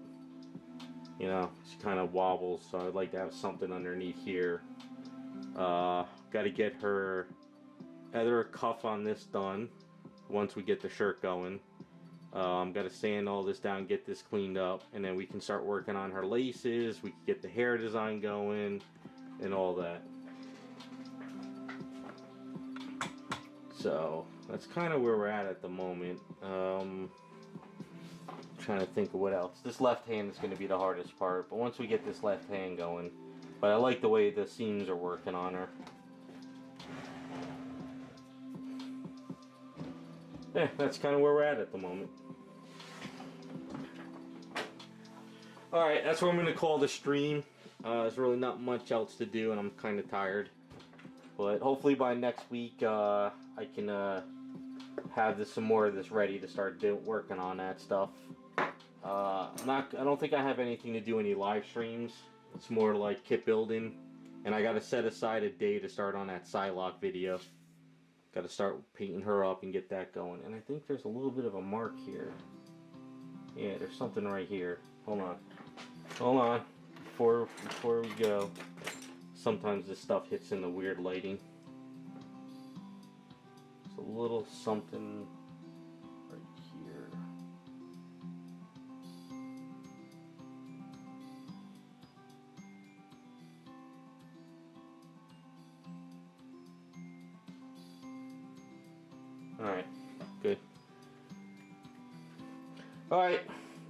You know, she kind of wobbles, so I'd like to have something underneath here. Got to get her other cuff on this done once we get the shirt going. Got to sand all this down, get this cleaned up, and then we can start working on her laces. We can get the hair design going and all that. So that's kind of where we're at the moment. Trying to think of what else. This left hand is going to be the hardest part, but once we get this left hand going, but I like the way the seams are working on her. Yeah, that's kind of where we're at the moment. Alright, that's what I'm going to call the stream. There's really not much else to do and I'm kind of tired. But hopefully by next week I can have some more of this ready to start working on that stuff. I don't think I have anything to do any live streams. It's more like kit building. And I got to set aside a day to start on that Psylocke video. Got to start painting her up and get that going. And I think there's a little bit of a mark here. Yeah, there's something right here. Hold on. Hold on. Before we go. Sometimes this stuff hits in the weird lighting. It's a little something right here. Alright, good. Alright,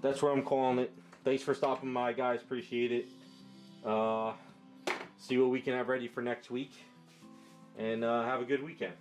that's where I'm calling it. Thanks for stopping by, guys. Appreciate it. See what we can have ready for next week. And have a good weekend.